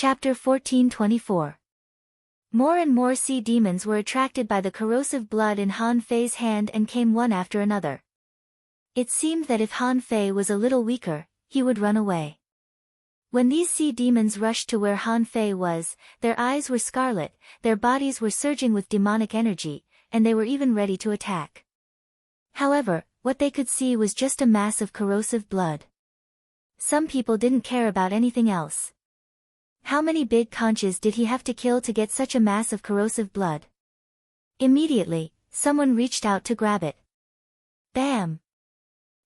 Chapter 1424. More and more sea demons were attracted by the corrosive blood in Han Fei's hand and came one after another. It seemed that if Han Fei was a little weaker, he would run away. When these sea demons rushed to where Han Fei was, their eyes were scarlet, their bodies were surging with demonic energy, and they were even ready to attack. However, what they could see was just a mass of corrosive blood. Some people didn't care about anything else. How many big conches did he have to kill to get such a mass of corrosive blood? Immediately, someone reached out to grab it. Bam!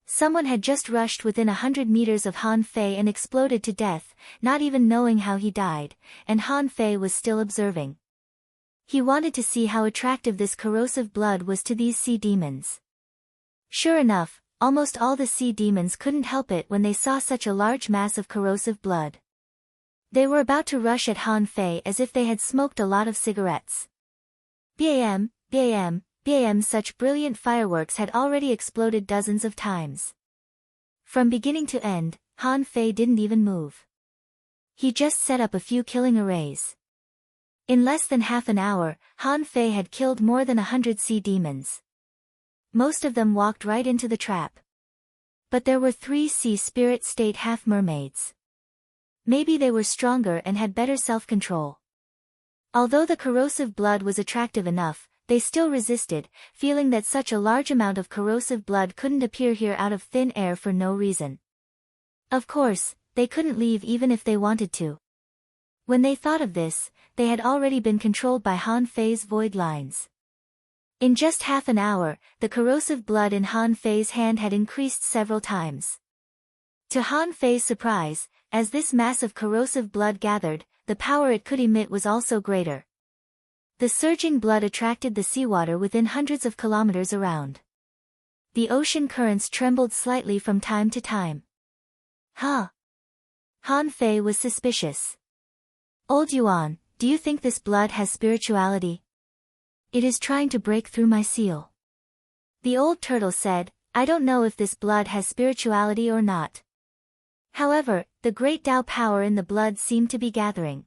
Someone had just rushed within 100 meters of Han Fei and exploded to death, not even knowing how he died, and Han Fei was still observing. He wanted to see how attractive this corrosive blood was to these sea demons. Sure enough, almost all the sea demons couldn't help it when they saw such a large mass of corrosive blood. They were about to rush at Han Fei as if they had smoked a lot of cigarettes. Bam, bam, bam! Such brilliant fireworks had already exploded dozens of times. From beginning to end, Han Fei didn't even move. He just set up a few killing arrays. In less than half an hour, Han Fei had killed more than 100 sea demons. Most of them walked right into the trap. But there were 3 sea spirit state half-mermaids. Maybe they were stronger and had better self-control. Although the corrosive blood was attractive enough, they still resisted, feeling that such a large amount of corrosive blood couldn't appear here out of thin air for no reason. Of course, they couldn't leave even if they wanted to. When they thought of this, they had already been controlled by Han Fei's void lines. In just half an hour, the corrosive blood in Han Fei's hand had increased several times. To Han Fei's surprise, as this mass of corrosive blood gathered, the power it could emit was also greater. The surging blood attracted the seawater within hundreds of kilometers around. The ocean currents trembled slightly from time to time. Huh? Han Fei was suspicious. Old Yuan, do you think this blood has spirituality? It is trying to break through my seal. The old turtle said, I don't know if this blood has spirituality or not. However, the great Tao power in the blood seemed to be gathering.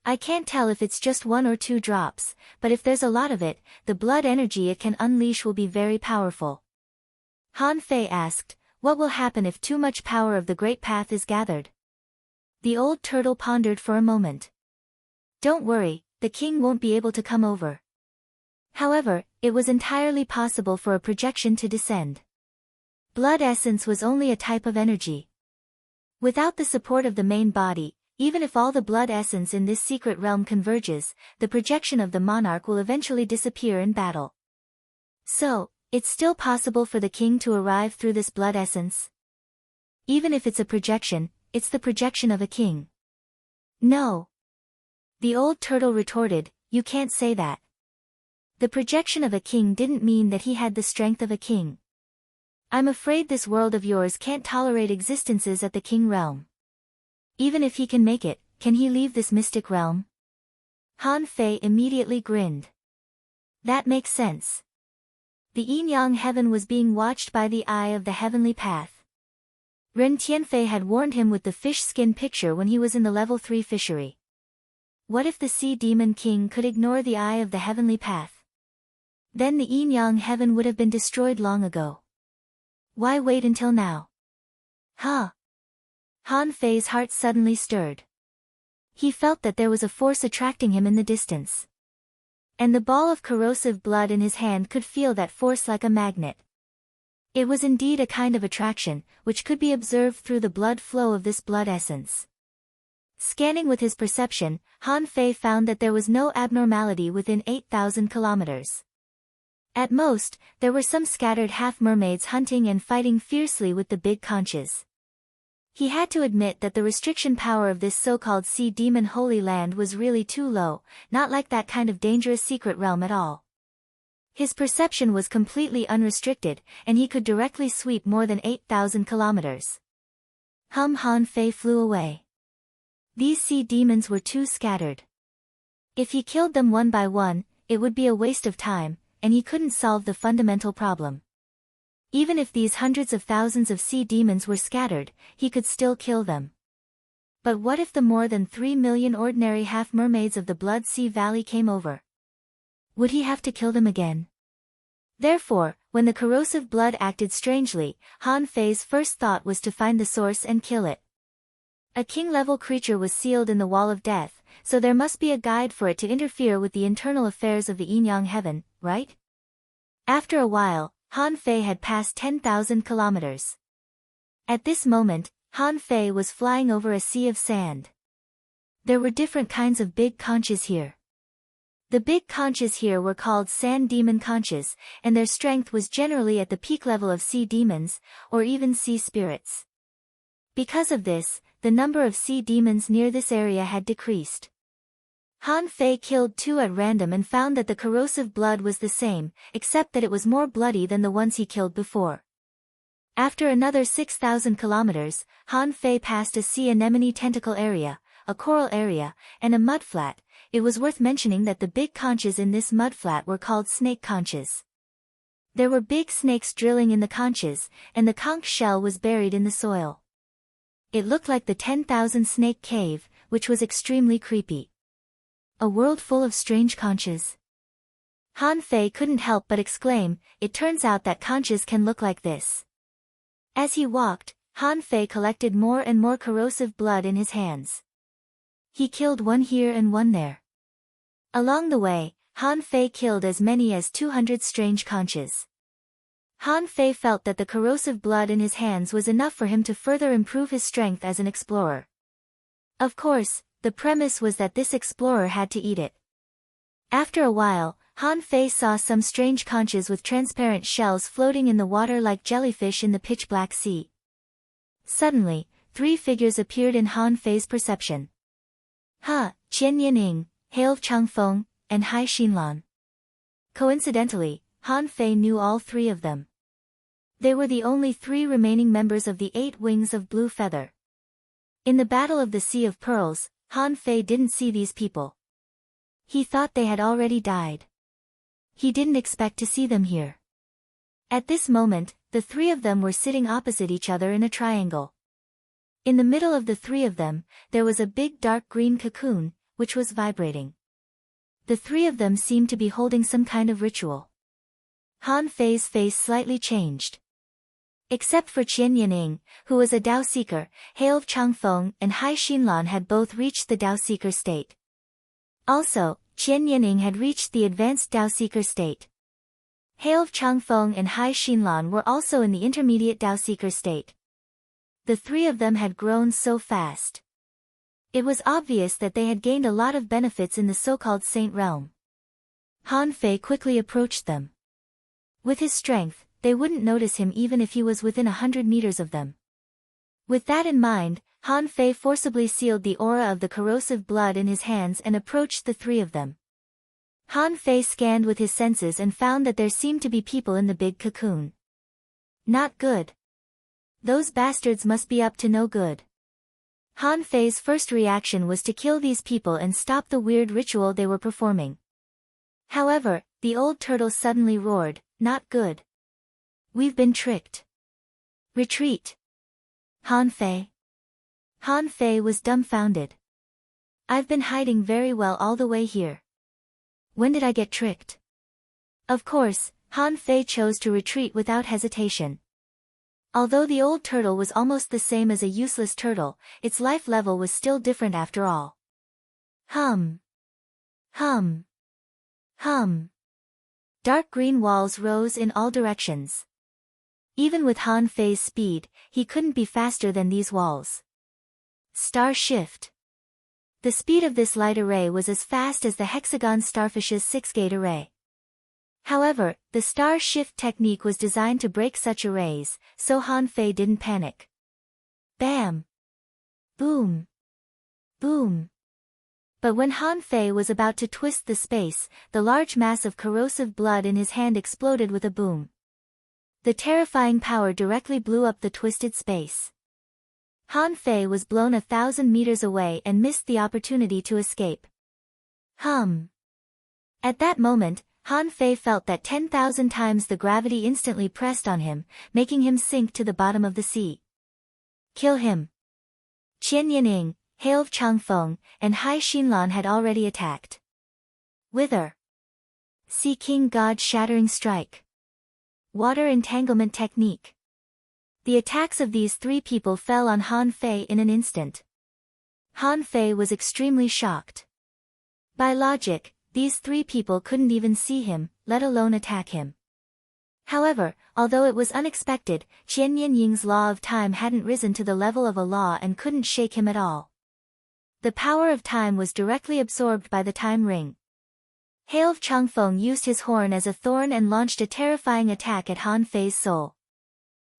I can't tell if it's just 1 or 2 drops, but if there's a lot of it, the blood energy it can unleash will be very powerful. Han Fei asked, what will happen if too much power of the great path is gathered? The old turtle pondered for a moment. Don't worry, the king won't be able to come over. However, it was entirely possible for a projection to descend. Blood essence was only a type of energy. Without the support of the main body, even if all the blood essence in this secret realm converges, the projection of the monarch will eventually disappear in battle. So, it's still possible for the king to arrive through this blood essence? Even if it's a projection, it's the projection of a king. No. The old turtle retorted, you can't say that. The projection of a king didn't mean that he had the strength of a king. I'm afraid this world of yours can't tolerate existences at the king realm. Even if he can make it, can he leave this mystic realm? Han Fei immediately grinned. That makes sense. The yin-yang heaven was being watched by the eye of the heavenly path. Ren Tianfei had warned him with the fish skin picture when he was in the level 3 fishery. What if the sea demon king could ignore the eye of the heavenly path? Then the yin-yang heaven would have been destroyed long ago. Why wait until now? Huh? Han Fei's heart suddenly stirred. He felt that there was a force attracting him in the distance. And the ball of corrosive blood in his hand could feel that force like a magnet. It was indeed a kind of attraction, which could be observed through the blood flow of this blood essence. Scanning with his perception, Han Fei found that there was no abnormality within 8,000 kilometers. At most, there were some scattered half-mermaids hunting and fighting fiercely with the big conches. He had to admit that the restriction power of this so-called sea demon holy land was really too low, not like that kind of dangerous secret realm at all. His perception was completely unrestricted, and he could directly sweep more than 8,000 kilometers. Han Fei flew away. These sea demons were too scattered. If he killed them one by one, it would be a waste of time, and he couldn't solve the fundamental problem. Even if these hundreds of thousands of sea demons were scattered, he could still kill them. But what if the more than 3 million ordinary half-mermaids of the Blood Sea Valley came over? Would he have to kill them again? Therefore, when the corrosive blood acted strangely, Han Fei's first thought was to find the source and kill it. A king-level creature was sealed in the Wall of Death, so there must be a guide for it to interfere with the internal affairs of the Yin-Yang Heaven, right? After a while, Han Fei had passed 10,000 kilometers. At this moment, Han Fei was flying over a sea of sand. There were different kinds of big conches here. The big conches here were called sand demon conches, and their strength was generally at the peak level of sea demons, or even sea spirits. Because of this, the number of sea demons near this area had decreased. Han Fei killed 2 at random and found that the corrosive blood was the same, except that it was more bloody than the ones he killed before. After another 6,000 kilometers, Han Fei passed a sea anemone tentacle area, a coral area, and a mudflat. It was worth mentioning that the big conches in this mudflat were called snake conches. There were big snakes drilling in the conches, and the conch shell was buried in the soil. It looked like the 10,000 snake cave, which was extremely creepy. A world full of strange conches. Han Fei couldn't help but exclaim, it turns out that conches can look like this. As he walked, Han Fei collected more and more corrosive blood in his hands. He killed one here and one there. Along the way, Han Fei killed as many as 200 strange conches. Han Fei felt that the corrosive blood in his hands was enough for him to further improve his strength as an explorer. Of course, the premise was that this explorer had to eat it. After a while, Han Fei saw some strange conches with transparent shells floating in the water like jellyfish in the pitch-black sea. Suddenly, 3 figures appeared in Han Fei's perception. Qian Yining, Hail Changfeng, and Hai Xinlan. Coincidentally, Han Fei knew all 3 of them. They were the only 3 remaining members of the 8 Wings of Blue Feather. In the Battle of the Sea of Pearls, Han Fei didn't see these people. He thought they had already died. He didn't expect to see them here. At this moment, the 3 of them were sitting opposite each other in a triangle. In the middle of the 3 of them, there was a big dark green cocoon, which was vibrating. The 3 of them seemed to be holding some kind of ritual. Han Fei's face slightly changed. Except for Qian Yining, who was a Dao Seeker, Hail Changfeng and Hai Xinlan had both reached the Dao Seeker state. Also, Qian Yining had reached the advanced Dao Seeker state. Hail Changfeng and Hai Xinlan were also in the intermediate Dao Seeker state. The 3 of them had grown so fast. It was obvious that they had gained a lot of benefits in the so-called Saint Realm. Han Fei quickly approached them. With his strength, they wouldn't notice him even if he was within 100 meters of them. With that in mind, Han Fei forcibly sealed the aura of the corrosive blood in his hands and approached the 3 of them. Han Fei scanned with his senses and found that there seemed to be people in the big cocoon. Not good. Those bastards must be up to no good. Han Fei's first reaction was to kill these people and stop the weird ritual they were performing. However, the old turtle suddenly roared, "Not good. We've been tricked. Retreat." Han Fei. Han Fei was dumbfounded. "I've been hiding very well all the way here. When did I get tricked?" Of course, Han Fei chose to retreat without hesitation. Although the old turtle was almost the same as a useless turtle, its life level was still different after all. Hum. Hum. Hum. Dark green walls rose in all directions. Even with Han Fei's speed, he couldn't be faster than these walls. Star shift. The speed of this light array was as fast as the hexagon starfish's 6-gate array. However, the star shift technique was designed to break such arrays, so Han Fei didn't panic. Bam! Boom! Boom! But when Han Fei was about to twist the space, the large mass of corrosive blood in his hand exploded with a boom. The terrifying power directly blew up the twisted space. Han Fei was blown 1,000 meters away and missed the opportunity to escape. Hum! At that moment, Han Fei felt that 10,000 times the gravity instantly pressed on him, making him sink to the bottom of the sea. Kill him! Qian Yining, Hail Changfeng, and Hai Xinlan had already attacked. Whither? Sea King God Shattering Strike. Water Entanglement Technique. The attacks of these three people fell on Han Fei in an instant. Han Fei was extremely shocked. By logic, these three people couldn't even see him, let alone attack him. However, although it was unexpected, Qian Yin's law of time hadn't risen to the level of a law and couldn't shake him at all. The power of time was directly absorbed by the time ring. Hail Changfeng used his horn as a thorn and launched a terrifying attack at Han Fei's soul.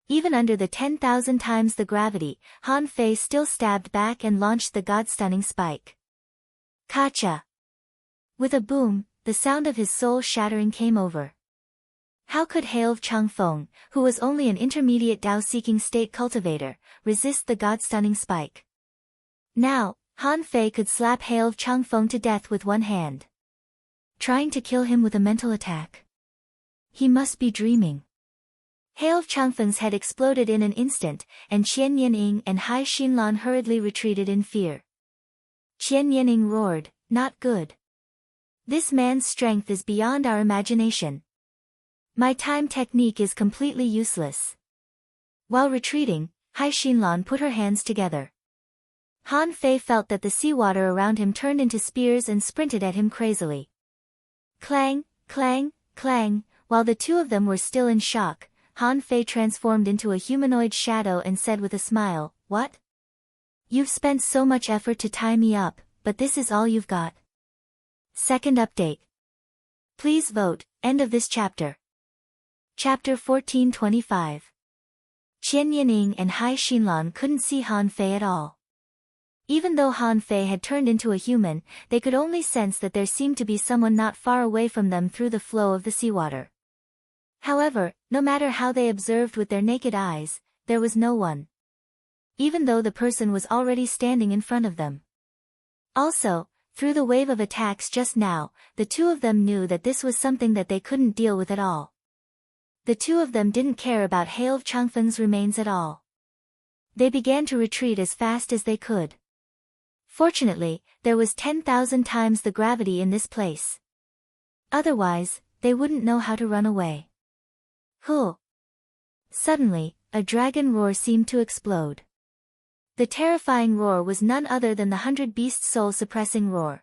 Even under the 10,000 times the gravity, Han Fei still stabbed back and launched the god-stunning spike. Kacha! With a boom, the sound of his soul shattering came over. How could Hail Changfeng, who was only an intermediate Tao-seeking state cultivator, resist the god-stunning spike? Now, Han Fei could slap Hail Changfeng to death with one hand. Trying to kill him with a mental attack? He must be dreaming. Hail Changfeng's head exploded in an instant, and Qian Yining and Hai Xinlan hurriedly retreated in fear. Qian Yining roared, "Not good. This man's strength is beyond our imagination. My time technique is completely useless." While retreating, Hai Xinlan put her hands together. Han Fei felt that the seawater around him turned into spears and sprinted at him crazily. Clang, clang, clang, while the two of them were still in shock, Han Fei transformed into a humanoid shadow and said with a smile, "What? You've spent so much effort to tie me up, but this is all you've got." Second update. Please vote, end of this chapter. Chapter 1425. Qian Yining and Hai Xinlan couldn't see Han Fei at all. Even though Han Fei had turned into a human, they could only sense that there seemed to be someone not far away from them through the flow of the seawater. However, no matter how they observed with their naked eyes, there was no one. Even though the person was already standing in front of them. Also, through the wave of attacks just now, the two of them knew that this was something that they couldn't deal with at all. The two of them didn't care about Hail Changfeng's remains at all. They began to retreat as fast as they could. Fortunately, there was 10,000 times the gravity in this place. Otherwise, they wouldn't know how to run away. Huh! Suddenly, a dragon roar seemed to explode. The terrifying roar was none other than the 100-beast soul-suppressing roar.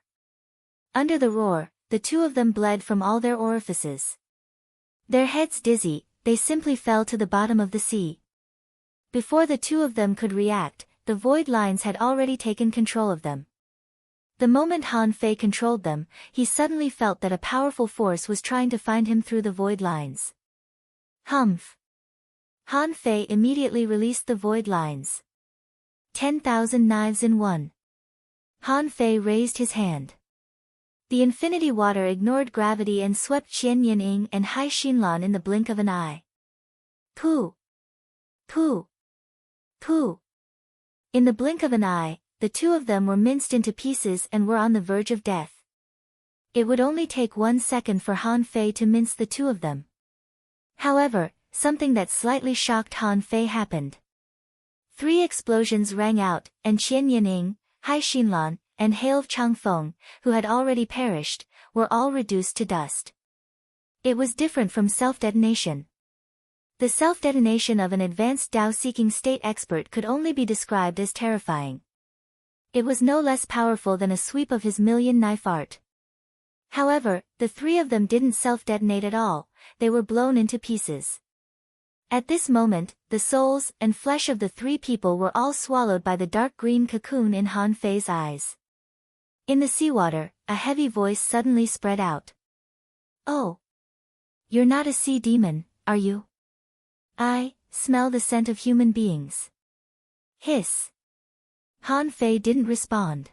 Under the roar, the two of them bled from all their orifices. Their heads dizzy, they simply fell to the bottom of the sea. Before the two of them could react, the void lines had already taken control of them. The moment Han Fei controlled them, he suddenly felt that a powerful force was trying to find him through the void lines. Humph! Han Fei immediately released the void lines. 10,000 knives in one. Han Fei raised his hand. The infinity water ignored gravity and swept Qian Yining and Hai Xinlan in the blink of an eye. Pooh! Pooh! Pooh! In the blink of an eye, the two of them were minced into pieces and were on the verge of death. It would only take 1 second for Han Fei to mince the two of them. However, something that slightly shocked Han Fei happened. 3 explosions rang out, and Qian Yining, Hai Xinlan, and Hail Changfeng, who had already perished, were all reduced to dust. It was different from self-detonation. The self-detonation of an advanced Tao-seeking state expert could only be described as terrifying. It was no less powerful than a sweep of his million-knife art. However, the 3 of them didn't self-detonate at all, they were blown into pieces. At this moment, the souls and flesh of the 3 people were all swallowed by the dark green cocoon in Han Fei's eyes. In the seawater, a heavy voice suddenly spread out. "Oh! You're not a sea demon, are you? I smell the scent of human beings." Hiss! Han Fei didn't respond.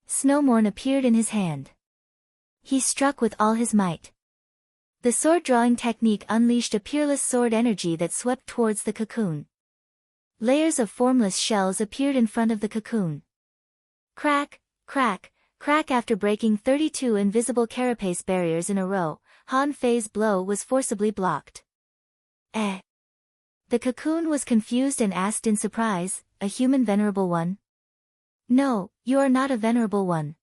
Snowmorn appeared in his hand. He struck with all his might. The sword-drawing technique unleashed a peerless sword energy that swept towards the cocoon. Layers of formless shells appeared in front of the cocoon. Crack, crack, crack. After breaking 32 invisible carapace barriers in a row, Han Fei's blow was forcibly blocked. Eh? The cocoon was confused and asked in surprise, "A human venerable one? No, you are not a venerable one.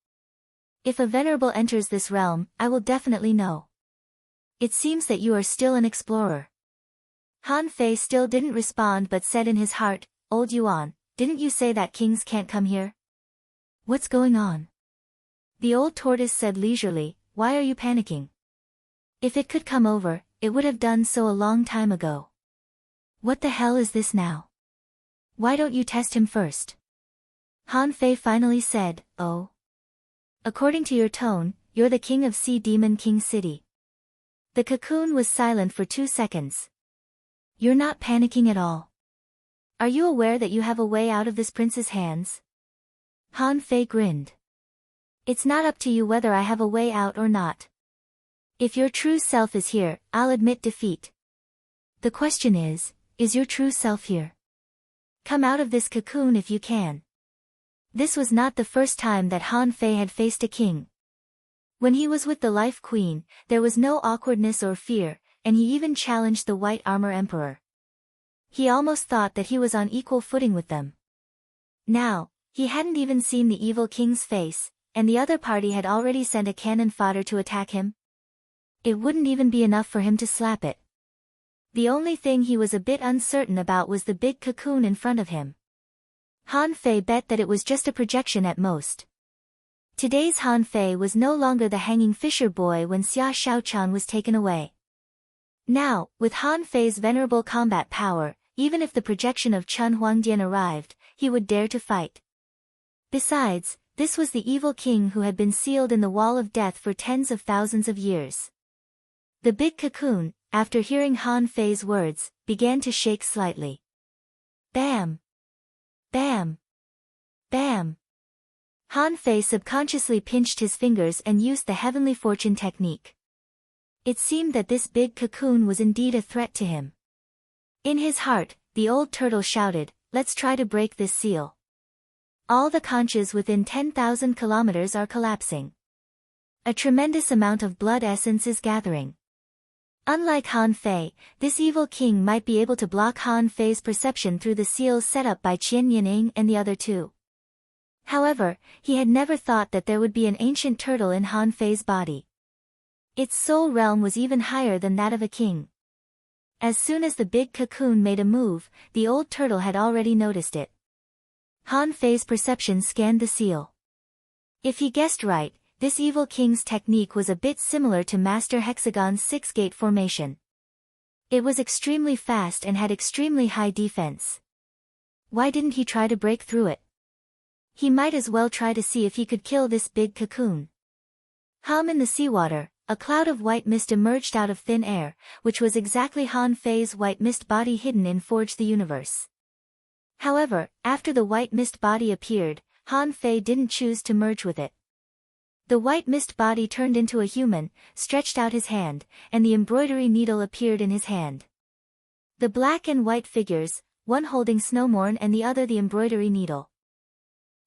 If a venerable enters this realm, I will definitely know. It seems that you are still an explorer. Han Fei still didn't respond but said in his heart, Old Yuan, didn't you say that kings can't come here? What's going on? The old tortoise said leisurely, why are you panicking? If it could come over, it would have done so a long time ago. What the hell is this now? Why don't you test him first? Han Fei finally said, oh. According to your tone, you're the king of Sea Demon King City. The cocoon was silent for 2 seconds. You're not panicking at all. Are you aware that you have a way out of this prince's hands? Han Fei grinned. It's not up to you whether I have a way out or not. If your true self is here, I'll admit defeat. The question is your true self here? Come out of this cocoon if you can. This was not the first time that Han Fei had faced a king. When he was with the Life Queen, there was no awkwardness or fear, and he even challenged the White Armor Emperor. He almost thought that he was on equal footing with them. Now, he hadn't even seen the evil king's face, and the other party had already sent a cannon fodder to attack him. It wouldn't even be enough for him to slap it. The only thing he was a bit uncertain about was the big cocoon in front of him. Han Fei bet that it was just a projection at most. Today's Han Fei was no longer the hanging fisher boy when Xia Shaochan was taken away. Now, with Han Fei's venerable combat power, even if the projection of Chun Huangdian arrived, he would dare to fight. Besides, this was the evil king who had been sealed in the wall of death for tens of thousands of years. The big cocoon, after hearing Han Fei's words, began to shake slightly. Bam! Bam! Bam! Han Fei subconsciously pinched his fingers and used the heavenly fortune technique. It seemed that this big cocoon was indeed a threat to him. In his heart, the old turtle shouted, let's try to break this seal. All the conches within 10,000 kilometers are collapsing. A tremendous amount of blood essence is gathering. Unlike Han Fei, this evil king might be able to block Han Fei's perception through the seals set up by Qian Yining and the other two. However, he had never thought that there would be an ancient turtle in Han Fei's body. Its soul realm was even higher than that of a king. As soon as the big cocoon made a move, the old turtle had already noticed it. Han Fei's perception scanned the seal. If he guessed right, this evil king's technique was a bit similar to Master Hexagon's 6-gate formation. It was extremely fast and had extremely high defense. Why didn't he try to break through it? He might as well try to see if he could kill this big cocoon. In the seawater, a cloud of white mist emerged out of thin air, which was exactly Han Fei's white mist body hidden in Forge the Universe. However, after the white mist body appeared, Han Fei didn't choose to merge with it. The white mist body turned into a human, stretched out his hand, and the embroidery needle appeared in his hand. The black and white figures, one holding Snowmorn and the other the embroidery needle.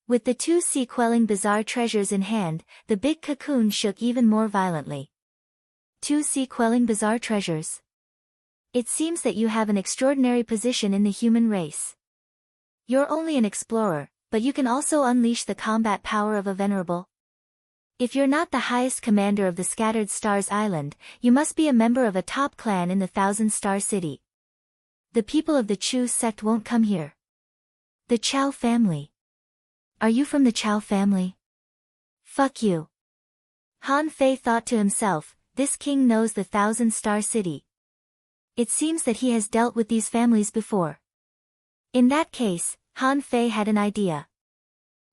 With the two sea-quelling bizarre treasures in hand, the big cocoon shook even more violently. 2 sea-quelling bizarre treasures. It seems that you have an extraordinary position in the human race. You're only an explorer, but you can also unleash the combat power of a venerable. If you're not the highest commander of the Scattered Stars Island, you must be a member of a top clan in the Thousand Star City. The people of the Chu sect won't come here. The Chao family. Are you from the Chao family? Fuck you. Han Fei thought to himself, this king knows the Thousand Star City. It seems that he has dealt with these families before. In that case, Han Fei had an idea.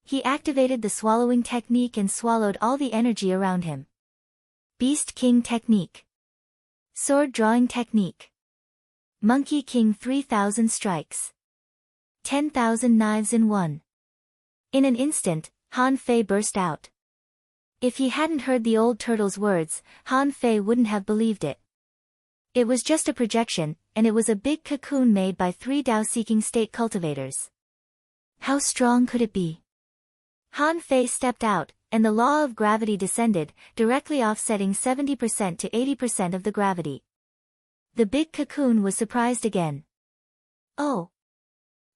He activated the swallowing technique and swallowed all the energy around him. Beast King technique. Sword drawing technique. Monkey King 3000 strikes. 10,000 knives in one. In an instant, Han Fei burst out. If he hadn't heard the old turtle's words, Han Fei wouldn't have believed it. It was just a projection, and it was a big cocoon made by 3 Dao-seeking state cultivators. How strong could it be? Han Fei stepped out, and the law of gravity descended, directly offsetting 70% to 80% of the gravity. The big cocoon was surprised again. Oh!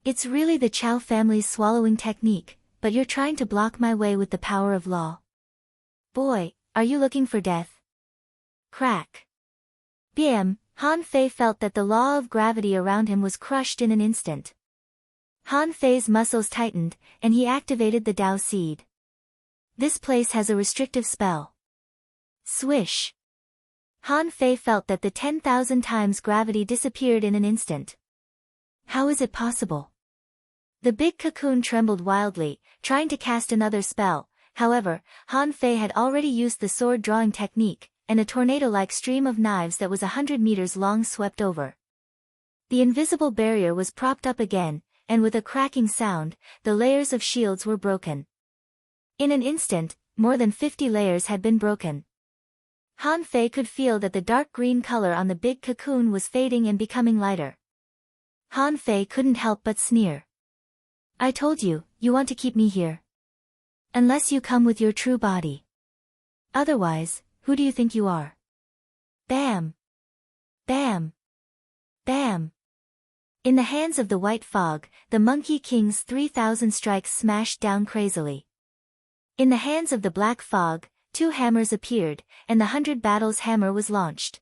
It's really the Chao family's swallowing technique, but you're trying to block my way with the power of law. Boy, are you looking for death? Crack. Bam! Han Fei felt that the law of gravity around him was crushed in an instant. Han Fei's muscles tightened, and he activated the Dao Seed. This place has a restrictive spell. Swish! Han Fei felt that the 10,000 times gravity disappeared in an instant. How is it possible? The big cocoon trembled wildly, trying to cast another spell. However, Han Fei had already used the sword drawing technique, and a tornado-like stream of knives that was 100 meters long swept over. The invisible barrier was propped up again, and with a cracking sound, the layers of shields were broken. In an instant, more than 50 layers had been broken. Han Fei could feel that the dark green color on the big cocoon was fading and becoming lighter. Han Fei couldn't help but sneer. I told you, you want to keep me here. Unless you come with your true body. Otherwise, who do you think you are? Bam! Bam! Bam! In the hands of the white fog, the Monkey King's 3,000 strikes smashed down crazily. In the hands of the black fog, 2 hammers appeared, and the 100 battles hammer was launched.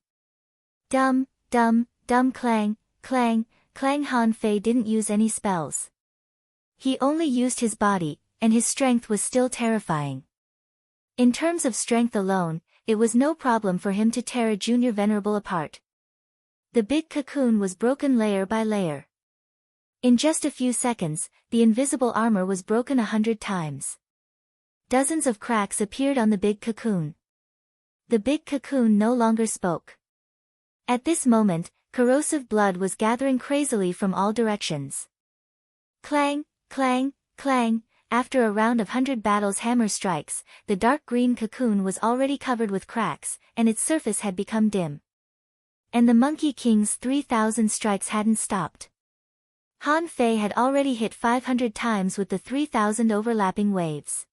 Dum, dum, dum clang, clang, clang. Han Fei didn't use any spells. He only used his body, and his strength was still terrifying. In terms of strength alone, it was no problem for him to tear a junior venerable apart. The big cocoon was broken layer by layer. In just a few seconds, the invisible armor was broken 100 times. Dozens of cracks appeared on the big cocoon. The big cocoon no longer spoke. At this moment, corrosive blood was gathering crazily from all directions. Clang, clang, clang. After a round of 100 battles hammer strikes, the dark green cocoon was already covered with cracks, and its surface had become dim. And the Monkey King's 3,000 strikes hadn't stopped. Han Fei had already hit 500 times with the 3,000 overlapping waves.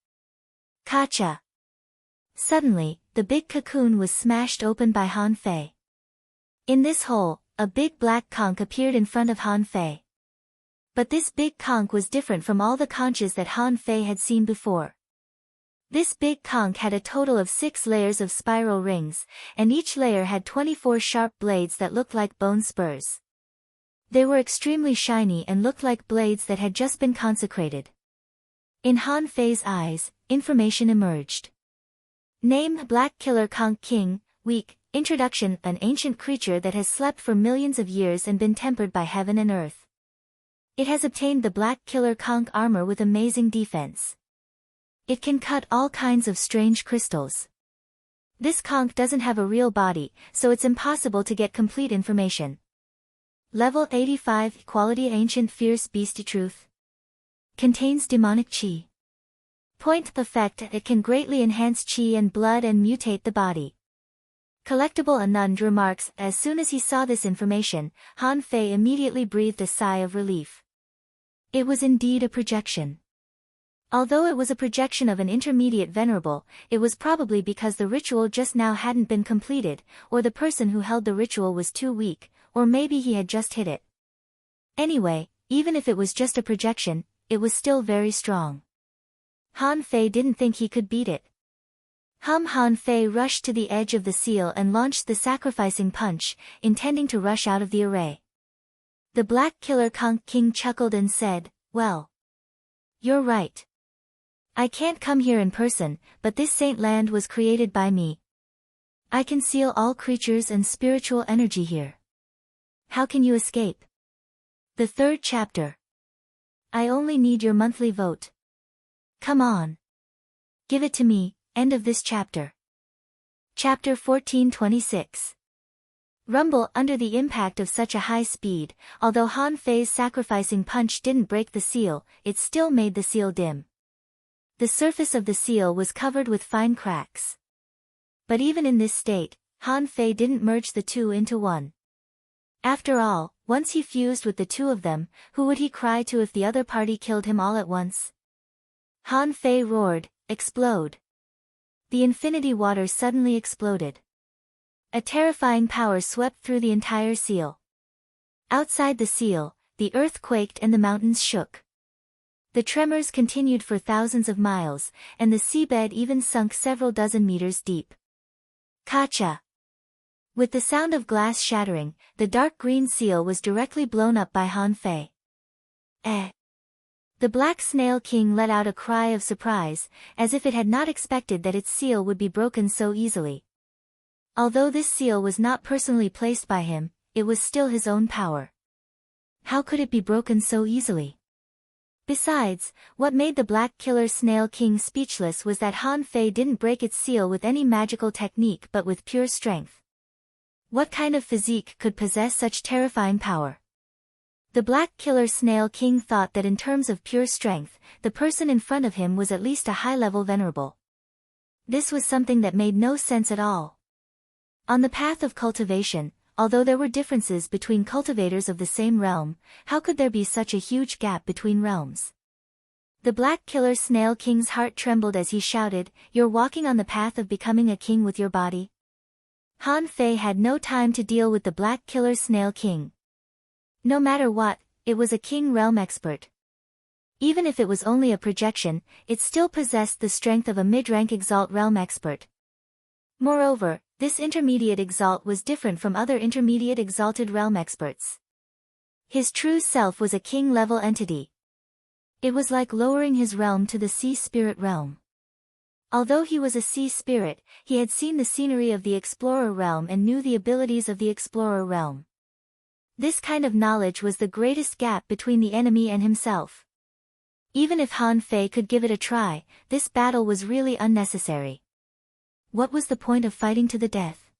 Kacha! Suddenly, the big cocoon was smashed open by Han Fei. In this hole, a big black conch appeared in front of Han Fei. But this big conch was different from all the conches that Han Fei had seen before. This big conch had a total of 6 layers of spiral rings, and each layer had 24 sharp blades that looked like bone spurs. They were extremely shiny and looked like blades that had just been consecrated. In Han Fei's eyes, information emerged. Name: Black Killer Conch King, weak. Introduction: an ancient creature that has slept for millions of years and been tempered by heaven and earth. It has obtained the Black Killer Conch armor with amazing defense. It can cut all kinds of strange crystals. This conch doesn't have a real body, so it's impossible to get complete information. Level 85, Quality Ancient Fierce Beastie Truth. Contains demonic chi. Point: effect: it can greatly enhance chi and blood and mutate the body. Collectible: Anund remarks, as soon as he saw this information, Han Fei immediately breathed a sigh of relief. It was indeed a projection. Although it was a projection of an intermediate venerable, it was probably because the ritual just now hadn't been completed, or the person who held the ritual was too weak, or maybe he had just hit it. Anyway, even if it was just a projection, it was still very strong. Han Fei didn't think he could beat it. Han Fei rushed to the edge of the seal and launched the sacrificing punch, intending to rush out of the array. The Black Killer Conch King chuckled and said, well, you're right. I can't come here in person, but this saint land was created by me. I can seal all creatures and spiritual energy here. How can you escape? The 3rd chapter. I only need your monthly vote. Come on. Give it to me. End of this chapter. Chapter 1426. Rumble. Under the impact of such a high speed, although Han Fei's sacrificing punch didn't break the seal, it still made the seal dim. The surface of the seal was covered with fine cracks. But even in this state, Han Fei didn't merge the two into one. After all, once he fused with the two of them, who would he cry to if the other party killed him all at once? Han Fei roared, explode. The infinity water suddenly exploded. A terrifying power swept through the entire seal. Outside the seal, the earth quaked and the mountains shook. The tremors continued for thousands of miles, and the seabed even sunk several dozen meters deep. Kacha! With the sound of glass shattering, the dark green seal was directly blown up by Han Fei. Eh! The Black Snail King let out a cry of surprise, as if it had not expected that its seal would be broken so easily. Although this seal was not personally placed by him, it was still his own power. How could it be broken so easily? Besides, what made the Black Killer Snail King speechless was that Han Fei didn't break its seal with any magical technique but with pure strength. What kind of physique could possess such terrifying power? The Black Killer Snail King thought that in terms of pure strength, the person in front of him was at least a high-level venerable. This was something that made no sense at all. On the path of cultivation, although there were differences between cultivators of the same realm, how could there be such a huge gap between realms? The Black Killer Snail King's heart trembled as he shouted, "You're walking on the path of becoming a king with your body?" Han Fei had no time to deal with the Black Killer Snail King. No matter what, it was a king realm expert. Even if it was only a projection, it still possessed the strength of a mid-rank Exalt realm expert. Moreover, this intermediate Exalt was different from other intermediate exalted realm experts. His true self was a king-level entity. It was like lowering his realm to the sea spirit realm. Although he was a sea spirit, he had seen the scenery of the explorer realm and knew the abilities of the explorer realm. This kind of knowledge was the greatest gap between the enemy and himself. Even if Han Fei could give it a try, this battle was really unnecessary. What was the point of fighting to the death?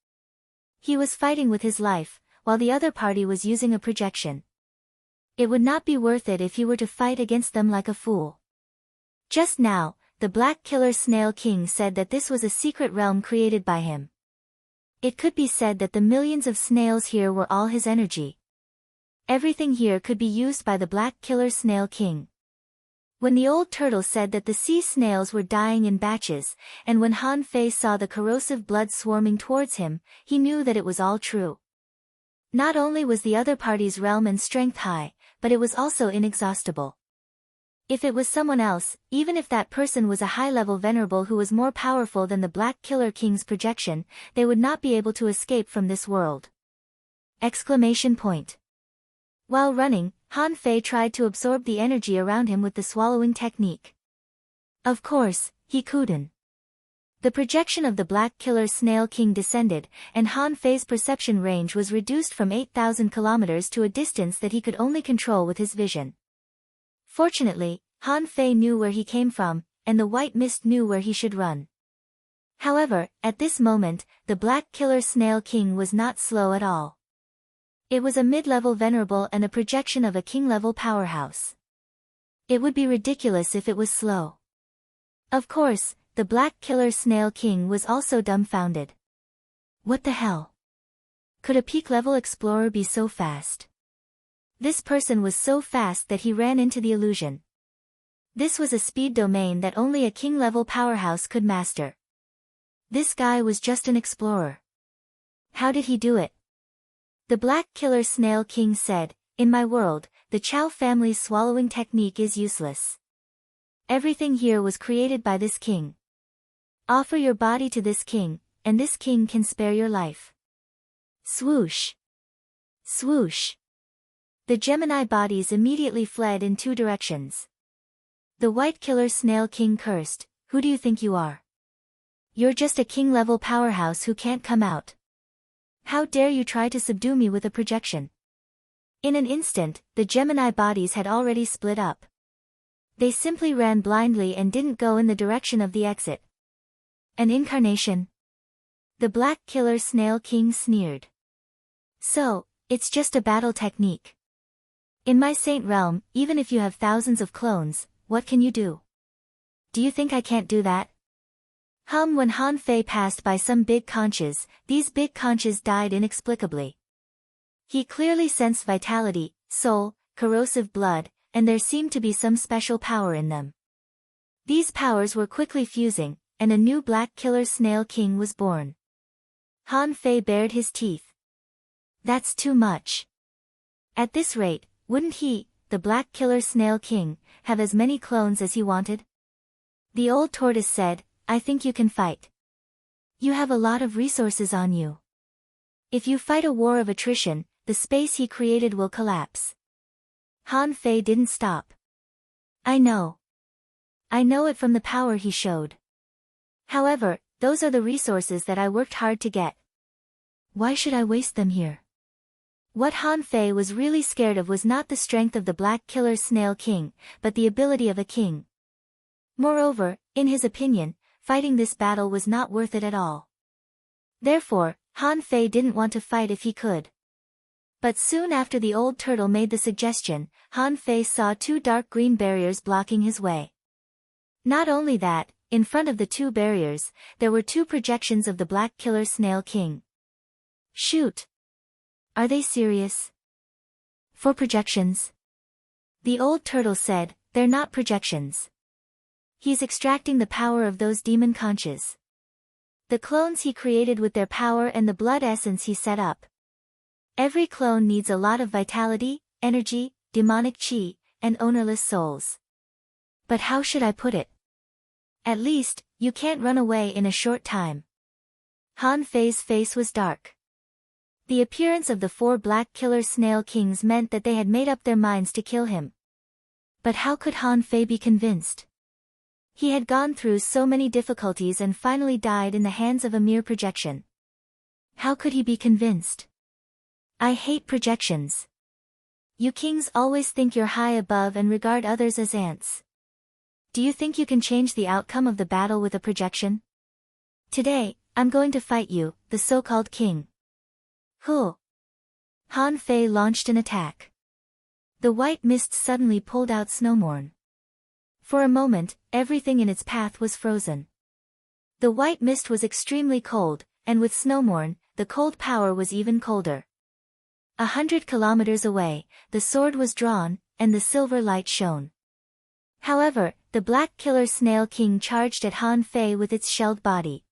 He was fighting with his life, while the other party was using a projection. It would not be worth it if he were to fight against them like a fool. Just now, the Black Killer Snail King said that this was a secret realm created by him. It could be said that the millions of snails here were all his energy. Everything here could be used by the Black Killer Snail King. When the old turtle said that the sea snails were dying in batches, and when Han Fei saw the corrosive blood swarming towards him, he knew that it was all true. Not only was the other party's realm and strength high, but it was also inexhaustible. If it was someone else, even if that person was a high-level venerable who was more powerful than the Black Killer King's projection, they would not be able to escape from this world. Exclamation point. While running, Han Fei tried to absorb the energy around him with the swallowing technique. Of course, he couldn't. The projection of the Black Killer Snail King descended, and Han Fei's perception range was reduced from 8,000 kilometers to a distance that he could only control with his vision. Fortunately, Han Fei knew where he came from, and the white mist knew where he should run. However, at this moment, the Black Killer Snail King was not slow at all. It was a mid-level venerable and a projection of a king-level powerhouse. It would be ridiculous if it was slow. Of course, the Black Killer Snail King was also dumbfounded. What the hell? Could a peak-level explorer be so fast? This person was so fast that he ran into the illusion. This was a speed domain that only a king-level powerhouse could master. This guy was just an explorer. How did he do it? The Black Killer Snail King said, "In my world, the Chow family's swallowing technique is useless. Everything here was created by this king. Offer your body to this king, and this king can spare your life." Swoosh! Swoosh! The Gemini bodies immediately fled in two directions. The White Killer Snail King cursed, "Who do you think you are? You're just a king-level powerhouse who can't come out. How dare you try to subdue me with a projection?" In an instant, the Gemini bodies had already split up. They simply ran blindly and didn't go in the direction of the exit. An incarnation? The Black Killer Snail King sneered. So, it's just a battle technique. In my Saint realm, even if you have thousands of clones, what can you do? Do you think I can't do that? When Han Fei passed by some big conches, these big conches died inexplicably. He clearly sensed vitality, soul, corrosive blood, and there seemed to be some special power in them. These powers were quickly fusing, and a new Black Killer Snail King was born. Han Fei bared his teeth. That's too much. At this rate, wouldn't he, the Black Killer Snail King, have as many clones as he wanted? The old tortoise said, I think you can fight. You have a lot of resources on you. If you fight a war of attrition, the space he created will collapse. Han Fei didn't stop. I know. I know it from the power he showed. However, those are the resources that I worked hard to get. Why should I waste them here? What Han Fei was really scared of was not the strength of the Black Killer Snail King, but the ability of a king. Moreover, in his opinion, fighting this battle was not worth it at all. Therefore, Han Fei didn't want to fight if he could. But soon after the old turtle made the suggestion, Han Fei saw two dark green barriers blocking his way. Not only that, in front of the two barriers, there were two projections of the Black Killer Snail King. Shoot! Are they serious? 4 projections? The old turtle said, they're not projections. He's extracting the power of those demon conches. The clones he created with their power and the blood essence he set up. Every clone needs a lot of vitality, energy, demonic chi, and ownerless souls. But how should I put it? At least, you can't run away in a short time. Han Fei's face was dark. The appearance of the 4 Black Killer Snail Kings meant that they had made up their minds to kill him. But how could Han Fei be convinced? He had gone through so many difficulties and finally died in the hands of a mere projection. How could he be convinced? I hate projections. You kings always think you're high above and regard others as ants. Do you think you can change the outcome of the battle with a projection? Today, I'm going to fight you, the so-called king. Who? Han Fei launched an attack. The white mist suddenly pulled out Snowmorn. For a moment, everything in its path was frozen. The white mist was extremely cold, and with Snowmorn, the cold power was even colder. 100 kilometers away, the sword was drawn, and the silver light shone. However, the Black Killer Snail King charged at Han Fei with its shelled body.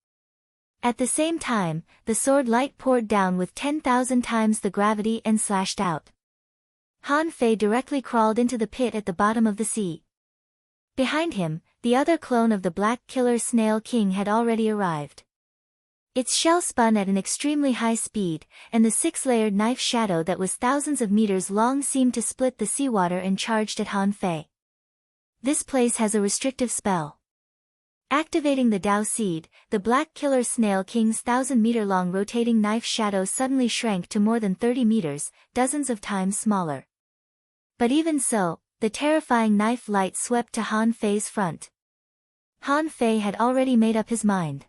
At the same time, the sword light poured down with 10,000 times the gravity and slashed out. Han Fei directly crawled into the pit at the bottom of the sea. Behind him, the other clone of the Black Killer Snail King had already arrived. Its shell spun at an extremely high speed, and the 6-layered knife shadow that was thousands of meters long seemed to split the seawater and charged at Han Fei. This place has a restrictive spell. Activating the Dao Seed, the Black Killer Snail King's 1,000-meter-long rotating knife shadow suddenly shrank to more than 30 meters, dozens of times smaller. But even so, the terrifying knife light swept to Han Fei's front. Han Fei had already made up his mind.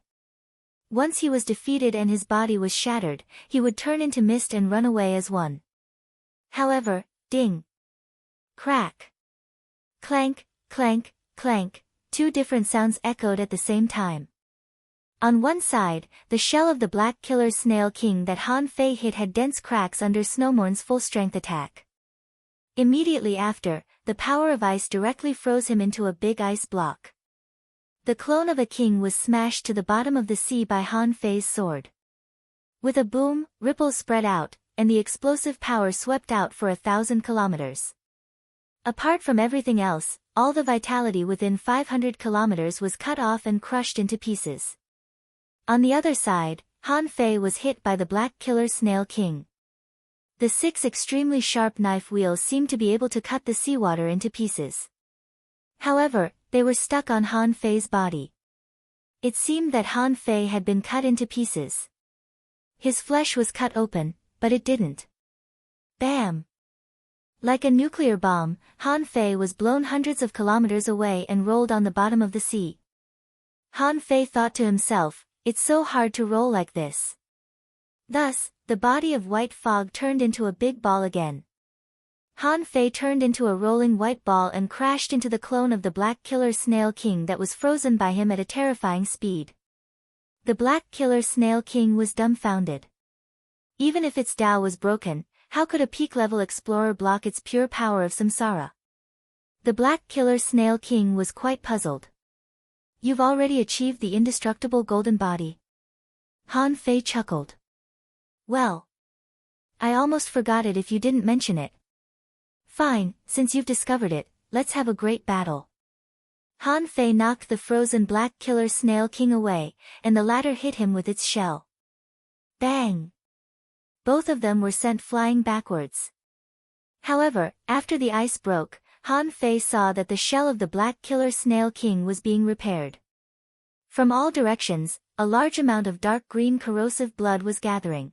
Once he was defeated and his body was shattered, he would turn into mist and run away as one. However, ding! Crack! Clank, clank, clank, 2 different sounds echoed at the same time. On one side, the shell of the Black Killer Snail King that Han Fei hit had dense cracks under Snowmorn's full-strength attack. Immediately after, the power of ice directly froze him into a big ice block. The clone of a king was smashed to the bottom of the sea by Han Fei's sword. With a boom, ripples spread out, and the explosive power swept out for 1,000 kilometers. Apart from everything else, all the vitality within 500 kilometers was cut off and crushed into pieces. On the other side, Han Fei was hit by the Black Killer Snail King. The 6 extremely sharp knife wheels seemed to be able to cut the seawater into pieces. However, they were stuck on Han Fei's body. It seemed that Han Fei had been cut into pieces. His flesh was cut open, but it didn't. Bam! Like a nuclear bomb, Han Fei was blown hundreds of kilometers away and rolled on the bottom of the sea. Han Fei thought to himself, it's so hard to roll like this. Thus, the body of white fog turned into a big ball again. Han Fei turned into a rolling white ball and crashed into the clone of the Black Killer Snail King that was frozen by him at a terrifying speed. The Black Killer Snail King was dumbfounded. Even if its Tao was broken, how could a peak-level explorer block its pure power of samsara? The Black Killer Snail King was quite puzzled. You've already achieved the indestructible golden body. Han Fei chuckled. Well, I almost forgot it if you didn't mention it. Fine, since you've discovered it, let's have a great battle. Han Fei knocked the frozen black killer snail king away, and the latter hit him with its shell. Bang! Both of them were sent flying backwards. However, after the ice broke, Han Fei saw that the shell of the black killer snail king was being repaired. From all directions, a large amount of dark green corrosive blood was gathering.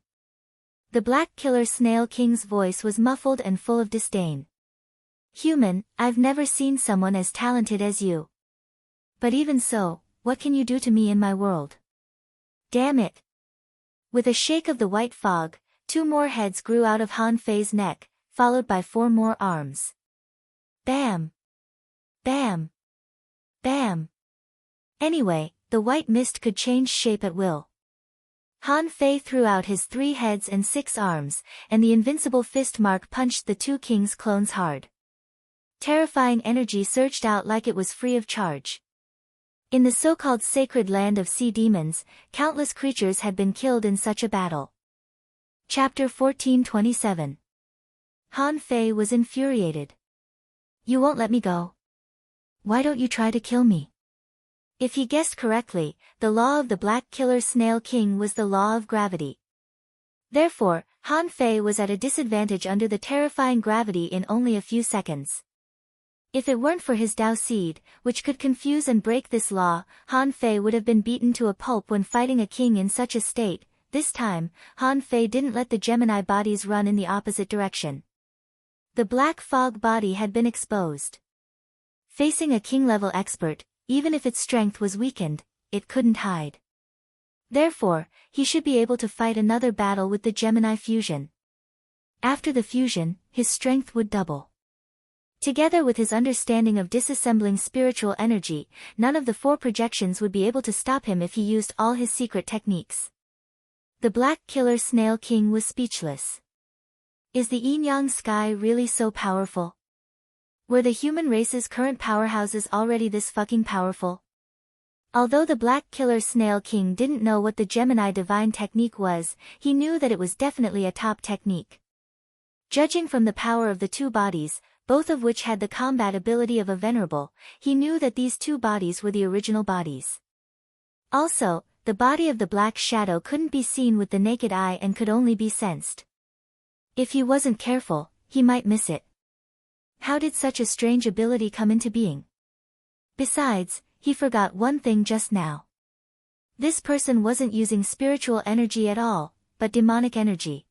The black killer snail king's voice was muffled and full of disdain. Human, I've never seen someone as talented as you. But even so, what can you do to me in my world? Damn it! With a shake of the white fog, 2 more heads grew out of Han Fei's neck, followed by 4 more arms. Bam! Bam! Bam! Anyway, the white mist could change shape at will. Han Fei threw out his 3 heads and 6 arms, and the invincible fist mark punched the 2 king's clones hard. Terrifying energy surged out like it was free of charge. In the so-called sacred land of sea demons, countless creatures had been killed in such a battle. Chapter 1427. Han Fei was infuriated. You won't let me go? Why don't you try to kill me? If he guessed correctly, the law of the black killer snail king was the law of gravity. Therefore, Han Fei was at a disadvantage under the terrifying gravity in only a few seconds. If it weren't for his Dao seed, which could confuse and break this law, Han Fei would have been beaten to a pulp when fighting a king in such a state. This time, Han Fei didn't let the Gemini bodies run in the opposite direction. The black fog body had been exposed. Facing a king-level expert, even if its strength was weakened, it couldn't hide. Therefore, he should be able to fight another battle with the Gemini fusion. After the fusion, his strength would double. Together with his understanding of disassembling spiritual energy, none of the 4 projections would be able to stop him if he used all his secret techniques. The black killer snail king was speechless. Is the yin-yang sky really so powerful? Were the human race's current powerhouses already this fucking powerful? Although the black killer snail king didn't know what the Gemini divine technique was, he knew that it was definitely a top technique. Judging from the power of the 2 bodies, both of which had the combat ability of a venerable, he knew that these 2 bodies were the original bodies. Also, the body of the black shadow couldn't be seen with the naked eye and could only be sensed. If he wasn't careful, he might miss it. How did such a strange ability come into being? Besides, he forgot one thing just now. This person wasn't using spiritual energy at all, but demonic energy.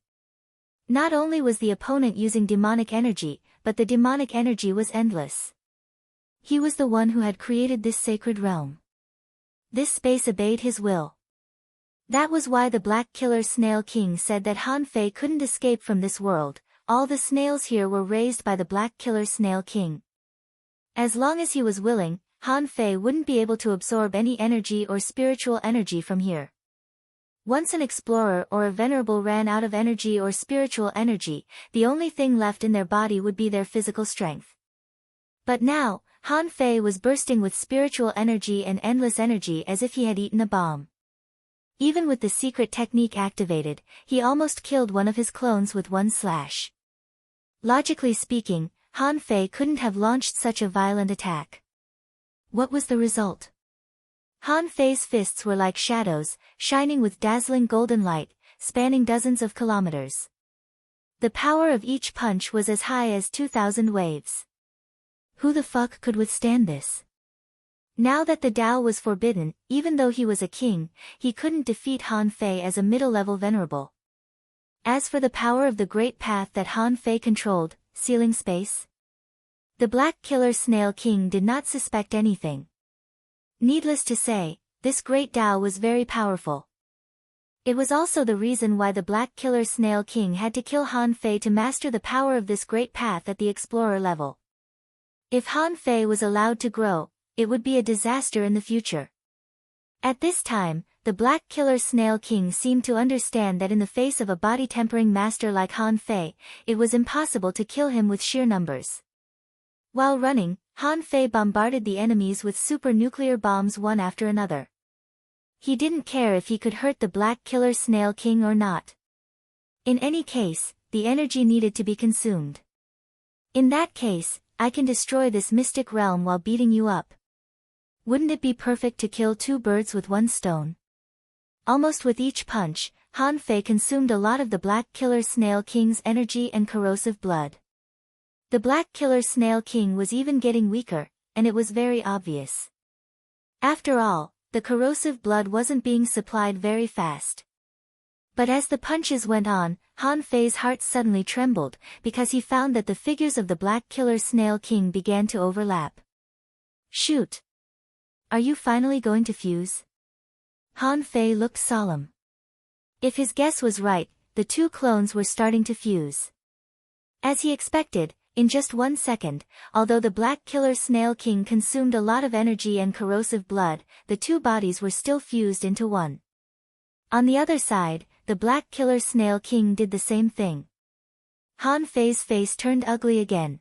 Not only was the opponent using demonic energy, but the demonic energy was endless. He was the one who had created this sacred realm. This space obeyed his will. That was why the Black Killer Snail King said that Han Fei couldn't escape from this world. All the snails here were raised by the Black Killer Snail King. As long as he was willing, Han Fei wouldn't be able to absorb any energy or spiritual energy from here. Once an explorer or a venerable ran out of energy or spiritual energy, the only thing left in their body would be their physical strength. But now, Han Fei was bursting with spiritual energy and endless energy as if he had eaten a bomb. Even with the secret technique activated, he almost killed one of his clones with one slash. Logically speaking, Han Fei couldn't have launched such a violent attack. What was the result? Han Fei's fists were like shadows, shining with dazzling golden light, spanning dozens of kilometers. The power of each punch was as high as 2,000 waves. Who the fuck could withstand this? Now that the Dao was forbidden, even though he was a king, he couldn't defeat Han Fei as a middle-level venerable. As for the power of the great path that Han Fei controlled, sealing space, the Black Killer Snail King did not suspect anything. Needless to say, this great Dao was very powerful. It was also the reason why the Black Killer Snail King had to kill Han Fei to master the power of this great path at the explorer level. If Han Fei was allowed to grow, it would be a disaster in the future. At this time, the Black Killer Snail King seemed to understand that in the face of a body-tempering master like Han Fei, it was impossible to kill him with sheer numbers. While running, Han Fei bombarded the enemies with super nuclear bombs one after another. He didn't care if he could hurt the Black Killer Snail King or not. In any case, the energy needed to be consumed. In that case, I can destroy this mystic realm while beating you up. Wouldn't it be perfect to kill two birds with one stone? Almost with each punch, Han Fei consumed a lot of the Black Killer Snail King's energy and corrosive blood. The Black Killer Snail King was even getting weaker, and it was very obvious. After all, the corrosive blood wasn't being supplied very fast. But as the punches went on, Han Fei's heart suddenly trembled, because he found that the figures of the Black Killer Snail King began to overlap. Shoot! Are you finally going to fuse? Han Fei looked solemn. If his guess was right, the two clones were starting to fuse. As he expected, in just 1 second, although the Black Killer Snail King consumed a lot of energy and corrosive blood, the two bodies were still fused into one. On the other side, the Black Killer Snail King did the same thing. Han Fei's face turned ugly again.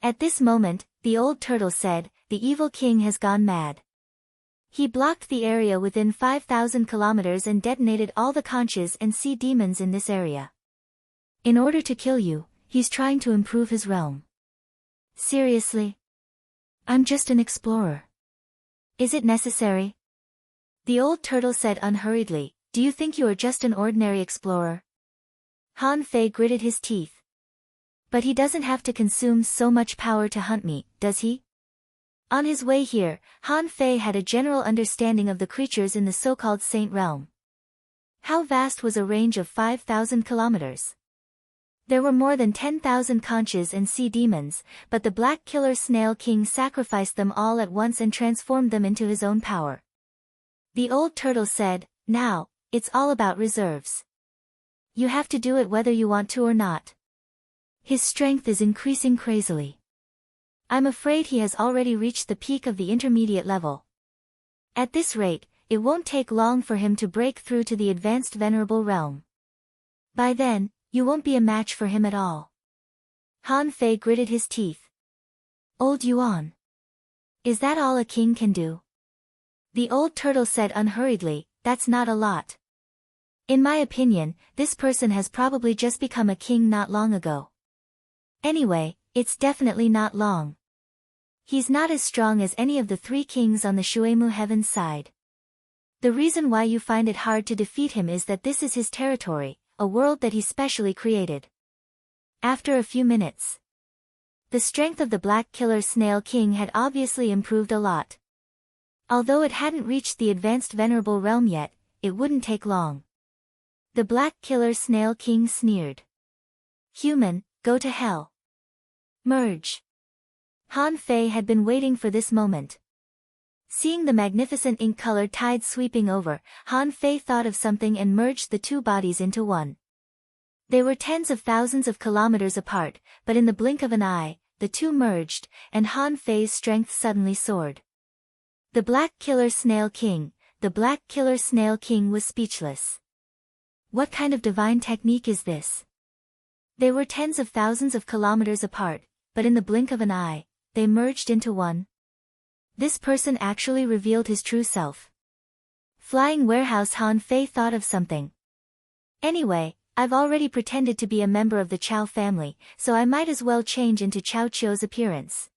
At this moment, the old turtle said, "The evil king has gone mad." He blocked the area within 5,000 kilometers and detonated all the conches and sea demons in this area. In order to kill you, he's trying to improve his realm. Seriously? I'm just an explorer. Is it necessary? The old turtle said unhurriedly, "Do you think you are just an ordinary explorer?" Han Fei gritted his teeth. But he doesn't have to consume so much power to hunt me, does he? On his way here, Han Fei had a general understanding of the creatures in the so-called Saint Realm. How vast was a range of 5,000 kilometers? There were more than 10,000 conches and sea demons, but the Black Killer Snail King sacrificed them all at once and transformed them into his own power. The old turtle said, "Now, it's all about reserves. You have to do it whether you want to or not." His strength is increasing crazily. I'm afraid he has already reached the peak of the intermediate level. At this rate, it won't take long for him to break through to the advanced venerable realm. By then, you won't be a match for him at all. Han Fei gritted his teeth. Old Yuan. Is that all a king can do? The old turtle said unhurriedly, "That's not a lot. In my opinion, this person has probably just become a king not long ago. Anyway, it's definitely not long. He's not as strong as any of the 3 kings on the Shuemu Heaven's side. The reason why you find it hard to defeat him is that this is his territory, a world that he specially created." After a few minutes, the strength of the Black Killer Snail King had obviously improved a lot. Although it hadn't reached the advanced venerable realm yet, it wouldn't take long. The Black Killer Snail King sneered. "Human, go to hell. Merge." Han Fei had been waiting for this moment. Seeing the magnificent ink-colored tide sweeping over, Han Fei thought of something and merged the two bodies into one. They were tens of thousands of kilometers apart, but in the blink of an eye, the two merged, and Han Fei's strength suddenly soared. The Black Killer Snail King was speechless. What kind of divine technique is this? They were tens of thousands of kilometers apart, but in the blink of an eye, they merged into one. This person actually revealed his true self. Flying warehouse. Han Fei thought of something. Anyway, I've already pretended to be a member of the Chao family, so I might as well change into Chao Chio's appearance.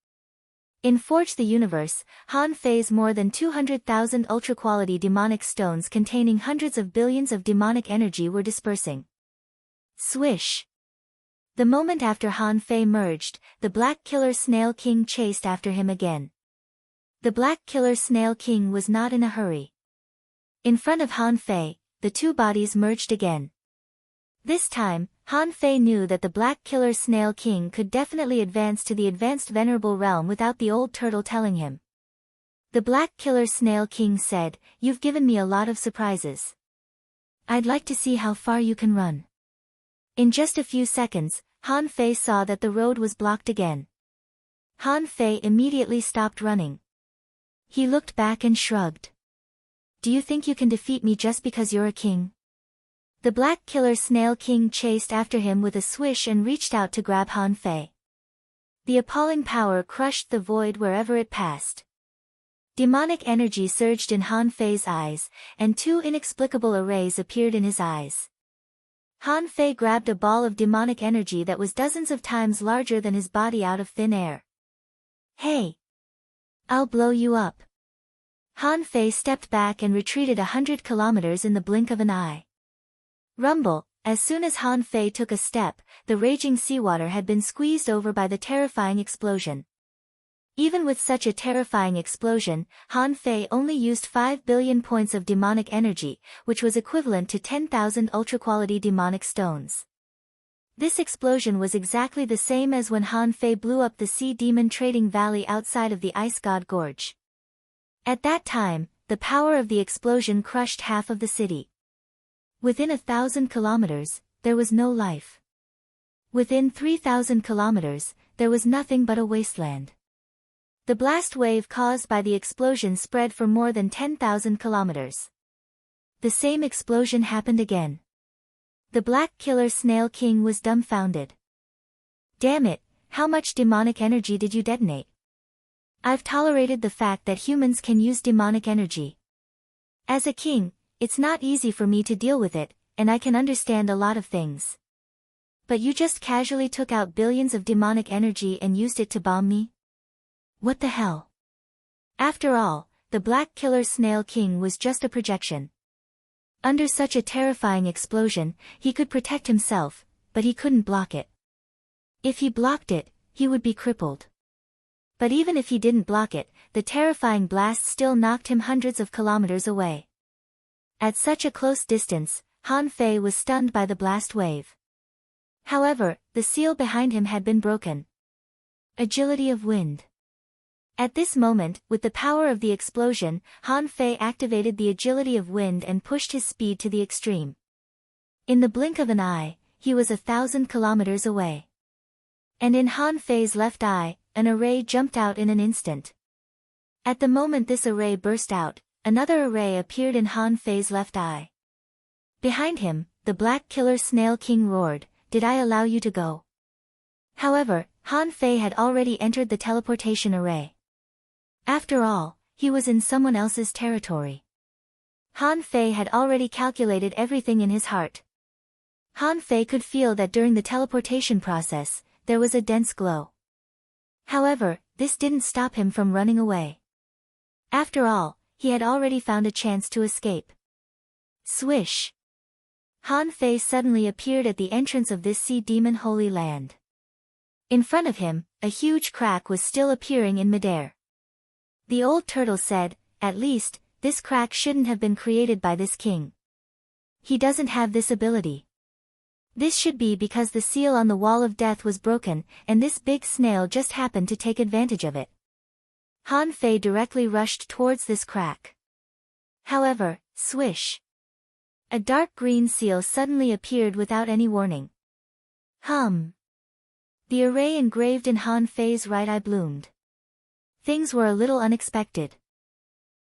In Forge the Universe, Han Fei's more than 200,000 ultra-quality demonic stones containing hundreds of billions of demonic energy were dispersing. Swish! The moment after Han Fei merged, the Black Killer Snail King chased after him again. The Black Killer Snail King was not in a hurry. In front of Han Fei, the two bodies merged again. This time, Han Fei knew that the Black Killer Snail King could definitely advance to the advanced venerable realm without the old turtle telling him. The Black Killer Snail King said, "You've given me a lot of surprises. I'd like to see how far you can run." In just a few seconds, Han Fei saw that the road was blocked again. Han Fei immediately stopped running. He looked back and shrugged. "Do you think you can defeat me just because you're a king?" The Black Killer Snail King chased after him with a swish and reached out to grab Han Fei. The appalling power crushed the void wherever it passed. Demonic energy surged in Han Fei's eyes, and two inexplicable arrays appeared in his eyes. Han Fei grabbed a ball of demonic energy that was dozens of times larger than his body out of thin air. Hey! I'll blow you up. Han Fei stepped back and retreated 100 kilometers in the blink of an eye. Rumble, as soon as Han Fei took a step, the raging seawater had been squeezed over by the terrifying explosion. Even with such a terrifying explosion, Han Fei only used 5 billion points of demonic energy, which was equivalent to 10,000 ultra-quality demonic stones. This explosion was exactly the same as when Han Fei blew up the Sea Demon Trading Valley outside of the Ice God Gorge. At that time, the power of the explosion crushed half of the city. Within 1,000 kilometers, there was no life. Within 3,000 kilometers, there was nothing but a wasteland. The blast wave caused by the explosion spread for more than 10,000 kilometers. The same explosion happened again. The Black Killer Snail King was dumbfounded. Damn it, how much demonic energy did you detonate? I've tolerated the fact that humans can use demonic energy. As a king, it's not easy for me to deal with it, and I can understand a lot of things. But you just casually took out billions of demonic energy and used it to bomb me? What the hell? After all, the Black Killer Snail King was just a projection. Under such a terrifying explosion, he could protect himself, but he couldn't block it. If he blocked it, he would be crippled. But even if he didn't block it, the terrifying blast still knocked him hundreds of kilometers away. At such a close distance, Han Fei was stunned by the blast wave. However, the seal behind him had been broken. Agility of wind. At this moment, with the power of the explosion, Han Fei activated the agility of wind and pushed his speed to the extreme. In the blink of an eye, he was 1,000 kilometers away. And in Han Fei's left eye, an array jumped out in an instant. At the moment this array burst out, another array appeared in Han Fei's left eye. Behind him, the Black Killer Snail King roared, "Did I allow you to go?" However, Han Fei had already entered the teleportation array. After all, he was in someone else's territory. Han Fei had already calculated everything in his heart. Han Fei could feel that during the teleportation process, there was a dense glow. However, this didn't stop him from running away. After all, he had already found a chance to escape. Swish! Han Fei suddenly appeared at the entrance of this sea demon holy land. In front of him, a huge crack was still appearing in midair. The old turtle said, "At least, this crack shouldn't have been created by this king. He doesn't have this ability. This should be because the seal on the wall of death was broken, and this big snail just happened to take advantage of it." Han Fei directly rushed towards this crack. However, swish! A dark green seal suddenly appeared without any warning. The array engraved in Han Fei's right eye bloomed. Things were a little unexpected.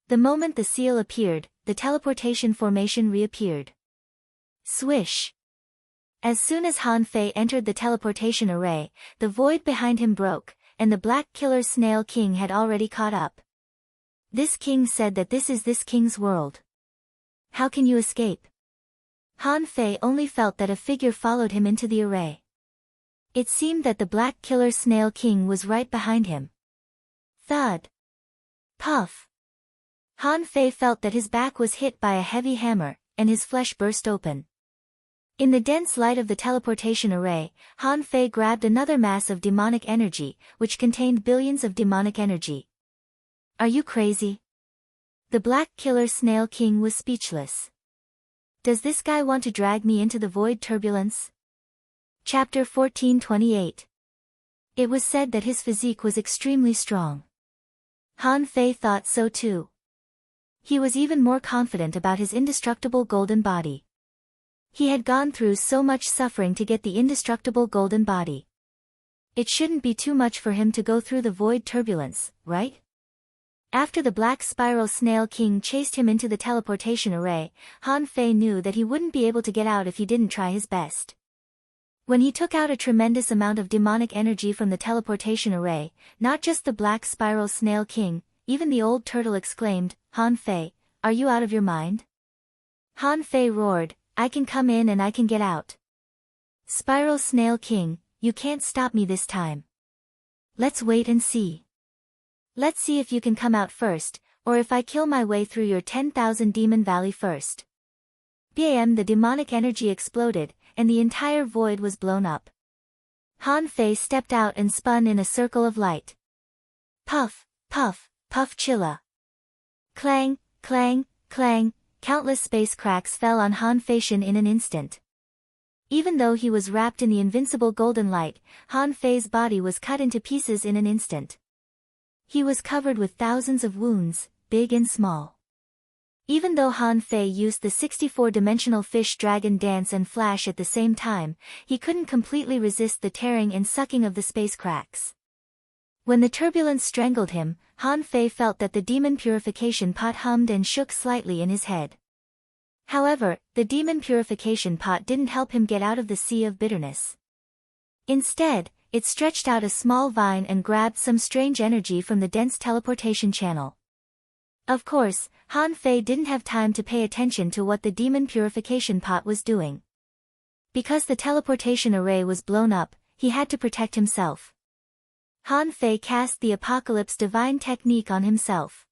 The moment the seal appeared, the teleportation formation reappeared. Swish! As soon as Han Fei entered the teleportation array, the void behind him broke, and the Black Killer Snail King had already caught up. This king said that this is this king's world. How can you escape? Han Fei only felt that a figure followed him into the array. It seemed that the Black Killer Snail King was right behind him. Thud! Puff! Han Fei felt that his back was hit by a heavy hammer, and his flesh burst open. In the dense light of the teleportation array, Han Fei grabbed another mass of demonic energy, which contained billions of demonic energy. Are you crazy? The Black Killer Snail King was speechless. Does this guy want to drag me into the void turbulence? Chapter 1428. It was said that his physique was extremely strong. Han Fei thought so too. He was even more confident about his indestructible golden body. He had gone through so much suffering to get the indestructible golden body. It shouldn't be too much for him to go through the void turbulence, right? After the Black Spiral Snail King chased him into the teleportation array, Han Fei knew that he wouldn't be able to get out if he didn't try his best. When he took out a tremendous amount of demonic energy from the teleportation array, not just the Black Spiral Snail King, even the old turtle exclaimed, "Han Fei, are you out of your mind?" Han Fei roared, "I can come in and I can get out. Spiral Snail King, you can't stop me this time. Let's wait and see. Let's see if you can come out first, or if I kill my way through your 10,000 Demon Valley first. Bam! The demonic energy exploded, and the entire void was blown up. Han Fei stepped out and spun in a circle of light. Puff, puff, puff chilla. Clang, clang, clang, countless space cracks fell on Han Feishan in an instant. Even though he was wrapped in the invincible golden light, Han Fei's body was cut into pieces in an instant. He was covered with thousands of wounds, big and small. Even though Han Fei used the 64-dimensional fish dragon dance and flash at the same time, he couldn't completely resist the tearing and sucking of the space cracks. When the turbulence strangled him, Han Fei felt that the demon purification pot hummed and shook slightly in his head. However, the demon purification pot didn't help him get out of the sea of bitterness. Instead, it stretched out a small vine and grabbed some strange energy from the dense teleportation channel. Of course, Han Fei didn't have time to pay attention to what the demon purification pot was doing. Because the teleportation array was blown up, he had to protect himself. Han Fei cast the Apocalypse Divine technique on himself.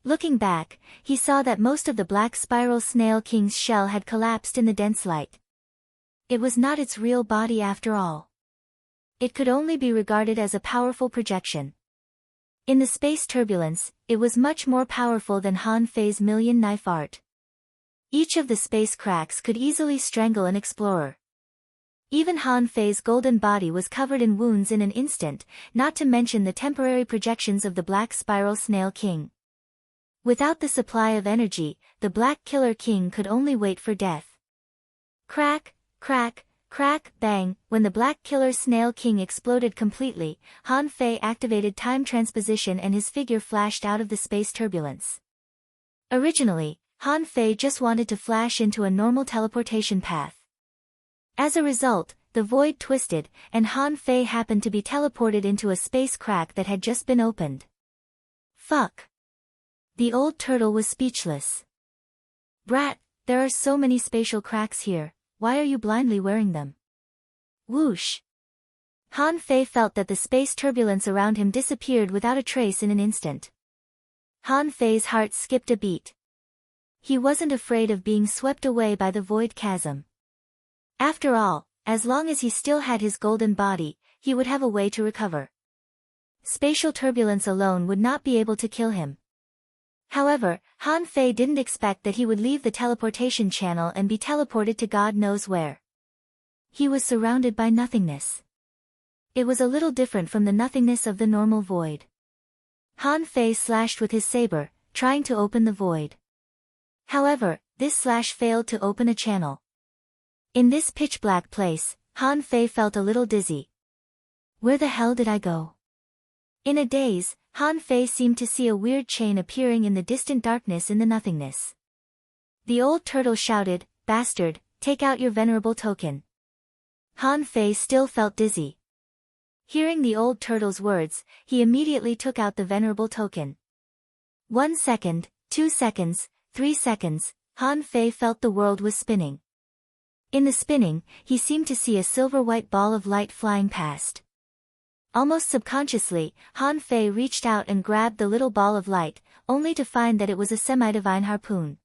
Looking back, he saw that most of the Black Spiral Snail King's shell had collapsed in the dense light. It was not its real body after all. It could only be regarded as a powerful projection. In the space turbulence, it was much more powerful than Han Fei's million knife art. Each of the space cracks could easily strangle an explorer. Even Han Fei's golden body was covered in wounds in an instant, not to mention the temporary projections of the Black Spiral Snail King. Without the supply of energy, the Black Killer King could only wait for death. Crack, crack, crack, bang! When the Black Killer Snail King exploded completely, Han Fei activated time transposition and his figure flashed out of the space turbulence. Originally, Han Fei just wanted to flash into a normal teleportation path. As a result, the void twisted, and Han Fei happened to be teleported into a space crack that had just been opened. Fuck! The old turtle was speechless. Brat, there are so many spatial cracks here. Why are you blindly wearing them? Whoosh! Han Fei felt that the space turbulence around him disappeared without a trace in an instant. Han Fei's heart skipped a beat. He wasn't afraid of being swept away by the void chasm. After all, as long as he still had his golden body, he would have a way to recover. Spatial turbulence alone would not be able to kill him. However, Han Fei didn't expect that he would leave the teleportation channel and be teleported to God knows where. He was surrounded by nothingness. It was a little different from the nothingness of the normal void. Han Fei slashed with his saber, trying to open the void. However, this slash failed to open a channel. In this pitch-black place, Han Fei felt a little dizzy. Where the hell did I go? In a daze, Han Fei seemed to see a weird chain appearing in the distant darkness in the nothingness. The old turtle shouted, "Bastard, take out your venerable token." Han Fei still felt dizzy. Hearing the old turtle's words, he immediately took out the venerable token. 1 second, 2 seconds, 3 seconds, Han Fei felt the world was spinning. In the spinning, he seemed to see a silver-white ball of light flying past. Almost subconsciously, Han Fei reached out and grabbed the little ball of light, only to find that it was a semi-divine harpoon.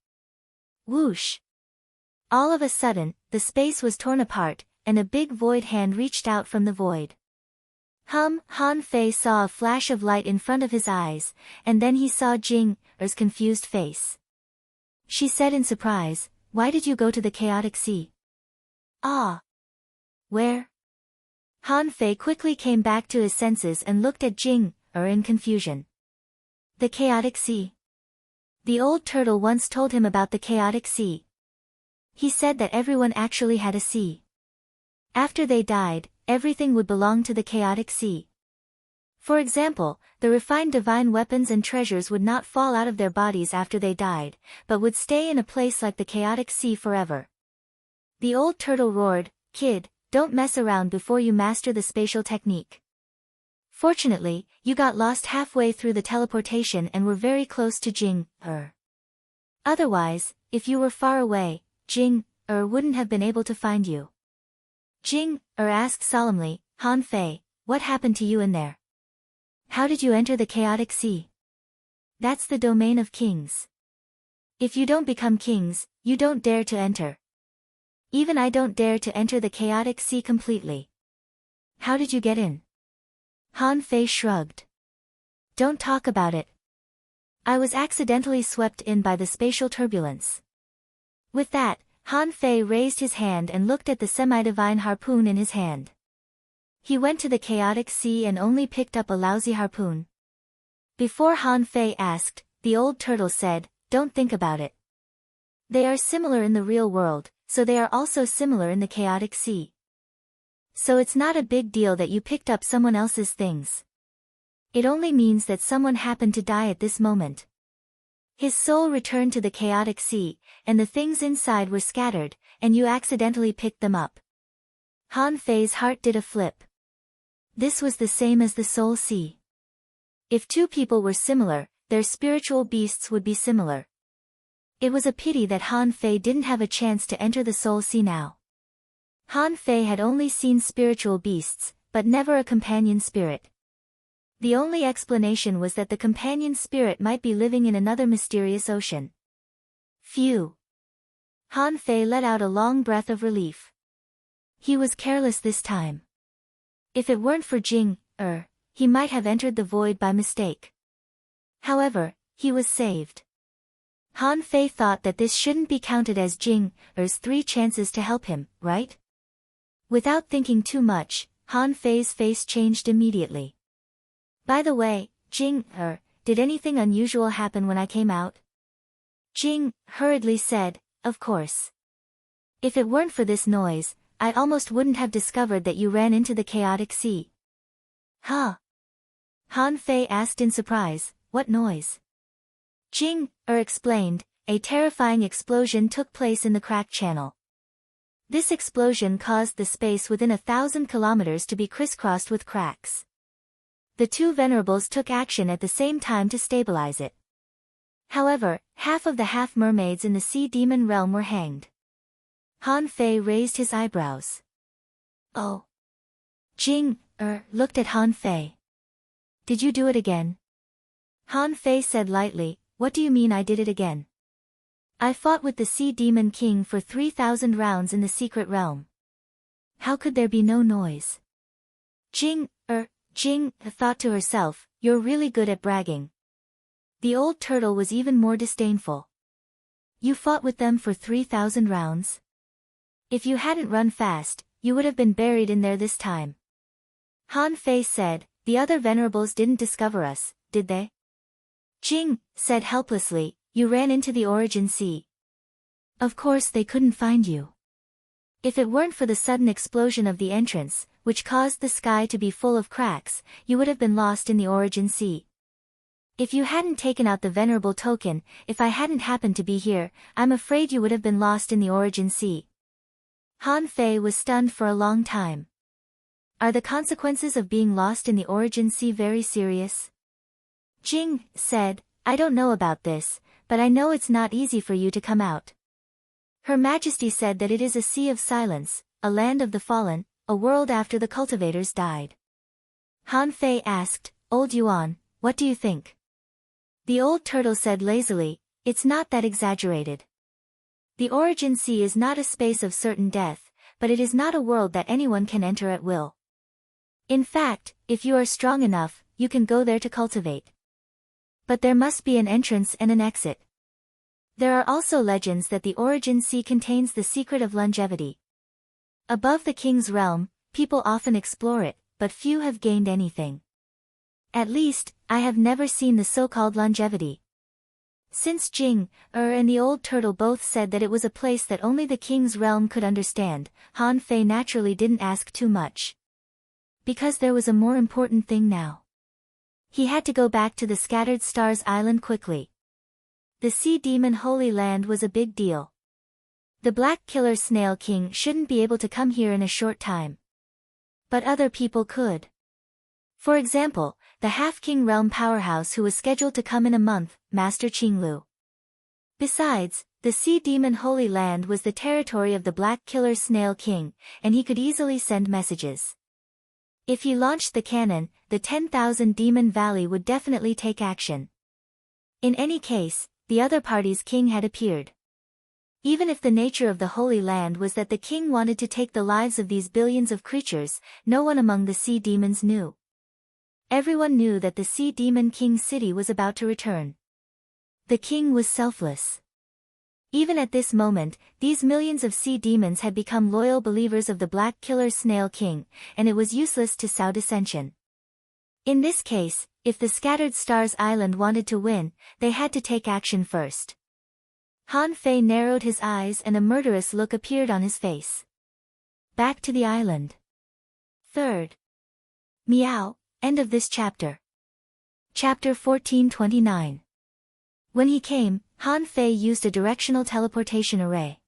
Whoosh! All of a sudden, the space was torn apart, and a big void hand reached out from the void. Han Fei saw a flash of light in front of his eyes, and then he saw Jing Er's confused face. She said in surprise, "Why did you go to the chaotic sea?" "Ah! Where?" Han Fei quickly came back to his senses and looked at Jing Er in confusion. The chaotic sea. The old turtle once told him about the chaotic sea. He said that everyone actually had a sea. After they died, everything would belong to the chaotic sea. For example, the refined divine weapons and treasures would not fall out of their bodies after they died, but would stay in a place like the chaotic sea forever. The old turtle roared, "Kid, don't mess around before you master the spatial technique." Fortunately, you got lost halfway through the teleportation and were very close to Jing Er. Otherwise, if you were far away, Jing Er wouldn't have been able to find you. Jing asked solemnly, Han Fei, what happened to you in there? How did you enter the chaotic sea? That's the domain of kings. If you don't become kings, you don't dare to enter. Even I don't dare to enter the chaotic sea completely. How did you get in? Han Fei shrugged. Don't talk about it. I was accidentally swept in by the spatial turbulence. With that, Han Fei raised his hand and looked at the semi-divine harpoon in his hand. He went to the chaotic sea and only picked up a lousy harpoon. Before Han Fei asked, the old turtle said, don't think about it. They are similar in the real world, so they are also similar in the chaotic sea. So it's not a big deal that you picked up someone else's things. It only means that someone happened to die at this moment. His soul returned to the chaotic sea, and the things inside were scattered, and you accidentally picked them up. Han Fei's heart did a flip. This was the same as the soul sea. If two people were similar, their spiritual beasts would be similar. It was a pity that Han Fei didn't have a chance to enter the soul sea now. Han Fei had only seen spiritual beasts, but never a companion spirit. The only explanation was that the companion spirit might be living in another mysterious ocean. Phew! Han Fei let out a long breath of relief. He was careless this time. If it weren't for Jing, he might have entered the void by mistake. However, he was saved. Han Fei thought that this shouldn't be counted as Jing's 3 chances to help him, right? Without thinking too much, Han Fei's face changed immediately. By the way, Jing, did anything unusual happen when I came out? Jing hurriedly said, of course. If it weren't for this noise, I almost wouldn't have discovered that you ran into the chaotic sea. Huh? Han Fei asked in surprise, what noise? Jing explained, a terrifying explosion took place in the crack channel. This explosion caused the space within 1,000 kilometers to be crisscrossed with cracks. The two venerables took action at the same time to stabilize it. However, half of the half-mermaids in the sea demon realm were hanged. Han Fei raised his eyebrows. Oh. Jing looked at Han Fei. Did you do it again? Han Fei said lightly, what do you mean I did it again? I fought with the Sea Demon King for 3,000 rounds in the secret realm. How could there be no noise? Jing thought to herself, you're really good at bragging. The old turtle was even more disdainful. You fought with them for 3,000 rounds? If you hadn't run fast, you would have been buried in there this time. Han Fei said, the other venerables didn't discover us, did they? Jing said helplessly, you ran into the origin sea. Of course they couldn't find you. If it weren't for the sudden explosion of the entrance, which caused the sky to be full of cracks, you would have been lost in the origin sea. If you hadn't taken out the venerable token, if I hadn't happened to be here, I'm afraid you would have been lost in the origin sea. Han Fei was stunned for a long time. Are the consequences of being lost in the origin sea very serious? Jing said, I don't know about this, but I know it's not easy for you to come out. Her Majesty said that it is a sea of silence, a land of the fallen, a world after the cultivators died. Han Fei asked, Old Yuan, what do you think? The old turtle said lazily, it's not that exaggerated. The origin sea is not a space of certain death, but it is not a world that anyone can enter at will. In fact, if you are strong enough, you can go there to cultivate. But there must be an entrance and an exit. There are also legends that the origin sea contains the secret of longevity. Above the king's realm, people often explore it, but few have gained anything. At least, I have never seen the so-called longevity. Since Jing and the old turtle both said that it was a place that only the king's realm could understand, Han Fei naturally didn't ask too much. Because there was a more important thing now. He had to go back to the Scattered Stars Island quickly. The Sea Demon Holy Land was a big deal. The Black Killer Snail King shouldn't be able to come here in a short time. But other people could. For example, the Half-King Realm powerhouse who was scheduled to come in a month, Master Qinglu. Besides, The Sea Demon Holy Land was the territory of the Black Killer Snail King, and he could easily send messages. If he launched the cannon, the 10,000 Demon Valley would definitely take action. In any case, the other party's king had appeared. Even if the nature of the Holy Land was that the king wanted to take the lives of these billions of creatures, no one among the sea demons knew. Everyone knew that the Sea Demon King's city was about to return. The king was selfless. Even at this moment, these millions of sea demons had become loyal believers of the Black Killer Snail King, and it was useless to sow dissension. In this case, if the Scattered Stars Island wanted to win, they had to take action first. Han Fei narrowed his eyes and a murderous look appeared on his face. Back to the island. 3rd. Meow. End of this chapter. Chapter 1429. When he came, Han Fei used a directional teleportation array.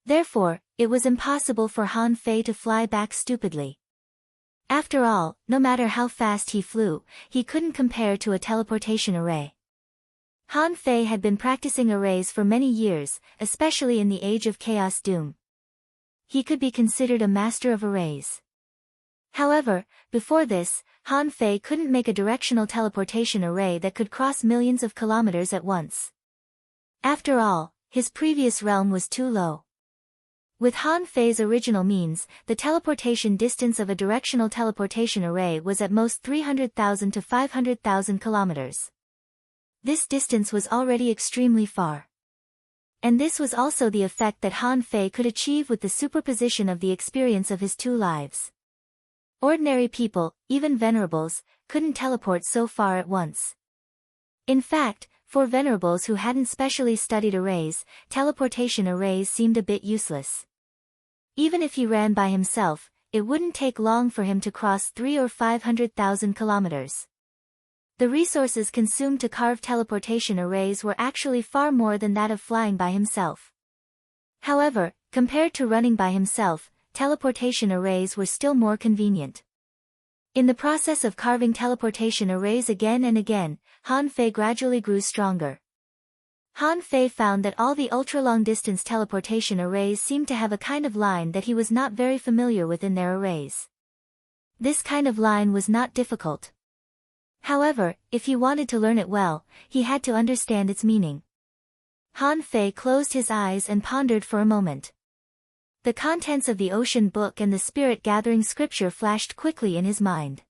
Therefore, it was impossible for Han Fei to fly back stupidly. After all, no matter how fast he flew, he couldn't compare to a teleportation array. Han Fei had been practicing arrays for many years, especially in the Age of Chaos Doom. He could be considered a master of arrays. However, before this, Han Fei couldn't make a directional teleportation array that could cross millions of kilometers at once. After all, his previous realm was too low. With Han Fei's original means, the teleportation distance of a directional teleportation array was at most 300,000 to 500,000 kilometers. This distance was already extremely far. And this was also the effect that Han Fei could achieve with the superposition of the experience of his two lives. Ordinary people, even venerables, couldn't teleport so far at once. In fact, for venerables who hadn't specially studied arrays, teleportation arrays seemed a bit useless. Even if he ran by himself, it wouldn't take long for him to cross 300,000 or 500,000 kilometers. The resources consumed to carve teleportation arrays were actually far more than that of flying by himself. However, compared to running by himself, teleportation arrays were still more convenient. In the process of carving teleportation arrays again and again, Han Fei gradually grew stronger. Han Fei found that all the ultra-long-distance teleportation arrays seemed to have a kind of line that he was not very familiar with in their arrays. This kind of line was not difficult. However, if he wanted to learn it well, he had to understand its meaning. Han Fei closed his eyes and pondered for a moment. The contents of the Ocean Book and the Spirit-Gathering Scripture flashed quickly in his mind.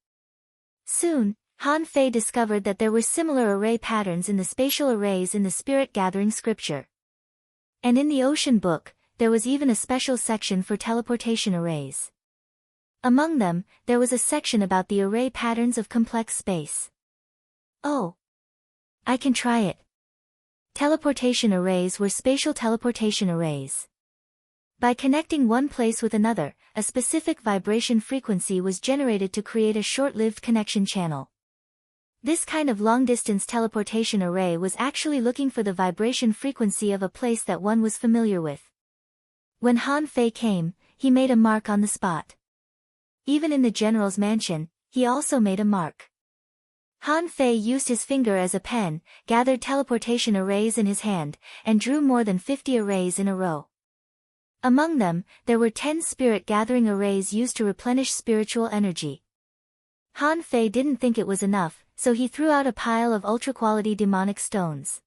Soon, Han Fei discovered that there were similar array patterns in the spatial arrays in the Spirit-Gathering Scripture. And in the Ocean Book, there was even a special section for teleportation arrays. Among them, there was a section about the array patterns of complex space. Oh! I can try it. Teleportation arrays were spatial teleportation arrays. By connecting one place with another, a specific vibration frequency was generated to create a short-lived connection channel. This kind of long-distance teleportation array was actually looking for the vibration frequency of a place that one was familiar with. When Han Fei came, he made a mark on the spot. Even in the general's mansion, he also made a mark. Han Fei used his finger as a pen, gathered teleportation arrays in his hand, and drew more than 50 arrays in a row. Among them, there were 10 spirit-gathering arrays used to replenish spiritual energy. Han Fei didn't think it was enough, so he threw out a pile of ultra-quality demonic stones.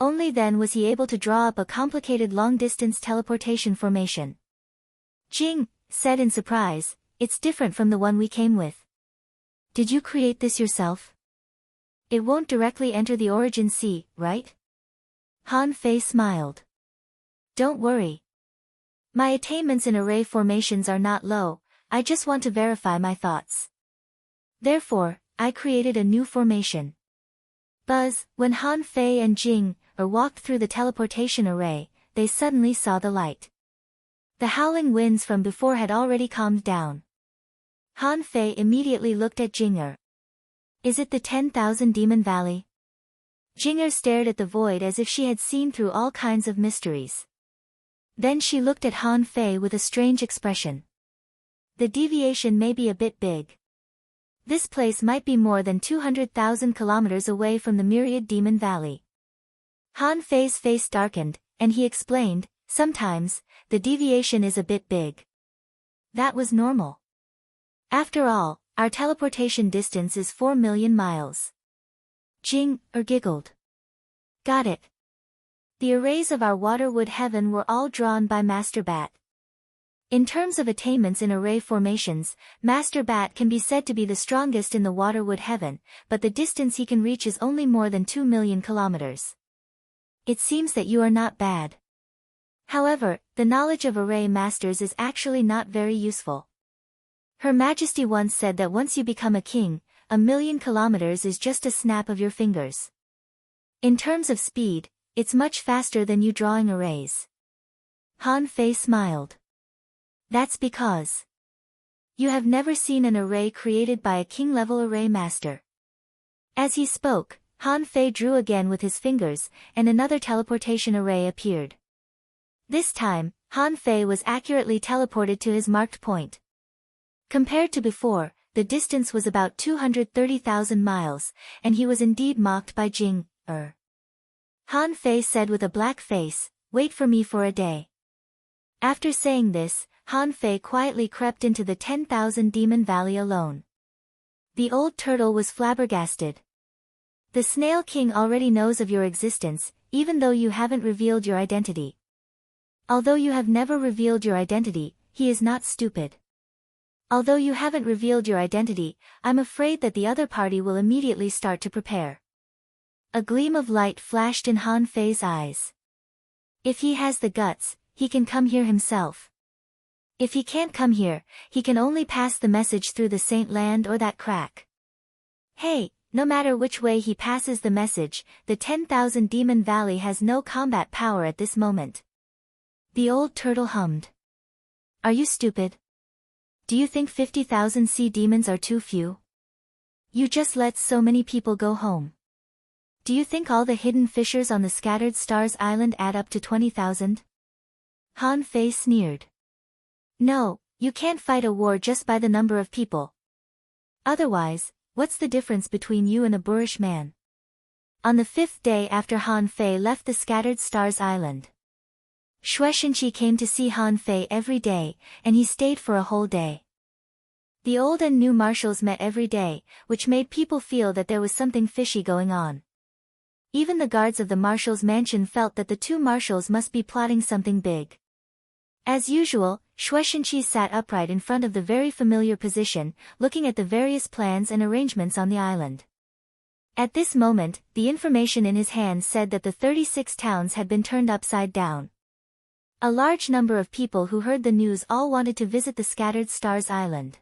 Only then was he able to draw up a complicated long-distance teleportation formation. Jing said in surprise, "It's different from the one we came with. Did you create this yourself? It won't directly enter the origin sea, right?" Han Fei smiled. "Don't worry. My attainments in array formations are not low, I just want to verify my thoughts. Therefore, I created a new formation." Buzz, when Han Fei and Jing walked through the teleportation array, they suddenly saw the light. The howling winds from before had already calmed down. Han Fei immediately looked at Jinger. "Is it the 10,000 Demon Valley?" Jinger stared at the void as if she had seen through all kinds of mysteries. Then she looked at Han Fei with a strange expression. "The deviation may be a bit big. This place might be more than 200,000 kilometers away from the myriad Demon Valley." Han Fei's face darkened, and he explained, sometimes, the deviation is a bit big. That was normal. After all, our teleportation distance is 4 million miles. Jing giggled. Got it. The arrays of our waterwood heaven were all drawn by Master Bat. In terms of attainments in array formations, Master Bat can be said to be the strongest in the waterwood heaven, but the distance he can reach is only more than 2 million kilometers. It seems that you are not bad. However, the knowledge of array masters is actually not very useful. Her Majesty once said that once you become a king, 1 million kilometers is just a snap of your fingers. In terms of speed, it's much faster than you drawing arrays. Han Fei smiled. That's because you have never seen an array created by a king-level array master. As he spoke, Han Fei drew again with his fingers, and another teleportation array appeared. This time, Han Fei was accurately teleported to his marked point. Compared to before, the distance was about 230,000 miles, and he was indeed mocked by Jing. Han Fei said with a black face, wait for me for a day. After saying this, Han Fei quietly crept into the 10,000 Demon Valley alone. The old turtle was flabbergasted. The Snail King already knows of your existence, even though you haven't revealed your identity. Although you have never revealed your identity, he is not stupid. Although you haven't revealed your identity, I'm afraid that the other party will immediately start to prepare. A gleam of light flashed in Han Fei's eyes. If he has the guts, he can come here himself. If he can't come here, he can only pass the message through the Saint Land or that crack. Hey, no matter which way he passes the message, the 10,000 Demon Valley has no combat power at this moment. The old turtle hummed. Are you stupid? Do you think 50,000 sea demons are too few? You just let so many people go home. Do you think all the hidden fissures on the Scattered Stars Island add up to 20,000? Han Fei sneered. No, you can't fight a war just by the number of people. Otherwise, what's the difference between you and a boorish man? On the 5th day after Han Fei left the Scattered Stars Island, Shueishenqi came to see Han Fei every day, and he stayed for a whole day. The old and new marshals met every day, which made people feel that there was something fishy going on. Even the guards of the marshal's mansion felt that the two marshals must be plotting something big. As usual, Shueishenqi sat upright in front of the very familiar position, looking at the various plans and arrangements on the island. At this moment, the information in his hand said that the 36 towns had been turned upside down. A large number of people who heard the news all wanted to visit the Scattered Stars Island.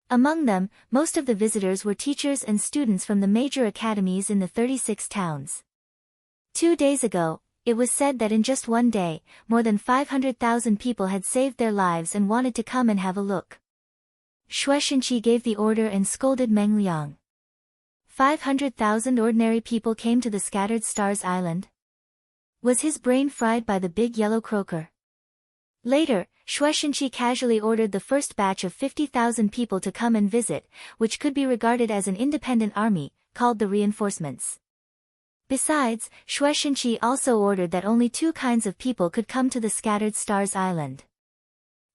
Among them, most of the visitors were teachers and students from the major academies in the 36 towns. 2 days ago, it was said that in just one day, more than 500,000 people had saved their lives and wanted to come and have a look. Shueishenqi gave the order and scolded Meng Liang. 500,000 ordinary people came to the Scattered Stars Island? Was his brain fried by the big yellow croaker? Later, Shueishenqi casually ordered the first batch of 50,000 people to come and visit, which could be regarded as an independent army, called the reinforcements. Besides, Shueishenqi also ordered that only 2 kinds of people could come to the Scattered Stars Island.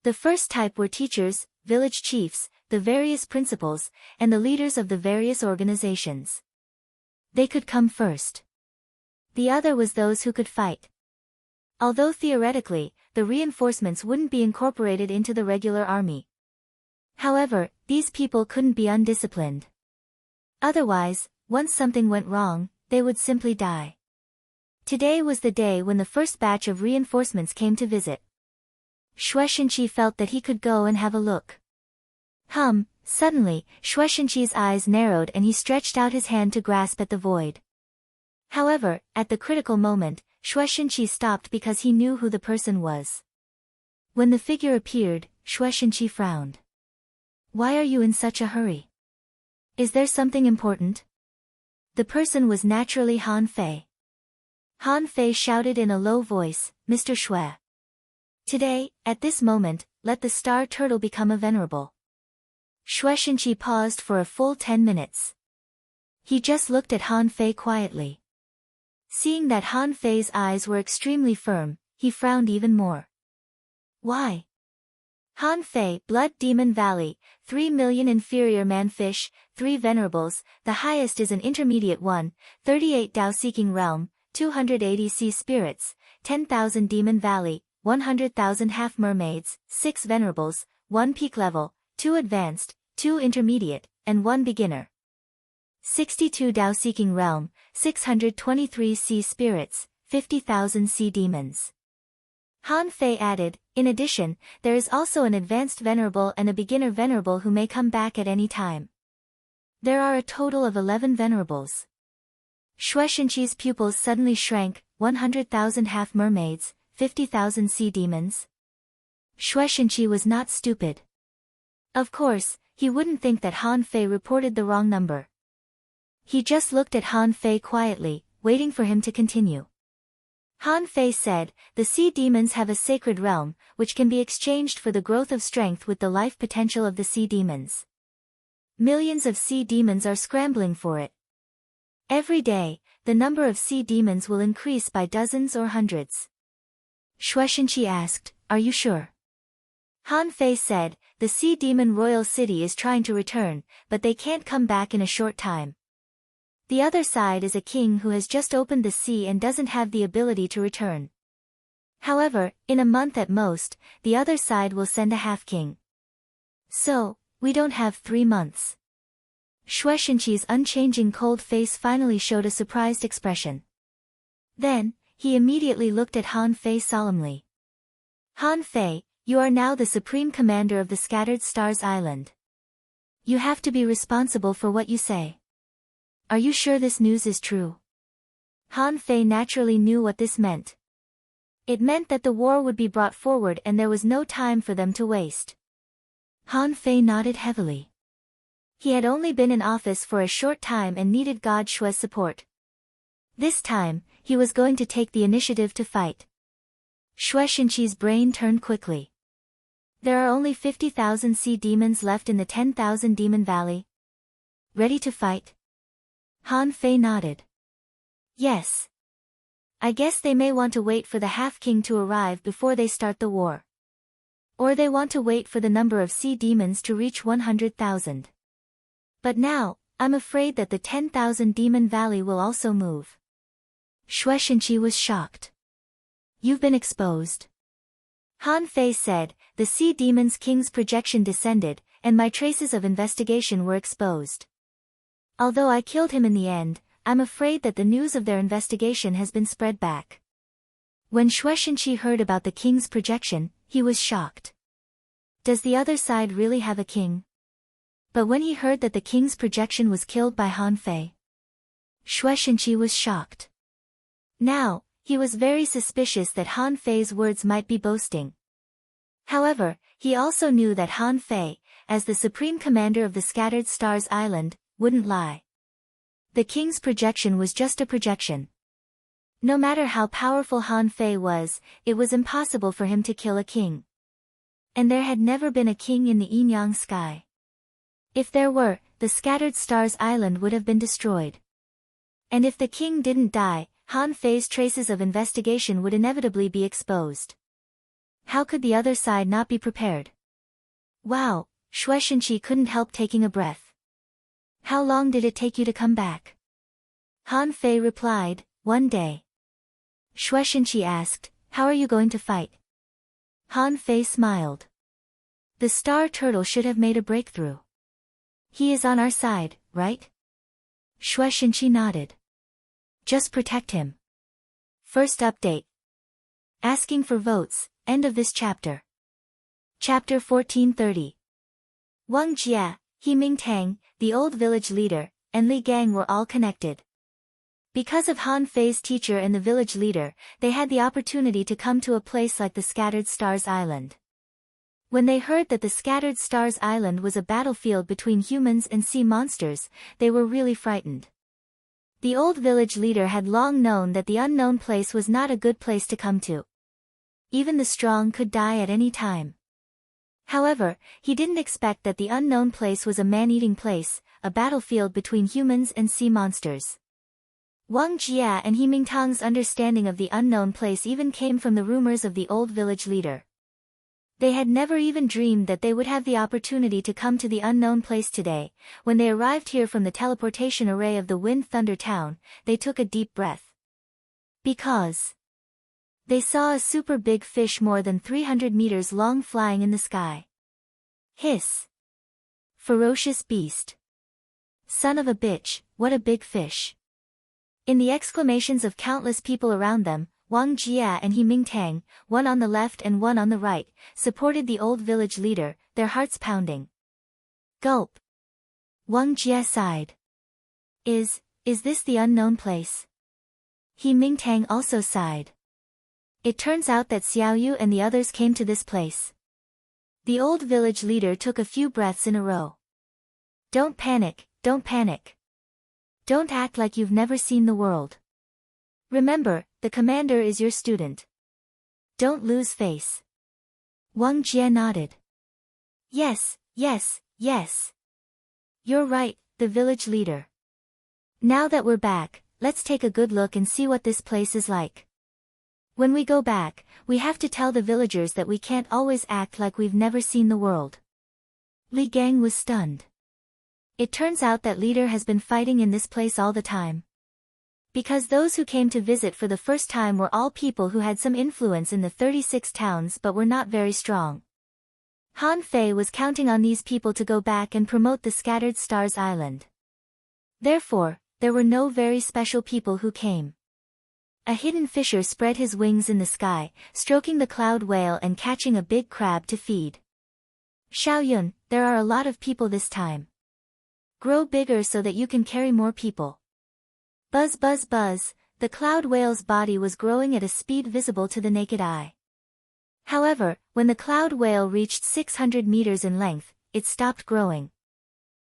The first type were teachers, village chiefs, the various principals, and the leaders of the various organizations. They could come first. The other was those who could fight. Although theoretically, the reinforcements wouldn't be incorporated into the regular army. However, these people couldn't be undisciplined. Otherwise, once something went wrong, they would simply die. Today was the day when the first batch of reinforcements came to visit. Shueishenqi felt that he could go and have a look. Suddenly, Shueishenqi's eyes narrowed and he stretched out his hand to grasp at the void. However, at the critical moment, Shueishenqi stopped because he knew who the person was. When the figure appeared, Shueishenqi frowned. Why are you in such a hurry? Is there something important? The person was naturally Han Fei. Han Fei shouted in a low voice, Mr. Shui. Today, at this moment, let the star turtle become a venerable. Shueishenqi paused for a full 10 minutes. He just looked at Han Fei quietly. Seeing that Han Fei's eyes were extremely firm, he frowned even more. Why? Han Fei, Blood Demon Valley, 3 million inferior man-fish, 3 venerables, the highest is an intermediate one, 38 Tao-seeking realm, 280 sea spirits, 10,000 Demon Valley, 100,000 half-mermaids, 6 venerables, 1 peak level, 2 advanced, 2 intermediate, and 1 beginner. 62 Tao-seeking realm, 623 sea spirits, 50,000 sea demons. Han Fei added, in addition, there is also an advanced venerable and a beginner venerable who may come back at any time. There are a total of 11 venerables. Shueishenqi's pupils suddenly shrank, 100,000 half-mermaids, 50,000 sea demons. Shueishenqi was not stupid. Of course, he wouldn't think that Han Fei reported the wrong number. He just looked at Han Fei quietly, waiting for him to continue. Han Fei said, the sea demons have a sacred realm, which can be exchanged for the growth of strength with the life potential of the sea demons. Millions of sea demons are scrambling for it. Every day, the number of sea demons will increase by dozens or hundreds. Shueishenqi asked, are you sure? Han Fei said, the sea demon royal city is trying to return, but they can't come back in a short time. The other side is a king who has just opened the sea and doesn't have the ability to return. However, in a month at most, the other side will send a half-king. So, we don't have 3 months. Shueishenqi's unchanging cold face finally showed a surprised expression. Then, he immediately looked at Han Fei solemnly. Han Fei, you are now the supreme commander of the Scattered Stars Island. You have to be responsible for what you say. Are you sure this news is true? Han Fei naturally knew what this meant. It meant that the war would be brought forward and there was no time for them to waste. Han Fei nodded heavily. He had only been in office for a short time and needed God Shue's support. This time, he was going to take the initiative to fight. Shueishenqi's brain turned quickly. There are only 50,000 sea demons left in the 10,000 Demon Valley. Ready to fight? Han Fei nodded. Yes. I guess they may want to wait for the half-king to arrive before they start the war. Or they want to wait for the number of sea demons to reach 100,000. But now, I'm afraid that the 10,000 Demon Valley will also move. Shueishenqi was shocked. You've been exposed. Han Fei said, the sea demon's king's projection descended, and my traces of investigation were exposed. Although I killed him in the end, I'm afraid that the news of their investigation has been spread back. When Shueishenqi heard about the king's projection, he was shocked. Does the other side really have a king? But when he heard that the king's projection was killed by Han Fei, Shueishenqi was shocked. Now, he was very suspicious that Han Fei's words might be boasting. However, he also knew that Han Fei, as the supreme commander of the Scattered Stars Island, wouldn't lie. The king's projection was just a projection. No matter how powerful Han Fei was, it was impossible for him to kill a king. And there had never been a king in the Yinyang sky. If there were, the Scattered Stars Island would have been destroyed. And if the king didn't die, Han Fei's traces of investigation would inevitably be exposed. How could the other side not be prepared? Wow, Shueishenqi couldn't help taking a breath. How long did it take you to come back? Han Fei replied, 1 day. Shueishenqi asked, how are you going to fight? Han Fei smiled. The star turtle should have made a breakthrough. He is on our side, right? Shueishenqi nodded. Just protect him. First update. Asking for votes, end of this chapter. Chapter 1430. Wang Jia, He Mingtang, the old village leader, and Li Gang were all connected. Because of Han Fei's teacher and the village leader, they had the opportunity to come to a place like the Scattered Stars Island. When they heard that the Scattered Stars Island was a battlefield between humans and sea monsters, they were really frightened. The old village leader had long known that the unknown place was not a good place to come to. Even the strong could die at any time. However, he didn't expect that the unknown place was a man-eating place, a battlefield between humans and sea monsters. Wang Jia and He Mingtang's understanding of the unknown place even came from the rumors of the old village leader. They had never even dreamed that they would have the opportunity to come to the unknown place today. When they arrived here from the teleportation array of the Wind Thunder Town, they took a deep breath. Because they saw a super big fish more than 300 meters long flying in the sky. Hiss! Ferocious beast! Son of a bitch, what a big fish! In the exclamations of countless people around them, Wang Jia and He Mingtang, one on the left and one on the right, supported the old village leader, their hearts pounding. Gulp! Wang Jia sighed. Is this the unknown place? He Mingtang also sighed. It turns out that Xiaoyu and the others came to this place. The old village leader took a few breaths in a row. Don't panic, don't panic. Don't act like you've never seen the world. Remember, the commander is your student. Don't lose face. Wang Jia nodded. Yes, yes, yes. You're right, the village leader. Now that we're back, let's take a good look and see what this place is like. When we go back, we have to tell the villagers that we can't always act like we've never seen the world. Li Gang was stunned. It turns out that leader has been fighting in this place all the time. Because those who came to visit for the first time were all people who had some influence in the 36 towns but were not very strong. Han Fei was counting on these people to go back and promote the Scattered Stars Island. Therefore, there were no very special people who came. A hidden fisher spread his wings in the sky, stroking the cloud whale and catching a big crab to feed. Xiaoyun, there are a lot of people this time. Grow bigger so that you can carry more people. Buzz buzz buzz, the cloud whale's body was growing at a speed visible to the naked eye. However, when the cloud whale reached 600 meters in length, it stopped growing.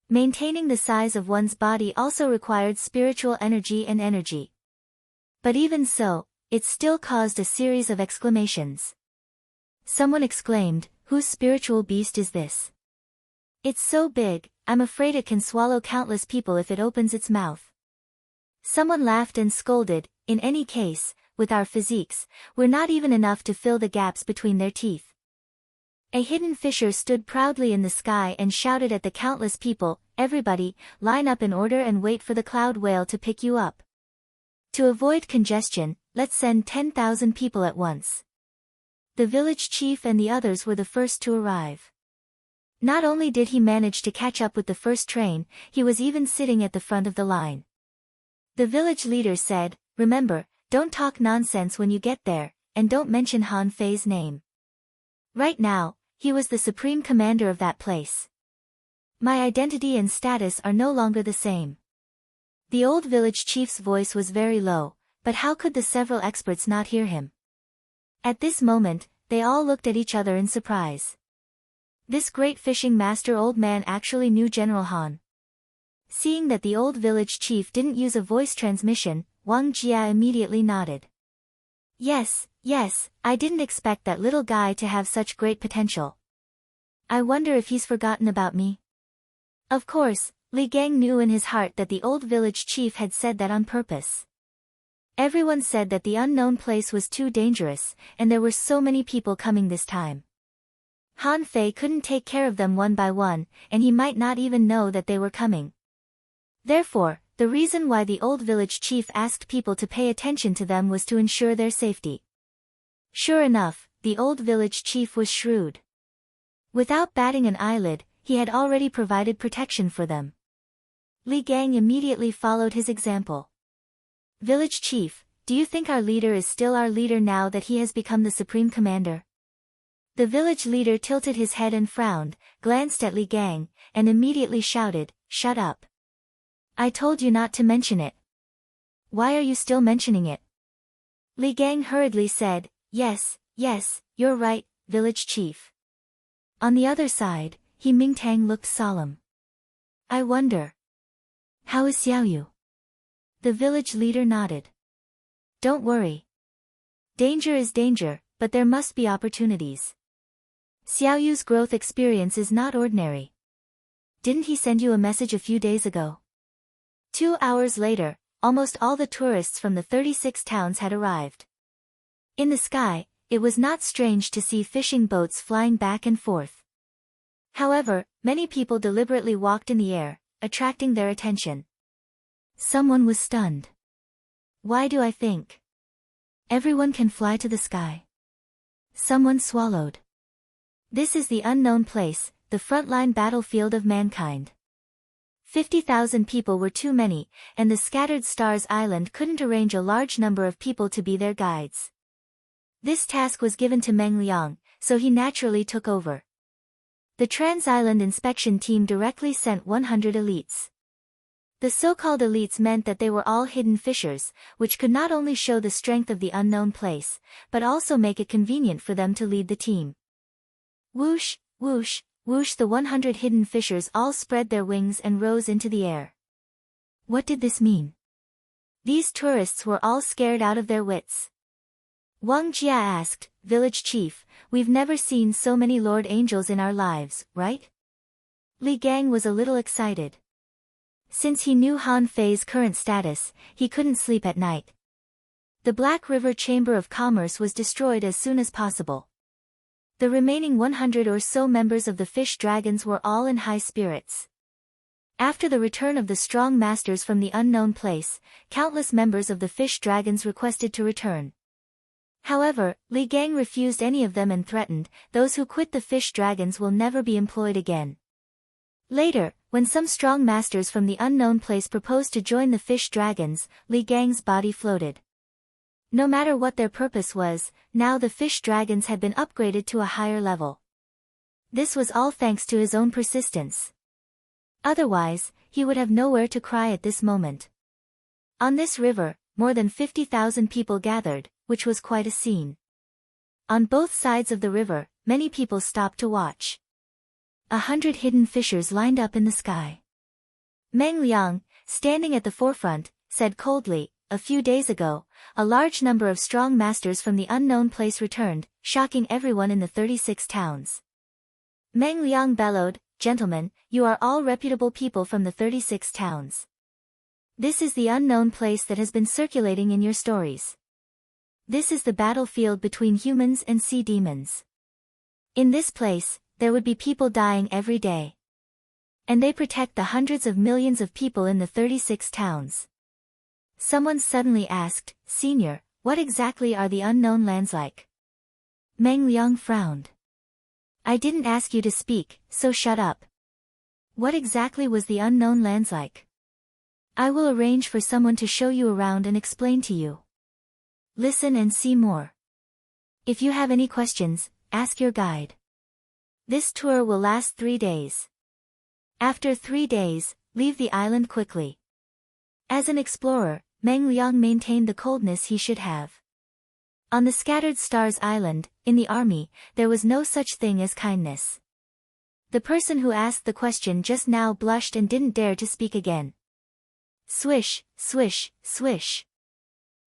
Maintaining the size of one's body also required spiritual energy and energy. But even so, it still caused a series of exclamations. Someone exclaimed, "Whose spiritual beast is this? It's so big, I'm afraid it can swallow countless people if it opens its mouth." Someone laughed and scolded, "In any case, with our physiques, we're not even enough to fill the gaps between their teeth." A hidden fisher stood proudly in the sky and shouted at the countless people, "Everybody, line up in order and wait for the cloud whale to pick you up. To avoid congestion, let's send 10,000 people at once." The village chief and the others were the first to arrive. Not only did he manage to catch up with the first train, he was even sitting at the front of the line. The village leader said, "Remember, don't talk nonsense when you get there, and don't mention Han Fei's name. Right now, he was the supreme commander of that place. My identity and status are no longer the same." The old village chief's voice was very low, but how could the several experts not hear him? At this moment, they all looked at each other in surprise. This great fishing master old man actually knew General Han. Seeing that the old village chief didn't use a voice transmission, Wang Jia immediately nodded. Yes, I didn't expect that little guy to have such great potential. I wonder if he's forgotten about me." Of course, Li Gang knew in his heart that the old village chief had said that on purpose. Everyone said that the unknown place was too dangerous, and there were so many people coming this time. Han Fei couldn't take care of them one by one, and he might not even know that they were coming. Therefore, the reason why the old village chief asked people to pay attention to them was to ensure their safety. Sure enough, the old village chief was shrewd. Without batting an eyelid, he had already provided protection for them. Li Gang immediately followed his example. "Village chief, do you think our leader is still our leader now that he has become the supreme commander?" The village leader tilted his head and frowned, glanced at Li Gang, and immediately shouted, "Shut up. I told you not to mention it. Why are you still mentioning it?" Li Gang hurriedly said, Yes, you're right, village chief." On the other side, He Mingtang looked solemn. "I wonder. How is Xiaoyu?" The village leader nodded. "Don't worry. Danger is danger, but there must be opportunities. Xiaoyu's growth experience is not ordinary. Didn't he send you a message a few days ago?" 2 hours later, almost all the tourists from the 36 towns had arrived. In the sky, it was not strange to see fishing boats flying back and forth. However, many people deliberately walked in the air, attracting their attention. Someone was stunned. Why do I think everyone can fly to the sky? Someone swallowed. This is the unknown place, the frontline battlefield of mankind. 50,000 people were too many, and the scattered stars island couldn't arrange a large number of people to be their guides. This task was given to Meng Liang, so he naturally took over. The Trans-Island inspection team directly sent 100 elites. The so-called elites meant that they were all hidden fishers, which could not only show the strength of the unknown place, but also make it convenient for them to lead the team. Whoosh, whoosh, whoosh, the 100 hidden fishers all spread their wings and rose into the air. What did this mean? These tourists were all scared out of their wits. Wang Jia asked, "Village chief, we've never seen so many Lord Angels in our lives, right?" Li Gang was a little excited. Since he knew Han Fei's current status, he couldn't sleep at night. The Black River Chamber of Commerce was destroyed as soon as possible. The remaining 100 or so members of the Fish Dragons were all in high spirits. After the return of the strong masters from the unknown place, countless members of the Fish Dragons requested to return. However, Li Gang refused any of them and threatened, "Those who quit the Fish Dragons will never be employed again." Later, when some strong masters from the unknown place proposed to join the Fish Dragons, Li Gang's body floated. No matter what their purpose was, now the Fish Dragons had been upgraded to a higher level. This was all thanks to his own persistence. Otherwise, he would have nowhere to cry at this moment. On this river, more than 50,000 people gathered, which was quite a scene. On both sides of the river, many people stopped to watch. 100 hidden fishers lined up in the sky. Meng Liang, standing at the forefront, said coldly, "A few days ago, a large number of strong masters from the unknown place returned, shocking everyone in the 36 towns." Meng Liang bellowed, "Gentlemen, you are all reputable people from the 36 towns. This is the unknown place that has been circulating in your stories. This is the battlefield between humans and sea demons. In this place, there would be people dying every day. And they protect the hundreds of millions of people in the 36 towns." Someone suddenly asked, "Senior, what exactly are the unknown lands like?" Meng Liang frowned. "I didn't ask you to speak, so shut up. What exactly was the unknown lands like? I will arrange for someone to show you around and explain to you. Listen and see more. If you have any questions, ask your guide. This tour will last 3 days. After 3 days, leave the island quickly." As an explorer, Meng Liang maintained the coldness he should have. On the scattered stars island, in the army, there was no such thing as kindness. The person who asked the question just now blushed and didn't dare to speak again. Swish, swish, swish.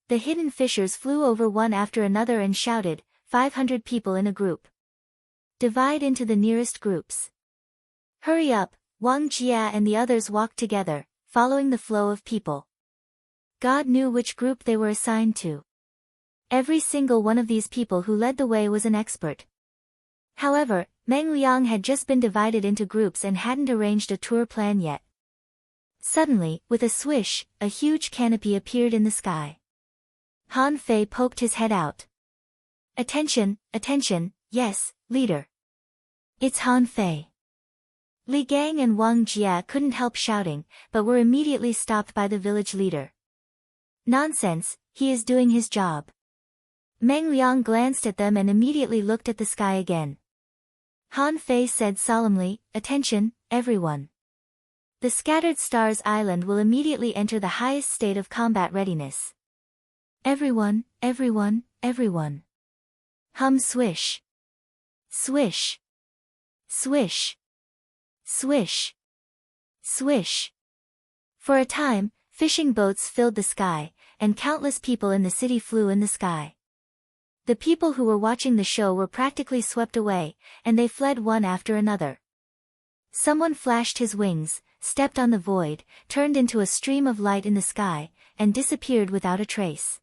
The hidden fishers flew over one after another and shouted, 500 people in a group. Divide into the nearest groups. Hurry up, Wang Jia and the others walked together, following the flow of people. God knew which group they were assigned to. Every single one of these people who led the way was an expert. However, Meng Liang had just been divided into groups and hadn't arranged a tour plan yet. Suddenly, with a swish, a huge canopy appeared in the sky. Han Fei poked his head out. "Attention, attention, yes, leader. It's Han Fei." Li Gang and Wang Jia couldn't help shouting, but were immediately stopped by the village leader. "Nonsense, he is doing his job." Meng Liang glanced at them and immediately looked at the sky again. Han Fei said solemnly, "Attention, everyone. The Scattered Stars Island will immediately enter the highest state of combat readiness. Everyone, everyone, everyone. Hum swish. Swish. Swish. Swish. Swish." For a time, fishing boats filled the sky, and countless people in the city flew in the sky. The people who were watching the show were practically swept away, and they fled one after another. Someone flashed his wings, stepped on the void, turned into a stream of light in the sky, and disappeared without a trace.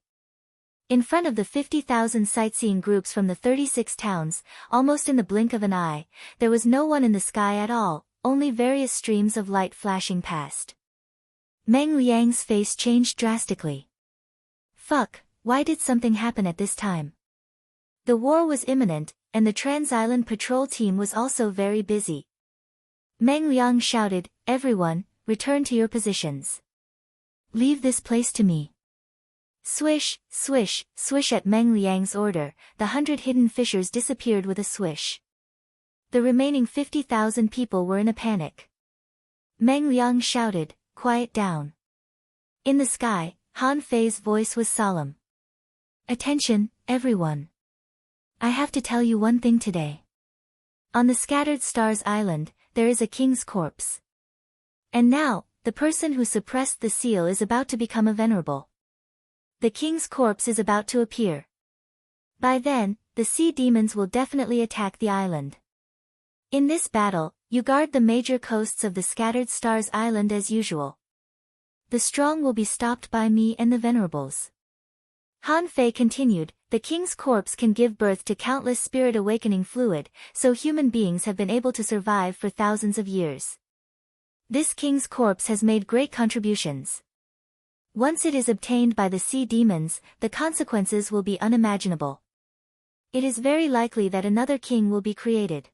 In front of the 50,000 sightseeing groups from the 36 towns, almost in the blink of an eye, there was no one in the sky at all, only various streams of light flashing past. Meng Liang's face changed drastically. Fuck, why did something happen at this time? The war was imminent, and the Trans-Island Patrol team was also very busy. Meng Liang shouted, "Everyone, return to your positions. Leave this place to me." Swish, swish, swish at Meng Liang's order, the 100 hidden fissures disappeared with a swish. The remaining 50,000 people were in a panic. Meng Liang shouted, "Quiet down." In the sky, Han Fei's voice was solemn. "Attention, everyone. I have to tell you one thing today. On the Scattered Stars Island, there is a king's corpse. And now, the person who suppressed the seal is about to become a venerable. The king's corpse is about to appear. By then, the sea demons will definitely attack the island. In this battle, you guard the major coasts of the Scattered Stars Island as usual. The strong will be stopped by me and the venerables." Han Fei continued, "The king's corpse can give birth to countless spirit awakening fluid, so human beings have been able to survive for thousands of years. This king's corpse has made great contributions. Once it is obtained by the sea demons, the consequences will be unimaginable. It is very likely that another king will be created.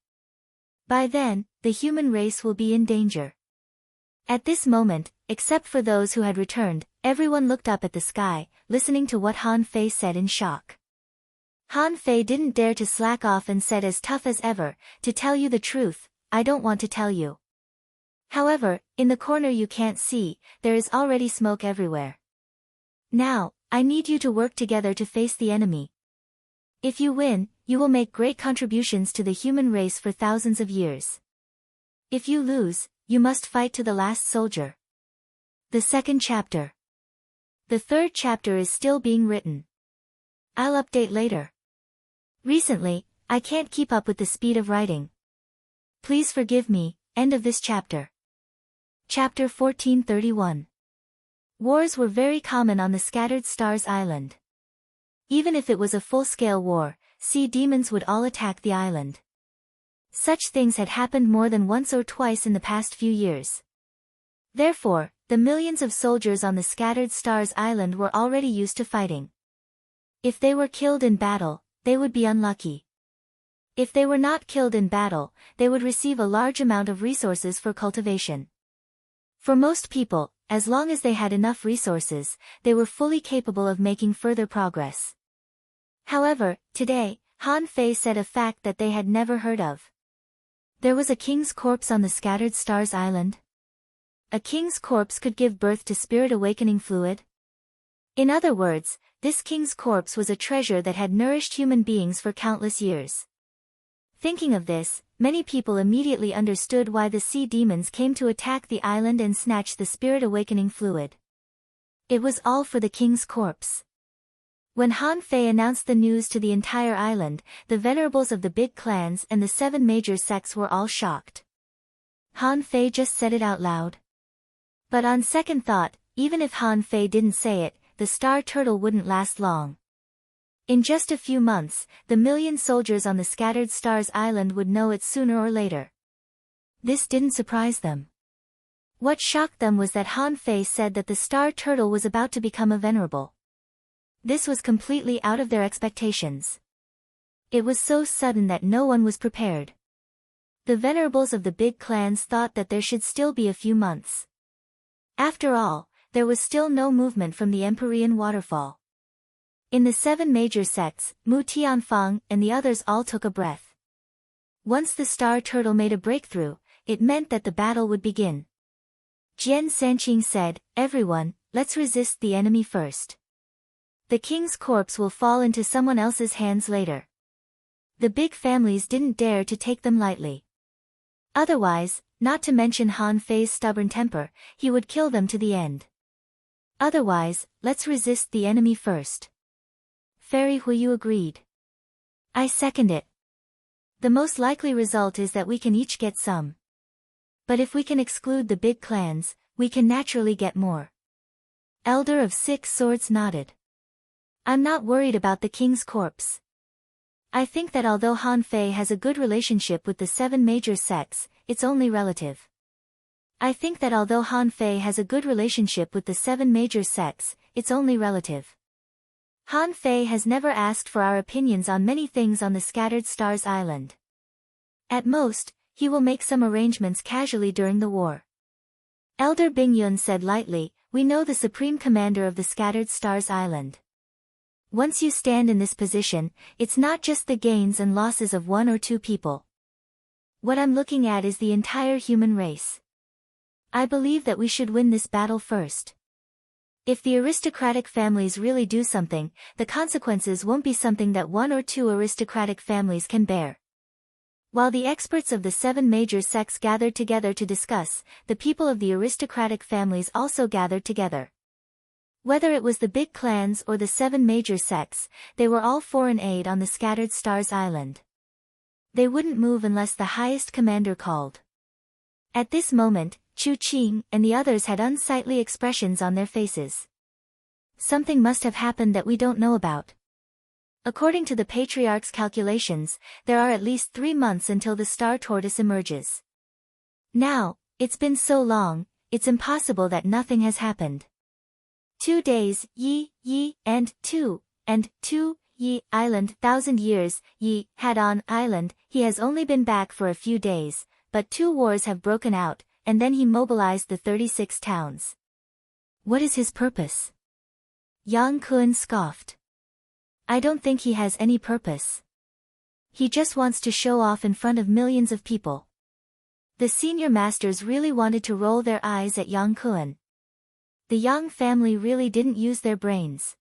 By then, the human race will be in danger." At this moment, except for those who had returned, everyone looked up at the sky, listening to what Han Fei said in shock. Han Fei didn't dare to slack off and said as tough as ever, "To tell you the truth, I don't want to tell you. However, in the corner you can't see, there is already smoke everywhere. Now, I need you to work together to face the enemy. If you win, you will make great contributions to the human race for thousands of years. If you lose, you must fight to the last soldier." The second chapter. The third chapter is still being written. I'll update later. Recently, I can't keep up with the speed of writing. Please forgive me. End of this chapter. Chapter 1431. Wars were very common on the Scattered Stars Island. Even if it was a full-scale war, sea demons would all attack the island. Such things had happened more than once or twice in the past few years. Therefore, the millions of soldiers on the Scattered Stars Island were already used to fighting. If they were killed in battle, they would be unlucky. If they were not killed in battle, they would receive a large amount of resources for cultivation. For most people, as long as they had enough resources, they were fully capable of making further progress. However, today, Han Fei said a fact that they had never heard of. There was a king's corpse on the Scattered Stars Island. A king's corpse could give birth to spirit awakening fluid. In other words, this king's corpse was a treasure that had nourished human beings for countless years. Thinking of this, many people immediately understood why the sea demons came to attack the island and snatch the spirit awakening fluid. It was all for the king's corpse. When Han Fei announced the news to the entire island, the venerables of the big clans and the 7 major sects were all shocked. Han Fei just said it out loud. But on second thought, even if Han Fei didn't say it, the Star Turtle wouldn't last long. In just a few months, the million soldiers on the Scattered Stars Island would know it sooner or later. This didn't surprise them. What shocked them was that Han Fei said that the Star Turtle was about to become a venerable. This was completely out of their expectations. It was so sudden that no one was prepared. The venerables of the big clans thought that there should still be a few months. After all, there was still no movement from the Empyrean waterfall. In the 7 major sects, Mu Tianfang and the others all took a breath. Once the Star Turtle made a breakthrough, it meant that the battle would begin. Jian Sanqing said, "Everyone, let's resist the enemy first. The king's corpse will fall into someone else's hands later." The big families didn't dare to take them lightly. Otherwise, not to mention Han Fei's stubborn temper, he would kill them to the end. Otherwise, let's resist the enemy first. Fairy Huiyu agreed. I second it. The most likely result is that we can each get some. But if we can exclude the big clans, we can naturally get more. Elder of Six Swords nodded. I'm not worried about the king's corpse. I think that although Han Fei has a good relationship with the 7 major sects, it's only relative. I think that although Han Fei has a good relationship with the 7 major sects, it's only relative. Han Fei has never asked for our opinions on many things on the Scattered Stars Island. At most, he will make some arrangements casually during the war. Elder Bing Yun said lightly, we know the Supreme Commander of the Scattered Stars Island. Once you stand in this position, it's not just the gains and losses of 1 or 2 people. What I'm looking at is the entire human race. I believe that we should win this battle first. If the aristocratic families really do something, the consequences won't be something that 1 or 2 aristocratic families can bear. While the experts of the 7 major sects gathered together to discuss, the people of the aristocratic families also gathered together. Whether it was the big clans or the 7 major sects, they were all for an aid on the Scattered Stars Island. They wouldn't move unless the highest commander called. At this moment, Chu Qing and the others had unsightly expressions on their faces. Something must have happened that we don't know about. According to the Patriarch's calculations, there are at least 3 months until the star tortoise emerges. Now, it's been so long, it's impossible that nothing has happened. 2 days, Yi, and 2 Yi Island, 1,000 years, Yi had on Island, he has only been back for a few days, but 2 wars have broken out, and then he mobilized the 36 towns. What is his purpose? Yang Kun scoffed. I don't think he has any purpose. He just wants to show off in front of millions of people. The senior masters really wanted to roll their eyes at Yang Kun. The Yang family really didn't use their brains.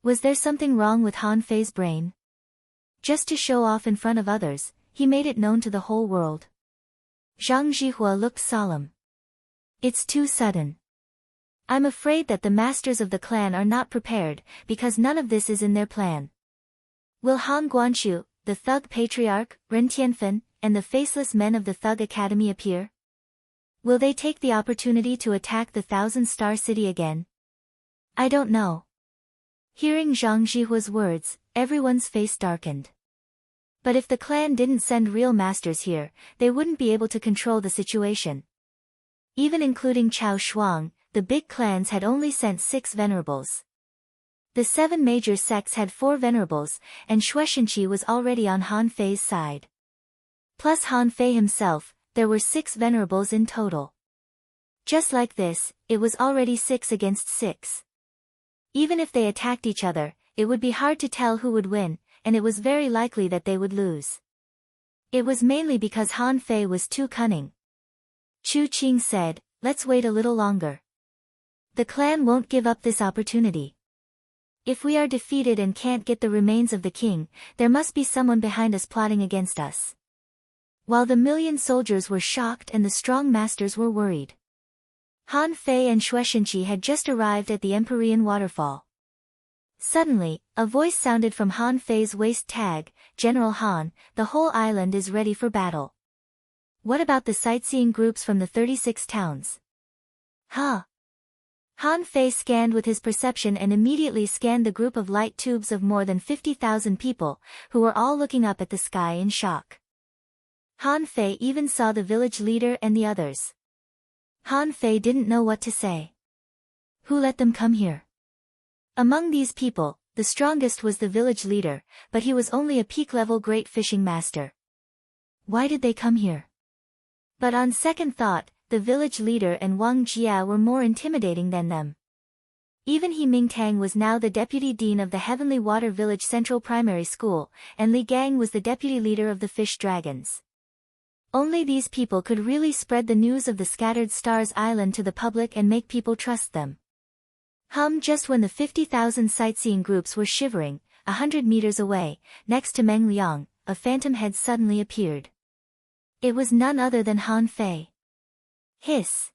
Was there something wrong with Han Fei's brain? Just to show off in front of others, he made it known to the whole world. Zhang Zhihua looked solemn. It's too sudden. I'm afraid that the masters of the clan are not prepared, because none of this is in their plan. Will Han Guanshu, the Thug Patriarch, Ren Tianfen, and the faceless men of the Thug Academy appear? Will they take the opportunity to attack the 1,000-star city again? I don't know. Hearing Zhang Zhihua's words, everyone's face darkened. But if the clan didn't send real masters here, they wouldn't be able to control the situation. Even including Chao Shuang, the big clans had only sent 6 venerables. The 7 major sects had 4 venerables, and Shueishenqi was already on Han Fei's side. Plus Han Fei himself, there were 6 venerables in total. Just like this, it was already 6 against 6. Even if they attacked each other, it would be hard to tell who would win, and it was very likely that they would lose. It was mainly because Han Fei was too cunning. Chu Qing said, let's wait a little longer. The clan won't give up this opportunity. If we are defeated and can't get the remains of the king, there must be someone behind us plotting against us. While the million soldiers were shocked and the strong masters were worried. Han Fei and Shueishenqi had just arrived at the Empyrean waterfall. Suddenly, a voice sounded from Han Fei's waist tag, General Han, the whole island is ready for battle. What about the sightseeing groups from the 36 towns? Huh? Han Fei scanned with his perception and immediately scanned the group of light tubes of more than 50,000 people, who were all looking up at the sky in shock. Han Fei even saw the village leader and the others. Han Fei didn't know what to say. Who let them come here? Among these people, the strongest was the village leader, but he was only a peak-level great fishing master. Why did they come here? But on second thought, the village leader and Wang Jia were more intimidating than them. Even He Mingtang was now the deputy dean of the Heavenly Water Village Central Primary School, and Li Gang was the deputy leader of the Fish Dragons. Only these people could really spread the news of the Scattered Stars Island to the public and make people trust them. Just when the 50,000 sightseeing groups were shivering, 100 meters away, next to Meng Liang, a phantom head suddenly appeared. It was none other than Han Fei. Hiss!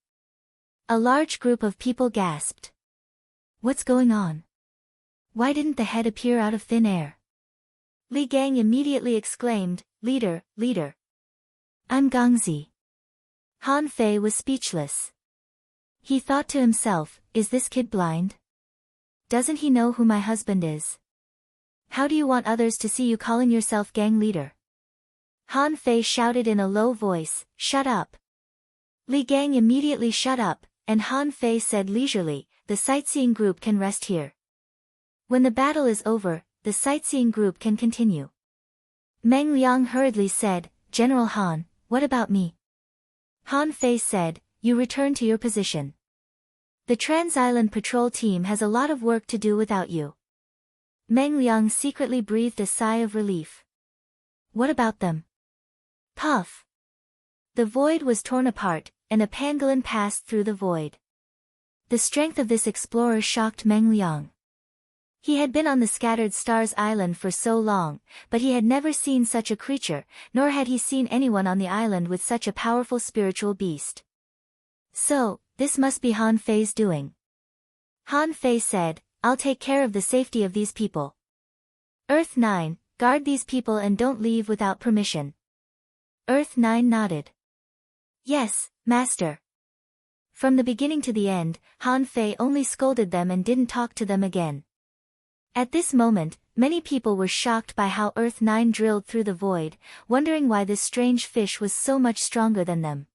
A large group of people gasped. What's going on? Why didn't the head appear out of thin air? Li Gang immediately exclaimed, Leader, leader. I'm Gangzi. Han Fei was speechless. He thought to himself, is this kid blind? Doesn't he know who my husband is? How do you want others to see you calling yourself gang leader? Han Fei shouted in a low voice, shut up. Li Gang immediately shut up, and Han Fei said leisurely, the sightseeing group can rest here. When the battle is over, the sightseeing group can continue. Meng Liang hurriedly said, General Han, what about me? Han Fei said, you return to your position. The Trans-Island Patrol team has a lot of work to do without you. Meng Liang secretly breathed a sigh of relief. What about them? Puff. The void was torn apart, and a pangolin passed through the void. The strength of this explorer shocked Meng Liang. He had been on the Scattered Stars Island for so long, but he had never seen such a creature, nor had he seen anyone on the island with such a powerful spiritual beast. So, this must be Han Fei's doing. Han Fei said, I'll take care of the safety of these people. Earth 9, guard these people and don't leave without permission. Earth 9 nodded. Yes, Master. From the beginning to the end, Han Fei only scolded them and didn't talk to them again. At this moment, many people were shocked by how Earth 9 drilled through the void, wondering why this strange fish was so much stronger than them.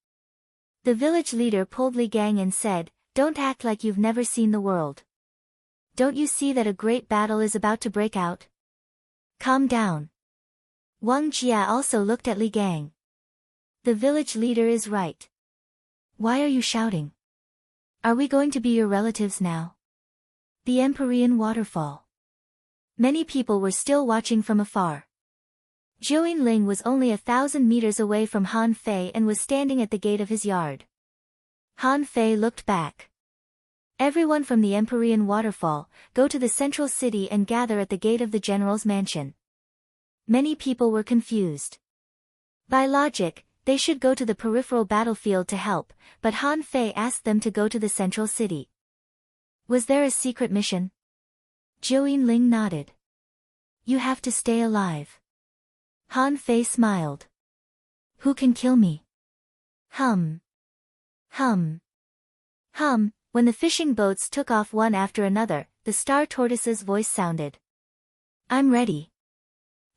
The village leader pulled Li Gang and said, don't act like you've never seen the world. Don't you see that a great battle is about to break out? Calm down. Wang Jia also looked at Li Gang. The village leader is right. Why are you shouting? Are we going to be your relatives now? The Empyrean Waterfall. Many people were still watching from afar. Zhou Yinling was only 1,000 meters away from Han Fei and was standing at the gate of his yard. Han Fei looked back. Everyone from the Empyrean Waterfall, go to the central city and gather at the gate of the general's mansion. Many people were confused. By logic, they should go to the peripheral battlefield to help, but Han Fei asked them to go to the central city. Was there a secret mission? Zhou Yinling nodded. You have to stay alive. Han Fei smiled. Who can kill me? Hum. Hum. Hum. When the fishing boats took off one after another, the star tortoise's voice sounded. I'm ready.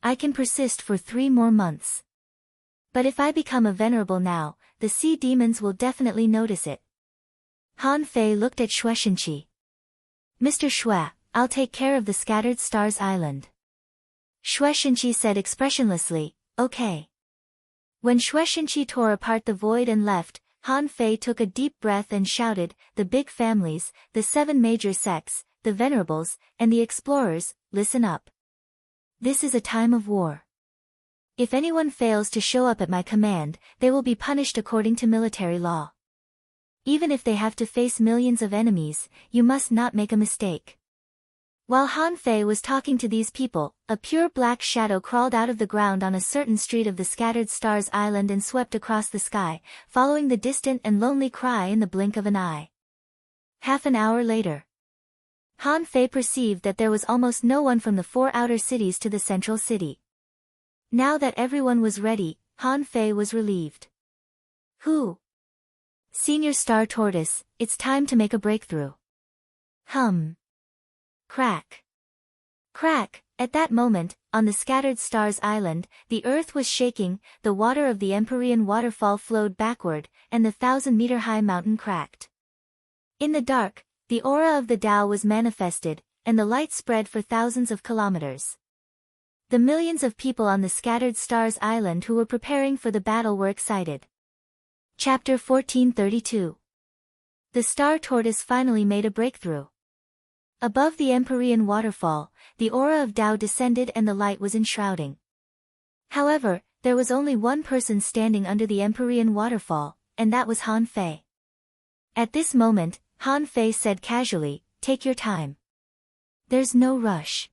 I can persist for 3 more months. But if I become a venerable now, the sea demons will definitely notice it. Han Fei looked at Xue Shenqi. Mr. Xue, I'll take care of the Scattered Stars Island. Xue Shenqi said expressionlessly, okay. When Xue Shenqi tore apart the void and left, Han Fei took a deep breath and shouted, the big families, the 7 major sects, the venerables, and the explorers, listen up. This is a time of war. If anyone fails to show up at my command, they will be punished according to military law. Even if they have to face millions of enemies, you must not make a mistake. While Han Fei was talking to these people, a pure black shadow crawled out of the ground on a certain street of the Scattered Stars Island and swept across the sky, following the distant and lonely cry in the blink of an eye. Half an hour later, Han Fei perceived that there was almost no one from the 4 outer cities to the central city. Now that everyone was ready, Han Fei was relieved. Who? Senior Star Tortoise, it's time to make a breakthrough. Hum. Crack. Crack. At that moment, on the Scattered Stars Island, the earth was shaking, the water of the Empyrean Waterfall flowed backward, and the 1,000-meter-high mountain cracked. In the dark, the aura of the Tao was manifested, and the light spread for thousands of kilometers. The millions of people on the Scattered Stars Island who were preparing for the battle were excited. Chapter 1432. The Star Tortoise finally made a breakthrough. Above the Empyrean Waterfall, the aura of Tao descended and the light was enshrouding. However, there was only one person standing under the Empyrean Waterfall, and that was Han Fei. At this moment, Han Fei said casually, take your time. There's no rush.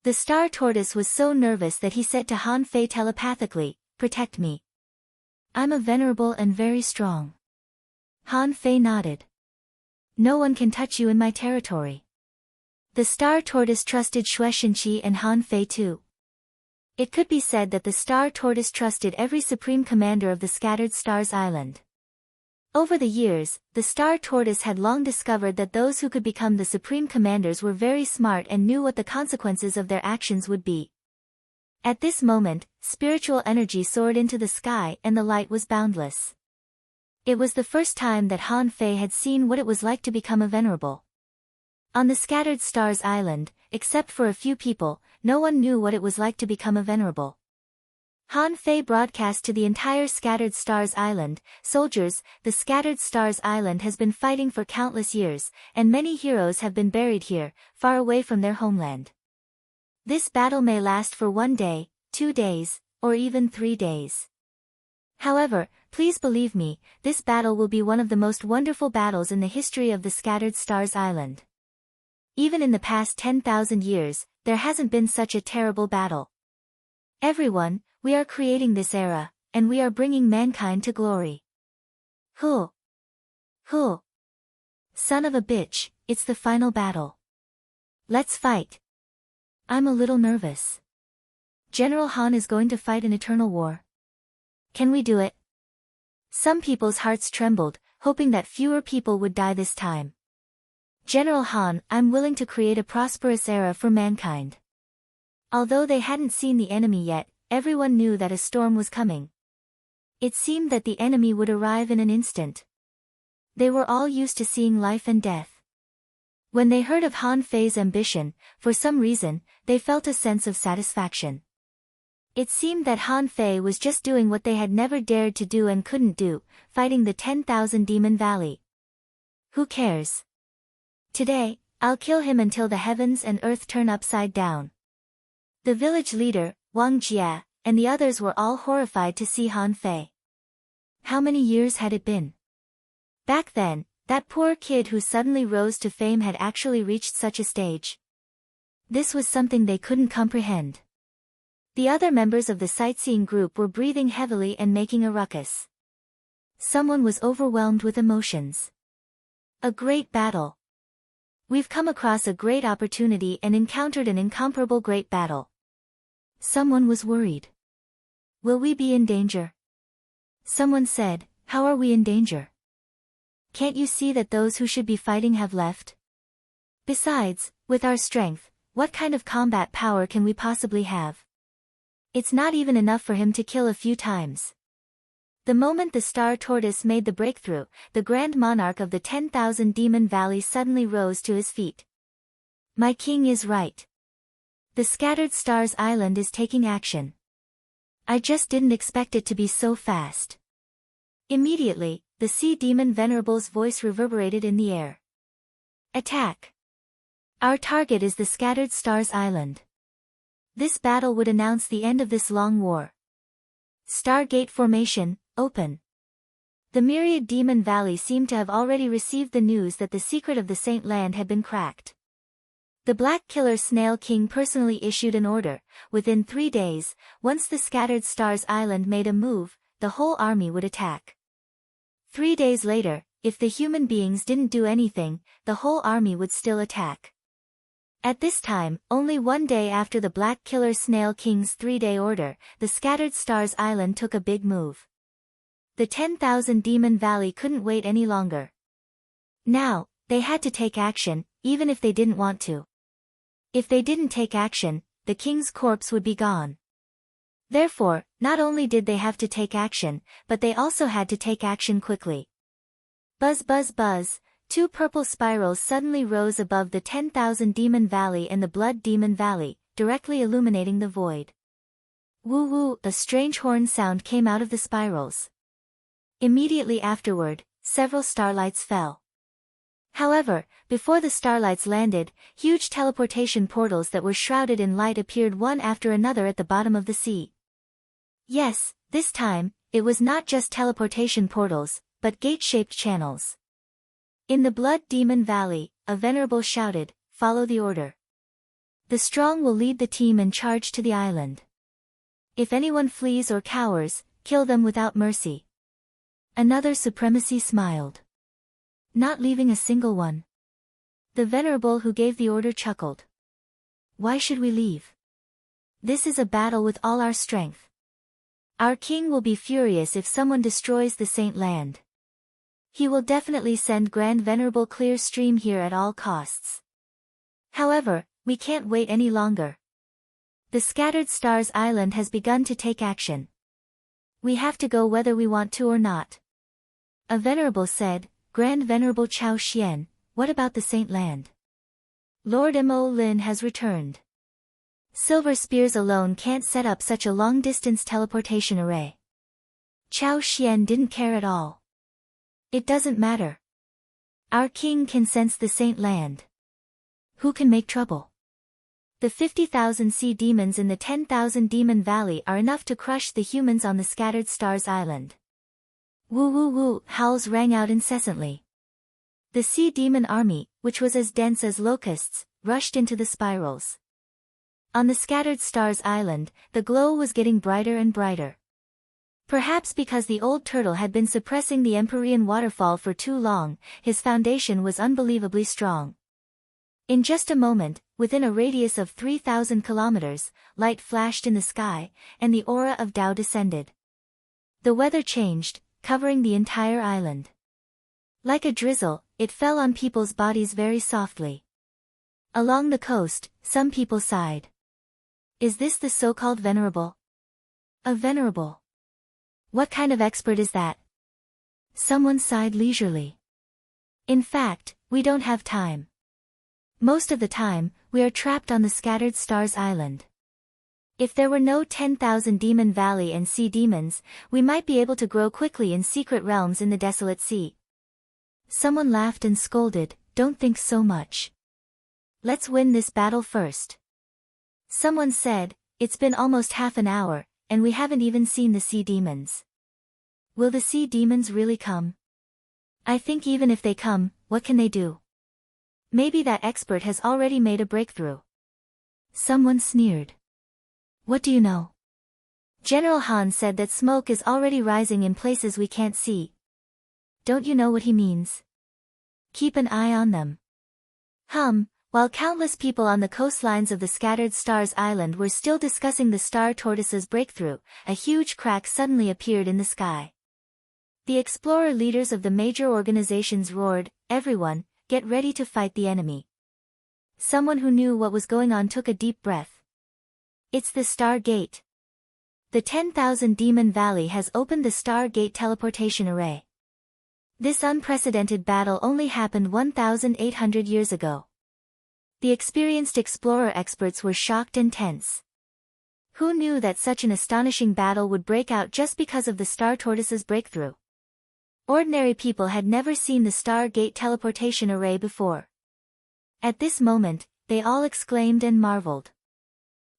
The Star Tortoise was so nervous that he said to Han Fei telepathically, protect me. I'm a venerable and very strong. Han Fei nodded. No one can touch you in my territory. The Star Tortoise trusted Xue Shenqi and Han Fei too. It could be said that the Star Tortoise trusted every supreme commander of the Scattered Stars Island. Over the years, the Star Tortoise had long discovered that those who could become the supreme commanders were very smart and knew what the consequences of their actions would be. At this moment, spiritual energy soared into the sky and the light was boundless. It was the first time that Han Fei had seen what it was like to become a venerable. On the scattered stars island, except for a few people, no one knew what it was like to become a venerable. Han Fei broadcast to the entire Scattered Stars Island, "Soldiers, the Scattered Stars Island has been fighting for countless years, and many heroes have been buried here, far away from their homeland. This battle may last for 1 day, 2 days, or even 3 days. However, please believe me, this battle will be one of the most wonderful battles in the history of the Scattered Stars Island. Even in the past 10,000 years, there hasn't been such a terrible battle. Everyone, we are creating this era, and we are bringing mankind to glory. Huh. Son of a bitch, it's the final battle. Let's fight. I'm a little nervous. General Han is going to fight an eternal war. Can we do it?" Some people's hearts trembled, hoping that fewer people would die this time. "General Han, I'm willing to create a prosperous era for mankind." Although they hadn't seen the enemy yet, everyone knew that a storm was coming. It seemed that the enemy would arrive in an instant. They were all used to seeing life and death. When they heard of Han Fei's ambition, for some reason, they felt a sense of satisfaction. It seemed that Han Fei was just doing what they had never dared to do and couldn't do, fighting the 10,000 Demon Valley. Who cares? Today, I'll kill him until the heavens and earth turn upside down. The village leader, Wang Jia, and the others were all horrified to see Han Fei. How many years had it been? Back then, that poor kid who suddenly rose to fame had actually reached such a stage. This was something they couldn't comprehend. The other members of the sightseeing group were breathing heavily and making a ruckus. Someone was overwhelmed with emotions. A great battle. We've come across a great opportunity and encountered an incomparable great battle. Someone was worried. Will we be in danger? Someone said, how are we in danger? Can't you see that those who should be fighting have left? Besides, with our strength, what kind of combat power can we possibly have? It's not even enough for him to kill a few times. The moment the Star Tortoise made the breakthrough, the Grand Monarch of the 10,000 Demon Valley suddenly rose to his feet. My king is right. The Scattered Stars Island is taking action. I just didn't expect it to be so fast. Immediately, the Sea Demon Venerable's voice reverberated in the air. Attack! Our target is the Scattered Stars Island. This battle would announce the end of this long war. Stargate formation, open. The myriad Demon Valley seemed to have already received the news that the secret of the Saint Land had been cracked. The Black Killer Snail King personally issued an order. Within 3 days, once the Scattered Stars Island made a move, the whole army would attack. 3 days later, if the human beings didn't do anything, the whole army would still attack. At this time, only 1 day after the Black Killer Snail King's 3-day order, the Scattered Stars Island took a big move. The 10,000 Demon Valley couldn't wait any longer. Now, they had to take action, even if they didn't want to. If they didn't take action, the king's corpse would be gone. Therefore, not only did they have to take action, but they also had to take action quickly. Buzz buzz buzz, 2 purple spirals suddenly rose above the 10,000 Demon Valley and the Blood Demon Valley, directly illuminating the void. Woo woo, a strange horn sound came out of the spirals. Immediately afterward, several starlights fell. However, before the starlights landed, huge teleportation portals that were shrouded in light appeared one after another at the bottom of the sea. Yes, this time, it was not just teleportation portals, but gate-shaped channels. In the Blood Demon Valley, a venerable shouted, "Follow the order. The strong will lead the team and charge to the island. If anyone flees or cowers, kill them without mercy." Another supremacy smiled. Not leaving a single one. The venerable who gave the order chuckled. Why should we leave? This is a battle with all our strength. Our king will be furious if someone destroys the Saint Land. He will definitely send Grand Venerable clear stream here at all costs. However, we can't wait any longer. The Scattered Stars Island has begun to take action. We have to go whether we want to or not. A venerable said, Grand Venerable Chao Xian, what about the Saint Land? Lord Mo Lin has returned. Silver Spears alone can't set up such a long-distance teleportation array. Chao Xian didn't care at all. It doesn't matter. Our king can sense the Saint Land. Who can make trouble? The 50,000 sea demons in the 10,000 demon valley are enough to crush the humans on the Scattered Stars Island. Woo woo woo, howls rang out incessantly. The sea demon army, which was as dense as locusts, rushed into the spirals. On the Scattered Stars Island, the glow was getting brighter and brighter. Perhaps because the old turtle had been suppressing the Empyrean waterfall for too long, his foundation was unbelievably strong. In just a moment, within a radius of 3,000 kilometers, light flashed in the sky, and the aura of Tao descended. The weather changed, covering the entire island. Like a drizzle, it fell on people's bodies very softly. Along the coast, some people sighed. Is this the so-called venerable? A venerable? What kind of expert is that? Someone sighed leisurely. In fact, we don't have time. Most of the time, we are trapped on the Scattered Stars Island. If there were no 10,000 demon valley and sea demons, we might be able to grow quickly in secret realms in the desolate sea. Someone laughed and scolded, don't think so much. Let's win this battle first. Someone said, it's been almost half an hour, and we haven't even seen the sea demons. Will the sea demons really come? I think even if they come, what can they do? Maybe that expert has already made a breakthrough. Someone sneered. What do you know? General Han said that smoke is already rising in places we can't see. Don't you know what he means? Keep an eye on them. While countless people on the coastlines of the Scattered Stars Island were still discussing the star tortoise's breakthrough, a huge crack suddenly appeared in the sky. The explorer leaders of the major organizations roared, everyone, get ready to fight the enemy. Someone who knew what was going on took a deep breath. It's the Star Gate. The 10,000 Demon Valley has opened the Star Gate teleportation array. This unprecedented battle only happened 1,800 years ago. The experienced explorer experts were shocked and tense. Who knew that such an astonishing battle would break out just because of the Star Tortoise's breakthrough? Ordinary people had never seen the Star Gate teleportation array before. At this moment, they all exclaimed and marveled.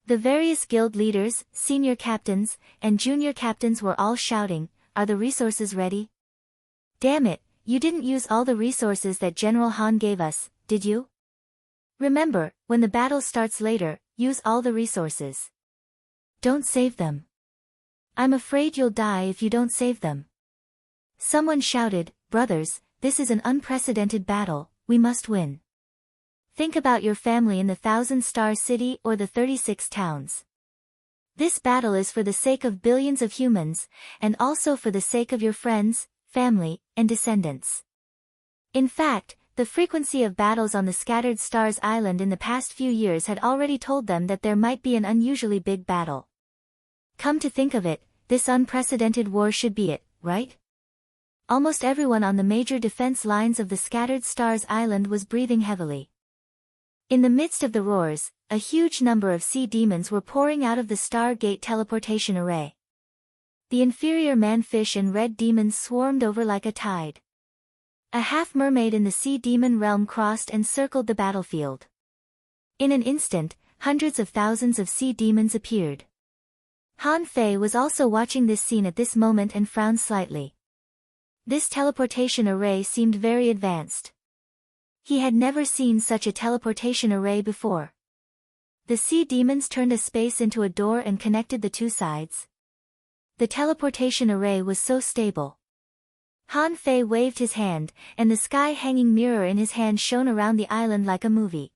The various guild leaders, senior captains, and junior captains were all shouting, are the resources ready? Damn it, you didn't use all the resources that General Han gave us, did you? Remember, when the battle starts later, use all the resources. Don't save them. I'm afraid you'll die if you don't save them. Someone shouted, brothers, this is an unprecedented battle, we must win. Think about your family in the 1,000-star city or the 36 towns. This battle is for the sake of billions of humans, and also for the sake of your friends, family, and descendants. In fact, the frequency of battles on the Scattered Stars Island in the past few years had already told them that there might be an unusually big battle. Come to think of it, this unprecedented war should be it, right? Almost everyone on the major defense lines of the Scattered Stars Island was breathing heavily. In the midst of the roars, a huge number of sea demons were pouring out of the Star Gate teleportation array. The inferior man-fish and red demons swarmed over like a tide. A half-mermaid in the sea demon realm crossed and circled the battlefield. In an instant, hundreds of thousands of sea demons appeared. Han Fei was also watching this scene at this moment and frowned slightly. This teleportation array seemed very advanced. He had never seen such a teleportation array before. The sea demons turned a space into a door and connected the two sides. The teleportation array was so stable. Han Fei waved his hand, and the sky-hanging mirror in his hand shone around the island like a movie.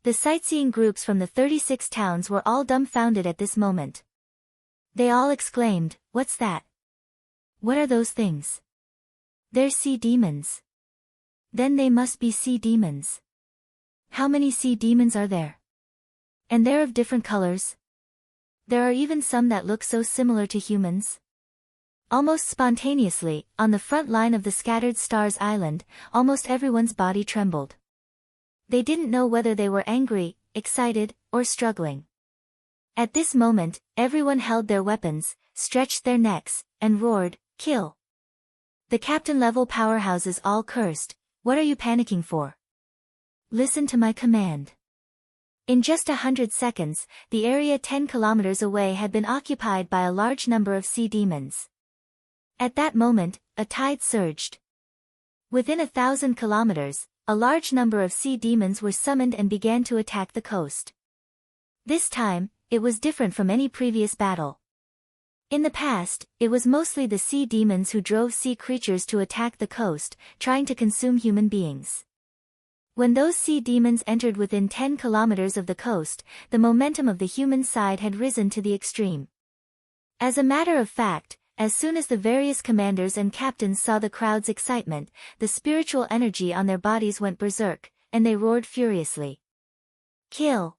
The sightseeing groups from the 36 towns were all dumbfounded at this moment. They all exclaimed, "What's that? What are those things?" They're sea demons. Then they must be sea demons. How many sea demons are there? And they're of different colors. There are even some that look so similar to humans. Almost spontaneously, on the front line of the Scattered Stars Island, almost everyone's body trembled. They didn't know whether they were angry, excited, or struggling. At this moment, everyone held their weapons, stretched their necks, and roared, "Kill!" The captain-level powerhouses all cursed, "What are you panicking for? Listen to my command." In just 100 seconds, the area 10 kilometers away had been occupied by a large number of sea demons. At that moment, a tide surged. Within 1,000 kilometers, a large number of sea demons were summoned and began to attack the coast. This time, it was different from any previous battle. In the past, it was mostly the sea demons who drove sea creatures to attack the coast, trying to consume human beings. When those sea demons entered within 10 kilometers of the coast, the momentum of the human side had risen to the extreme. As a matter of fact, as soon as the various commanders and captains saw the crowd's excitement, the spiritual energy on their bodies went berserk, and they roared furiously. "Kill!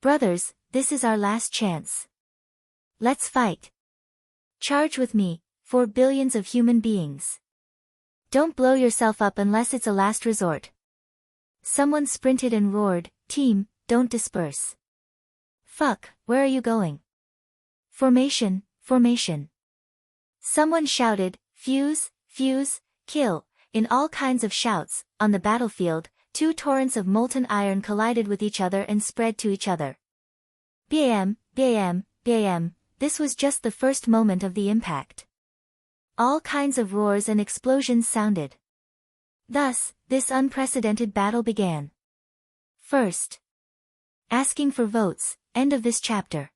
Brothers, this is our last chance. Let's fight. Charge with me, for billions of human beings. Don't blow yourself up unless it's a last resort." Someone sprinted and roared, "Team, don't disperse. Fuck, where are you going? Formation, formation." Someone shouted, "Fuse, fuse, kill," in all kinds of shouts. On the battlefield, two torrents of molten iron collided with each other and spread to each other. Bam, bam, bam, this was just the first moment of the impact. All kinds of roars and explosions sounded. Thus, this unprecedented battle began. First. Asking for votes, end of this chapter.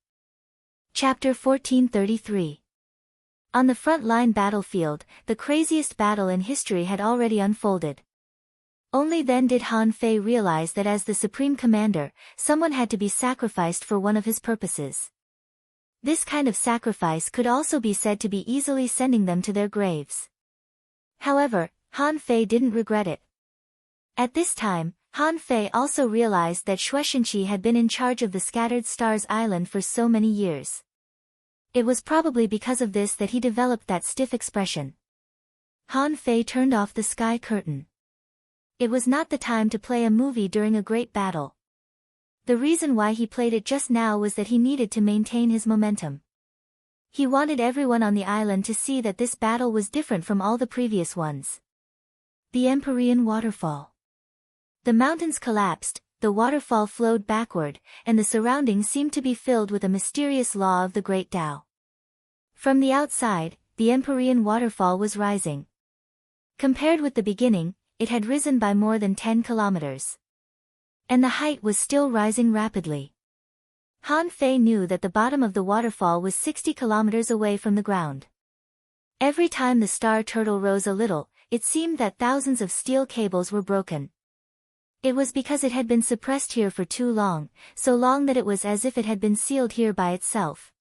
Chapter 1433. On the front-line battlefield, the craziest battle in history had already unfolded. Only then did Han Fei realize that as the Supreme Commander, someone had to be sacrificed for one of his purposes. This kind of sacrifice could also be said to be easily sending them to their graves. However, Han Fei didn't regret it. At this time, Han Fei also realized that Shueishenqi had been in charge of the Scattered Stars Island for so many years. It was probably because of this that he developed that stiff expression. Han Fei turned off the sky curtain. It was not the time to play a movie during a great battle. The reason why he played it just now was that he needed to maintain his momentum. He wanted everyone on the island to see that this battle was different from all the previous ones. The Empyrean Waterfall. The mountains collapsed, the waterfall flowed backward, and the surroundings seemed to be filled with a mysterious law of the Great Tao. From the outside, the Empyrean Waterfall was rising. Compared with the beginning, it had risen by more than 10 kilometers. And the height was still rising rapidly. Han Fei knew that the bottom of the waterfall was 60 kilometers away from the ground. Every time the star turtle rose a little, it seemed that thousands of steel cables were broken. It was because it had been suppressed here for too long, so long that it was as if it had been sealed here by itself.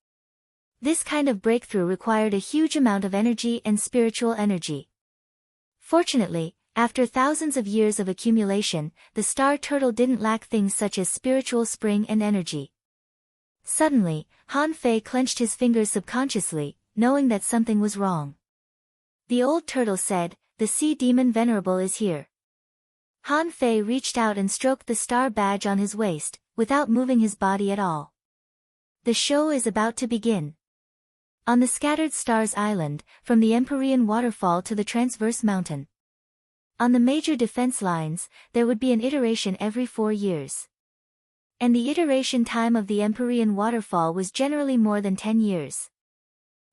This kind of breakthrough required a huge amount of energy and spiritual energy. Fortunately, after thousands of years of accumulation, the star turtle didn't lack things such as spiritual spring and energy. Suddenly, Han Fei clenched his fingers subconsciously, knowing that something was wrong. The old turtle said, "The sea demon venerable is here." Han Fei reached out and stroked the star badge on his waist, without moving his body at all. The show is about to begin. On the Scattered Stars Island, from the Empyrean Waterfall to the Transverse Mountain. On the major defense lines, there would be an iteration every 4 years. And the iteration time of the Empyrean Waterfall was generally more than 10 years.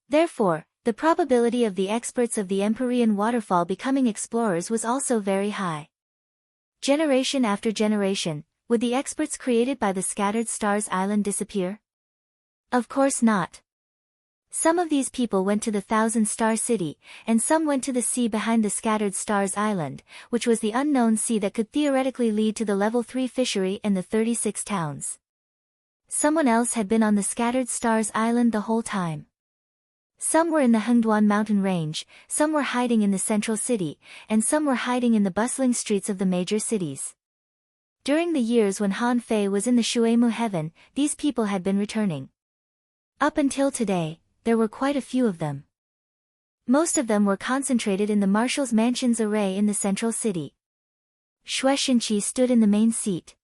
Therefore, the probability of the experts of the Empyrean Waterfall becoming explorers was also very high. Generation after generation, would the experts created by the Scattered Stars Island disappear? Of course not. Some of these people went to the Thousand Star City, and some went to the sea behind the Scattered Stars Island, which was the unknown sea that could theoretically lead to the Level 3 fishery and the 36 towns. Someone else had been on the Scattered Stars Island the whole time. Some were in the Hengduan mountain range, some were hiding in the central city, and some were hiding in the bustling streets of the major cities. During the years when Han Fei was in the Shuemu heaven, these people had been returning. Up until today, there were quite a few of them. Most of them were concentrated in the marshal's mansion's array in the central city. Xue Xinqi stood in the main seat.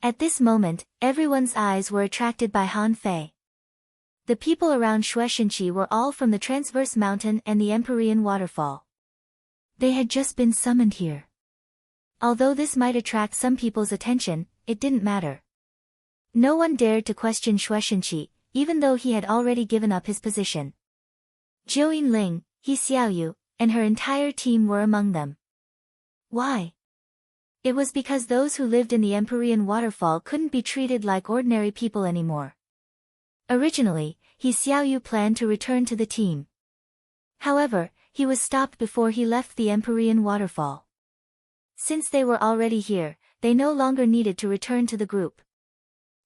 At this moment, everyone's eyes were attracted by Han Fei. The people around Xue Xinqi were all from the Transverse Mountain and the Empyrean Waterfall. They had just been summoned here. Although this might attract some people's attention, it didn't matter. No one dared to question Xue Xinqi, even though he had already given up his position. Zhou Yinling, He Xiaoyu, and her entire team were among them. Why? It was because those who lived in the Empyrean Waterfall couldn't be treated like ordinary people anymore. Originally, He Xiaoyu planned to return to the team. However, he was stopped before he left the Empyrean Waterfall. Since they were already here, they no longer needed to return to the group.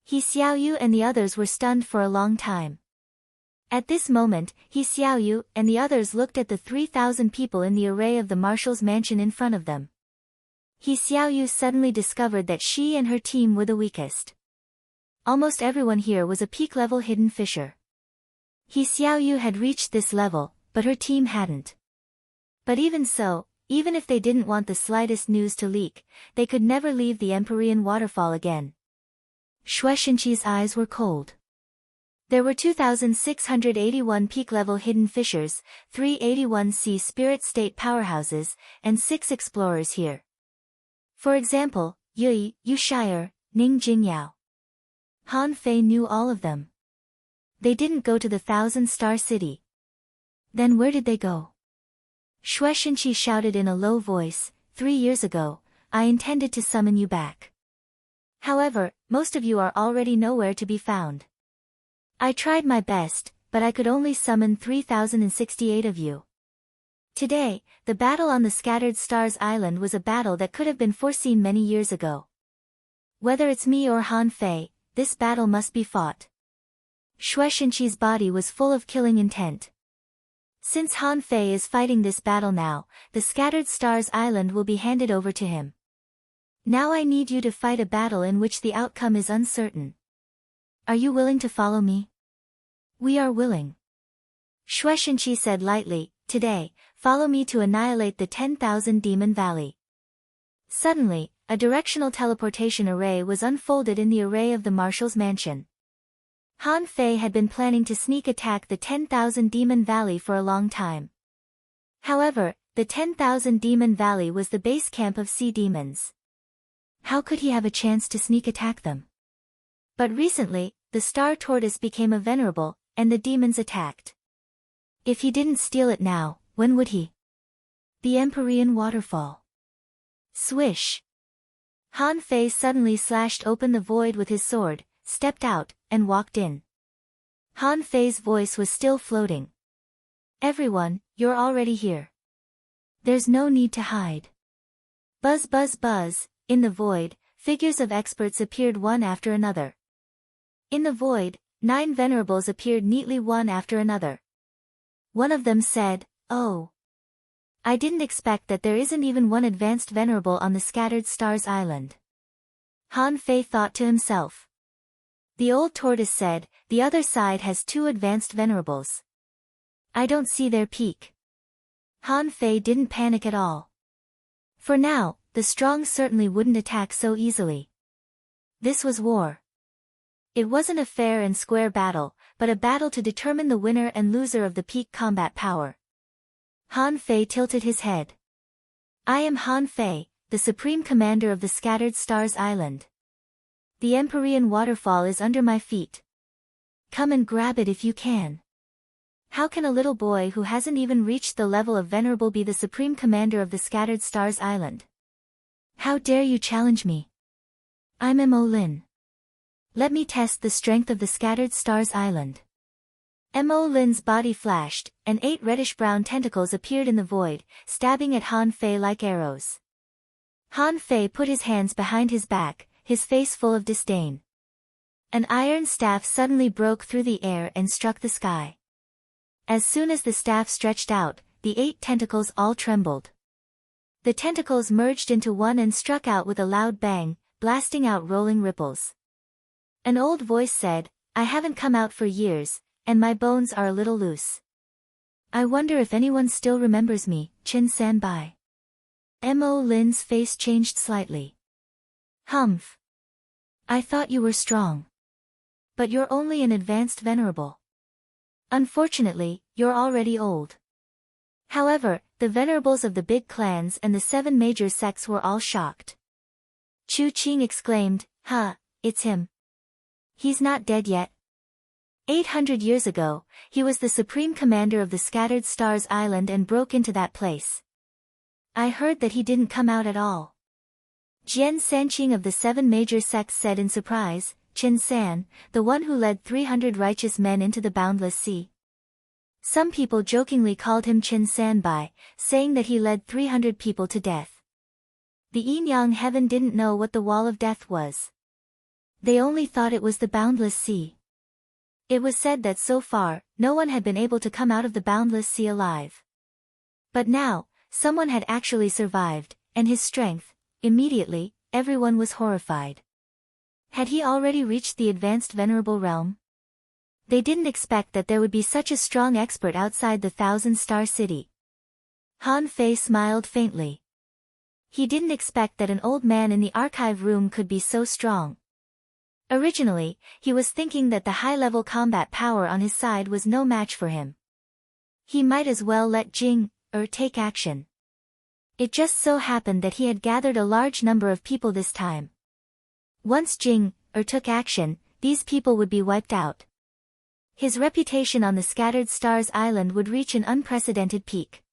He Xiaoyu and the others were stunned for a long time. At this moment, He Xiaoyu and the others looked at the 3,000 people in the array of the marshal's mansion in front of them. He Xiaoyu suddenly discovered that she and her team were the weakest. Almost everyone here was a peak-level hidden fisher. He Xiaoyu had reached this level, but her team hadn't. But even so, even if they didn't want the slightest news to leak, they could never leave the Empyrean Waterfall again. Xue Xinqi's eyes were cold. There were 2,681 peak-level hidden fishers, 381 sea spirit state powerhouses, and 6 explorers here. For example, Yui, Yu Shire, Ning Jingyao. Han Fei knew all of them. They didn't go to the Thousand-Star City. Then where did they go? Xue Xinqi shouted in a low voice, 3 years ago, I intended to summon you back. However, most of you are already nowhere to be found. I tried my best, but I could only summon 3,068 of you. Today, the battle on the Scattered Stars Island was a battle that could have been foreseen many years ago. Whether it's me or Han Fei, this battle must be fought. Xue Xinqi's body was full of killing intent. Since Han Fei is fighting this battle now, the Scattered Stars Island will be handed over to him. Now I need you to fight a battle in which the outcome is uncertain. Are you willing to follow me? We are willing. Xue Xinqi said lightly, today, follow me to annihilate the 10,000 Demon Valley. Suddenly, a directional teleportation array was unfolded in the array of the Marshal's mansion. Han Fei had been planning to sneak attack the 10,000 Demon Valley for a long time. However, the 10,000 Demon Valley was the base camp of sea demons. How could he have a chance to sneak attack them? But recently, the Star Tortoise became a venerable, and the demons attacked. If he didn't steal it now, when would he? The Empyrean Waterfall. Swish! Han Fei suddenly slashed open the void with his sword, stepped out, and walked in. Han Fei's voice was still floating. Everyone, you're already here. There's no need to hide. Buzz buzz buzz, in the void, figures of experts appeared one after another. In the void, 9 venerables appeared neatly one after another. One of them said, oh. I didn't expect that there isn't even one advanced venerable on the Scattered Stars Island. Han Fei thought to himself. The old tortoise said, the other side has 2 advanced venerables. I don't see their peak. Han Fei didn't panic at all. For now, the strong certainly wouldn't attack so easily. This was war. It wasn't a fair and square battle, but a battle to determine the winner and loser of the peak combat power. Han Fei tilted his head. I am Han Fei, the supreme commander of the Scattered Stars Island. The Empyrean Waterfall is under my feet. Come and grab it if you can. How can a little boy who hasn't even reached the level of venerable be the supreme commander of the Scattered Stars Island? How dare you challenge me? I'm Mo Lin. Let me test the strength of the Scattered Stars Island. Mo Lin's body flashed, and 8 reddish-brown tentacles appeared in the void, stabbing at Han Fei like arrows. Han Fei put his hands behind his back, his face full of disdain. An iron staff suddenly broke through the air and struck the sky. As soon as the staff stretched out, the 8 tentacles all trembled. The tentacles merged into one and struck out with a loud bang, blasting out rolling ripples. An old voice said, "I haven't come out for years, and my bones are a little loose. I wonder if anyone still remembers me, Chin-san-bai." Mo Lin's face changed slightly. "Humph. I thought you were strong. But you're only an advanced venerable. Unfortunately, you're already old." However, the venerables of the big clans and the 7 major sects were all shocked. Chu Qing exclaimed, "Huh, it's him. He's not dead yet." 800 years ago, he was the supreme commander of the Scattered Stars Island and broke into that place. I heard that he didn't come out at all. Jian Sanqing of the 7 major sects said in surprise, "Qin-san, the one who led 300 righteous men into the boundless sea." Some people jokingly called him Qin-san-bai, saying that he led 300 people to death. The yin-yang heaven didn't know what the wall of death was. They only thought it was the boundless sea. It was said that so far, no one had been able to come out of the boundless sea alive. But now, someone had actually survived, and his strength, immediately, everyone was horrified. Had he already reached the advanced venerable realm? They didn't expect that there would be such a strong expert outside the 1,000-star city. Han Fei smiled faintly. He didn't expect that an old man in the archive room could be so strong. Originally, he was thinking that the high-level combat power on his side was no match for him. He might as well let Jing take action. It just so happened that he had gathered a large number of people this time. Once Jing took action, these people would be wiped out. His reputation on the Scattered Stars Island would reach an unprecedented peak.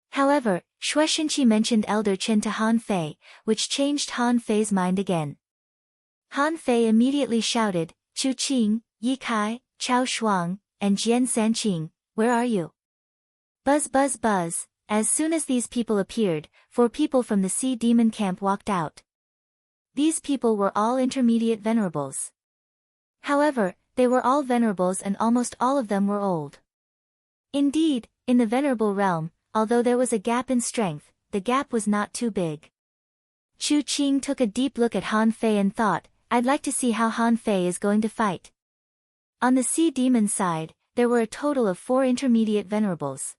However, Shueishinqi mentioned Elder Qin to Han Fei, which changed Han Fei's mind again. Han Fei immediately shouted, "Chu Qing, Yi Kai, Chao Shuang, and Jian Sanqing, where are you?" Buzz buzz buzz, as soon as these people appeared, 4 people from the Sea Demon camp walked out. These people were all intermediate venerables. However, they were all venerables and almost all of them were old. Indeed, in the venerable realm, although there was a gap in strength, the gap was not too big. Chu Qing took a deep look at Han Fei and thought, "I'd like to see how Han Fei is going to fight." On the Sea Demon side, there were a total of 4 intermediate venerables.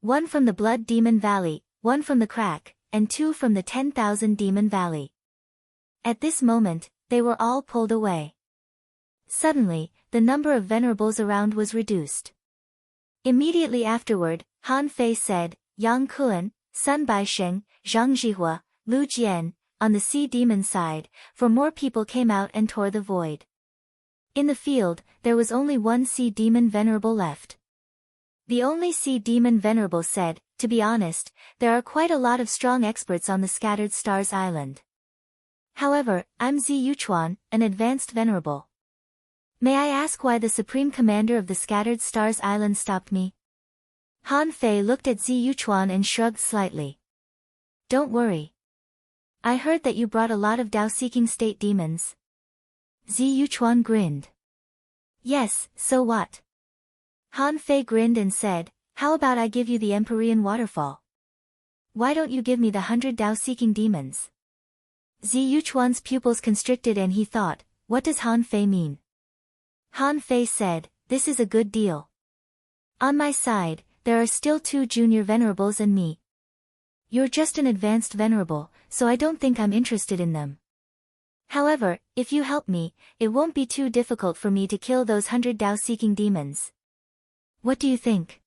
1 from the Blood Demon Valley, 1 from the Crack, and 2 from the 10,000 Demon Valley. At this moment, they were all pulled away. Suddenly, the number of venerables around was reduced. Immediately afterward, Han Fei said, "Yang Kuan, Sun Baisheng, Zhang Zhihua, Lu Jian," on the Sea Demon side, for more people came out and tore the void. In the field, there was only 1 Sea Demon venerable left. The only Sea Demon venerable said, "To be honest, there are quite a lot of strong experts on the Scattered Stars Island. However, I'm Zi Yuchuan, an advanced venerable. May I ask why the Supreme Commander of the Scattered Stars Island stopped me?" Han Fei looked at Zi Yuchuan and shrugged slightly. "Don't worry. I heard that you brought a lot of Tao-seeking state demons." Zi Yuchuan grinned. "Yes, so what?" Han Fei grinned and said, "How about I give you the Empyrean waterfall? Why don't you give me the 100 Tao-seeking demons?" Zi Yuchuan's pupils constricted and he thought, what does Han Fei mean? Han Fei said, "This is a good deal. On my side, there are still 2 junior venerables and me. You're just an advanced venerable, so I don't think I'm interested in them. However, if you help me, it won't be too difficult for me to kill those 100 Tao-seeking demons. What do you think?"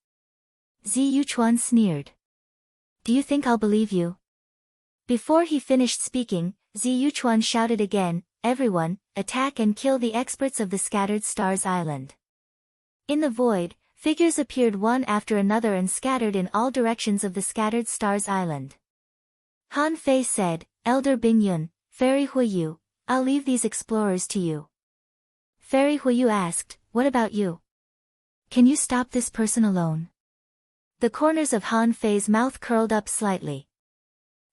Zi Yuchuan sneered. "Do you think I'll believe you?" Before he finished speaking, Zi Yuchuan shouted again, "Everyone, attack and kill the experts of the Scattered Stars Island." In the void, figures appeared one after another and scattered in all directions of the Scattered Stars Island. Han Fei said, "Elder Bingyun, Fairy Huiyu, I'll leave these explorers to you." Fairy Huiyu asked, "What about you? Can you stop this person alone?" The corners of Han Fei's mouth curled up slightly.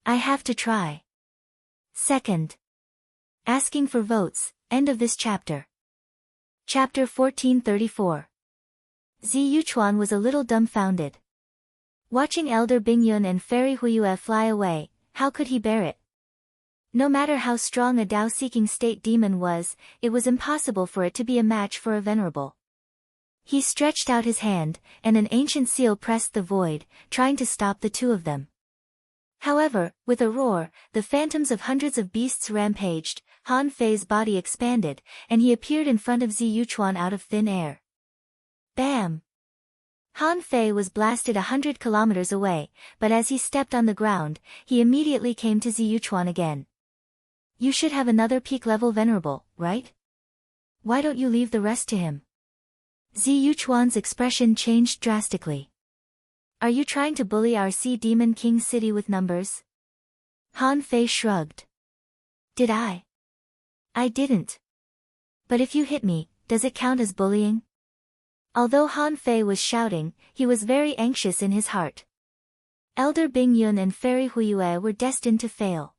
"I have to try." Second. Asking for votes, end of this chapter. Chapter 1434. Zi Yuchuan was a little dumbfounded. Watching Elder Bingyun and Fairy Huiyue fly away, how could he bear it? No matter how strong a Dao-seeking state demon was, it was impossible for it to be a match for a venerable. He stretched out his hand, and an ancient seal pressed the void, trying to stop the two of them. However, with a roar, the phantoms of hundreds of beasts rampaged, Han Fei's body expanded, and he appeared in front of Zi Yuchuan out of thin air. Bam! Han Fei was blasted 100 kilometers away, but as he stepped on the ground, he immediately came to Zi Yuchuan again. You should have another peak-level venerable, right? Why don't you leave the rest to him? Zi Yuchuan's expression changed drastically. Are you trying to bully our Sea Demon King city with numbers? Han Fei shrugged. Did I? I didn't. But if you hit me, does it count as bullying? Although Han Fei was shouting, he was very anxious in his heart. Elder Bingyun and Fairy Huiyue were destined to fail.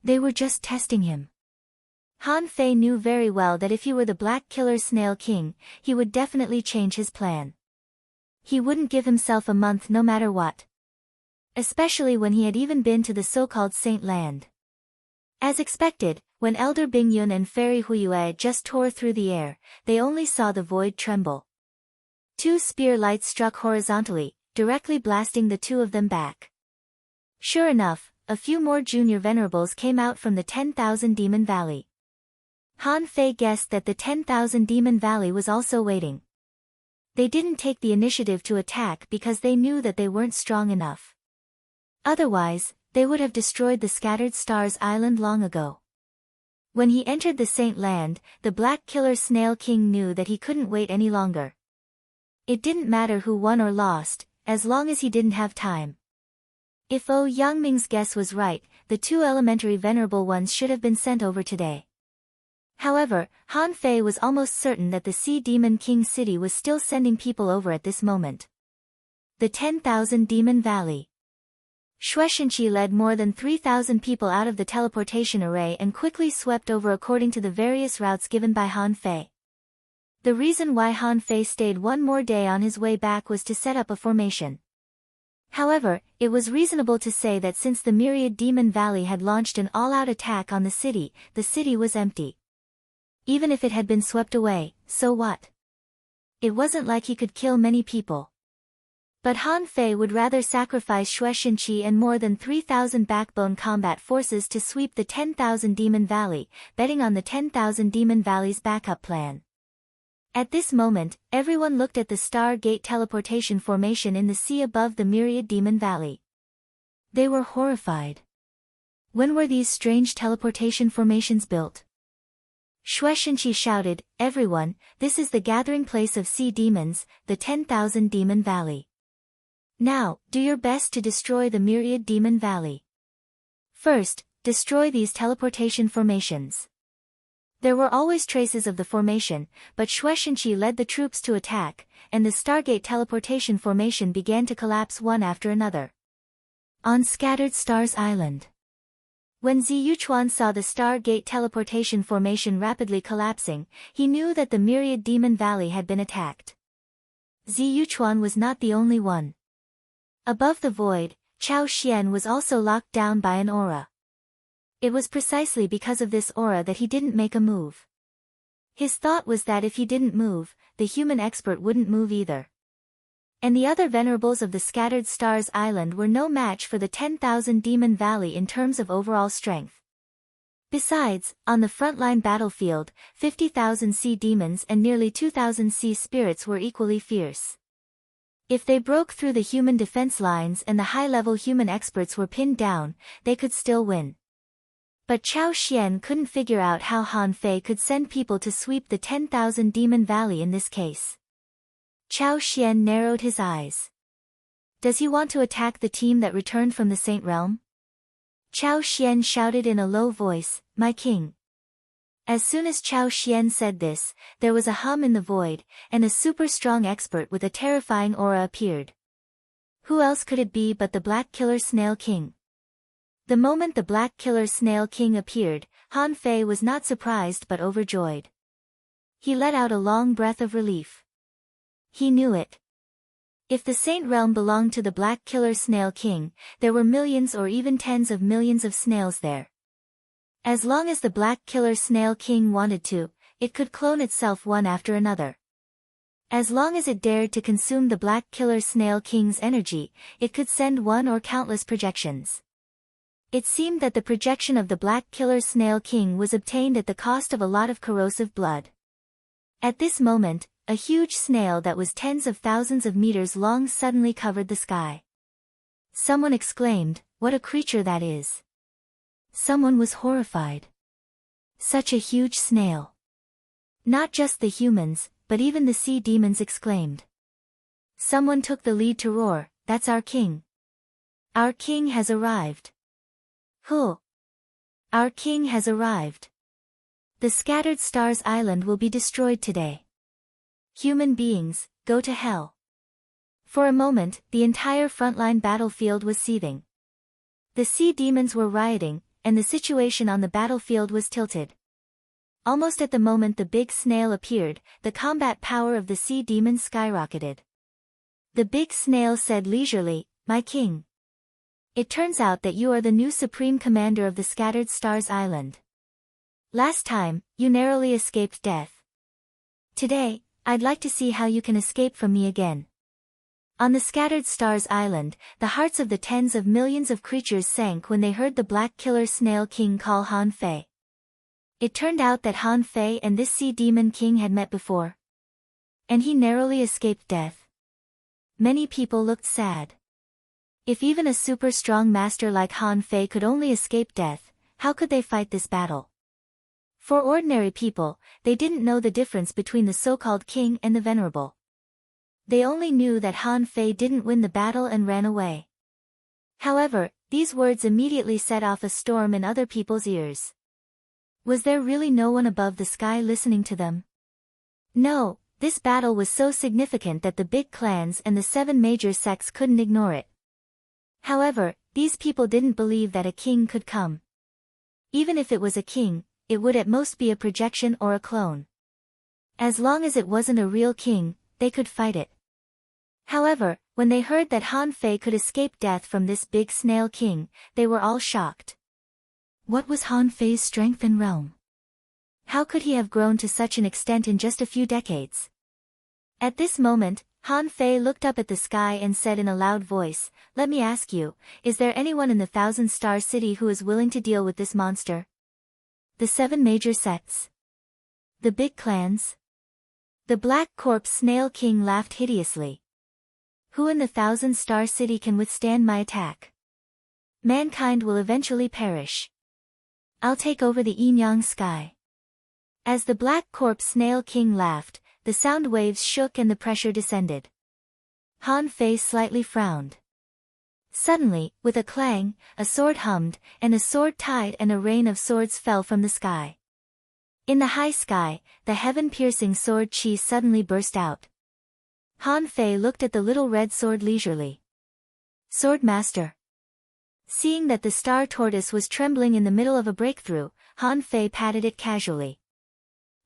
They were just testing him. Han Fei knew very well that if he were the Black Killer Snail King, he would definitely change his plan. He wouldn't give himself a month no matter what. Especially when he had even been to the so-called Saint Land. As expected, when Elder Bingyun and Fairy Huiyue just tore through the air, they only saw the void tremble. Two spear lights struck horizontally, directly blasting the two of them back. Sure enough, a few more junior venerables came out from the 10,000 Demon Valley. Han Fei guessed that the 10,000 Demon Valley was also waiting. They didn't take the initiative to attack because they knew that they weren't strong enough. Otherwise, they would have destroyed the Scattered Stars Island long ago. When he entered the Saint Land, the Black Killer Snail King knew that he couldn't wait any longer. It didn't matter who won or lost, as long as he didn't have time. If Yangming's guess was right, the two elementary venerable ones should have been sent over today. However, Han Fei was almost certain that the Sea Demon King city was still sending people over at this moment. The 10,000 Demon Valley. Shueishenqi led more than 3,000 people out of the teleportation array and quickly swept over according to the various routes given by Han Fei. The reason why Han Fei stayed one more day on his way back was to set up a formation. However, it was reasonable to say that since the Myriad Demon Valley had launched an all-out attack on the city was empty. Even if it had been swept away, so what? It wasn't like he could kill many people. But Han Fei would rather sacrifice Shueishenqi and more than 3,000 backbone combat forces to sweep the 10,000 Demon Valley, betting on the 10,000 Demon Valley's backup plan. At this moment, everyone looked at the Star Gate teleportation formation in the sea above the Myriad Demon Valley. They were horrified. When were these strange teleportation formations built? Shueishenqi shouted, "Everyone, this is the gathering place of sea demons, the 10,000 Demon Valley. Now, do your best to destroy the Myriad Demon Valley. First, destroy these teleportation formations." There were always traces of the formation, but Shueishenqi led the troops to attack, and the Stargate teleportation formation began to collapse one after another. On Scattered Stars Island. When Zi Yuchuan saw the Stargate teleportation formation rapidly collapsing, he knew that the Myriad Demon Valley had been attacked. Zi Yuchuan was not the only one. Above the void, Chao Xian was also locked down by an aura. It was precisely because of this aura that he didn't make a move. His thought was that if he didn't move, the human expert wouldn't move either. And the other venerables of the Scattered Stars Island were no match for the 10,000 Demon Valley in terms of overall strength. Besides, on the frontline battlefield, 50,000 sea demons and nearly 2,000 sea spirits were equally fierce. If they broke through the human defense lines and the high-level human experts were pinned down, they could still win. But Chao Xian couldn't figure out how Han Fei could send people to sweep the 10,000 Demon Valley in this case. Chao Xian narrowed his eyes. Does he want to attack the team that returned from the Saint Realm? Chao Xian shouted in a low voice, "My king." As soon as Chao Xian said this, there was a hum in the void, and a super-strong expert with a terrifying aura appeared. Who else could it be but the Black Killer Snail King? The moment the Black Killer Snail King appeared, Han Fei was not surprised but overjoyed. He let out a long breath of relief. He knew it. If the Saint Realm belonged to the Black Killer Snail King, there were millions or even tens of millions of snails there. As long as the Black Killer Snail King wanted to, it could clone itself one after another. As long as it dared to consume the Black Killer Snail King's energy, it could send one or countless projections. It seemed that the projection of the Black Killer Snail King was obtained at the cost of a lot of corrosive blood. At this moment, a huge snail that was tens of thousands of meters long suddenly covered the sky. Someone exclaimed, "What a creature that is!" Someone was horrified. Such a huge snail. Not just the humans, but even the sea demons exclaimed. Someone took the lead to roar, "That's our king! Our king has arrived! Who? Our king has arrived! The Scattered Stars Island will be destroyed today. Human beings, go to hell!" For a moment, the entire frontline battlefield was seething. The sea demons were rioting, and the situation on the battlefield was tilted. Almost at the moment the big snail appeared, the combat power of the sea demons skyrocketed. The big snail said leisurely, "My king. It turns out that you are the new supreme commander of the Scattered Stars Island. Last time, you narrowly escaped death. Today, I'd like to see how you can escape from me again." On the Scattered Stars Island, the hearts of the tens of millions of creatures sank when they heard the Black Killer Snail King call Han Fei. It turned out that Han Fei and this sea demon king had met before. And he narrowly escaped death. Many people looked sad. If even a super strong master like Han Fei could only escape death, how could they fight this battle? For ordinary people, they didn't know the difference between the so-called king and the venerable. They only knew that Han Fei didn't win the battle and ran away. However, these words immediately set off a storm in other people's ears. Was there really no one above the sky listening to them? No, this battle was so significant that the big clans and the 7 major sects couldn't ignore it. However, these people didn't believe that a king could come. Even if it was a king, it would at most be a projection or a clone. As long as it wasn't a real king, they could fight it. However, when they heard that Han Fei could escape death from this big snail king, they were all shocked. What was Han Fei's strength and realm? How could he have grown to such an extent in just a few decades? At this moment, Han Fei looked up at the sky and said in a loud voice, "Let me ask you, is there anyone in the Thousand-Star City who is willing to deal with this monster?" The 7 major sects. The big clans. The Black Corpse Snail King laughed hideously. "Who in the Thousand-Star City can withstand my attack? Mankind will eventually perish. I'll take over the Enyang sky." As the Black Corpse Snail King laughed, the sound waves shook and the pressure descended. Han Fei slightly frowned. Suddenly, with a clang, a sword hummed, and a sword tied and a rain of swords fell from the sky. In the high sky, the heaven-piercing sword chi suddenly burst out. Han Fei looked at the little red sword leisurely. "Sword Master." Seeing that the star tortoise was trembling in the middle of a breakthrough, Han Fei patted it casually.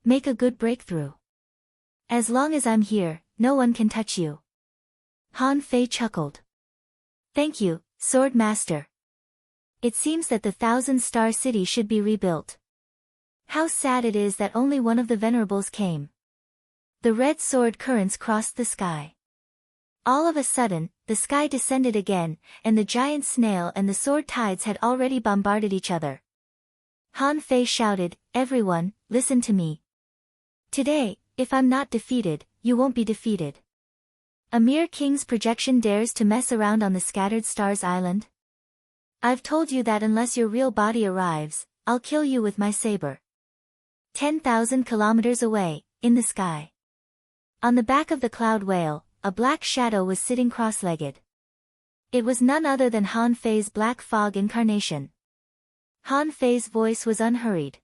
"Make a good breakthrough. As long as I'm here, no one can touch you." Han Fei chuckled. "Thank you, Sword Master. It seems that the Thousand-Star City should be rebuilt. How sad it is that only one of the venerables came." The red sword currents crossed the sky. All of a sudden, the sky descended again, and the giant snail and the sword tides had already bombarded each other. Han Fei shouted, "Everyone, listen to me. Today, if I'm not defeated, you won't be defeated. A mere king's projection dares to mess around on the Scattered Stars Island? I've told you that unless your real body arrives, I'll kill you with my saber." 10,000 kilometers away, in the sky. On the back of the cloud whale, a black shadow was sitting cross-legged. It was none other than Han Fei's black fog incarnation. Han Fei's voice was unhurried.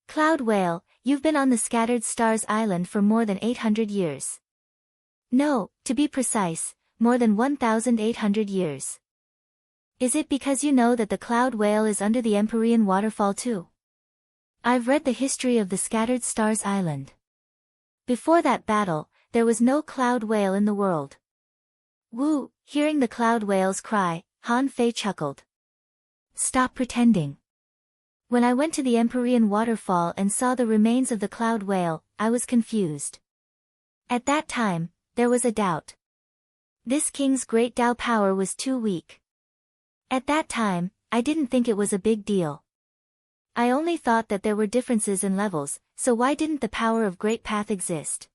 "Cloud whale, you've been on the Scattered Stars Island for more than 800 years. No, to be precise, more than 1,800 years. Is it because you know that the cloud whale is under the Empyrean waterfall too? I've read the history of the Scattered Stars Island. Before that battle, there was no cloud whale in the world. Woo! Hearing the cloud whale's cry, Han Fei chuckled. Stop pretending. When I went to the Empyrean waterfall and saw the remains of the cloud whale, I was confused. At that time, there was a doubt. This king's great Tao power was too weak. At that time, I didn't think it was a big deal. I only thought that there were differences in levels, so why didn't the power of Great Path exist?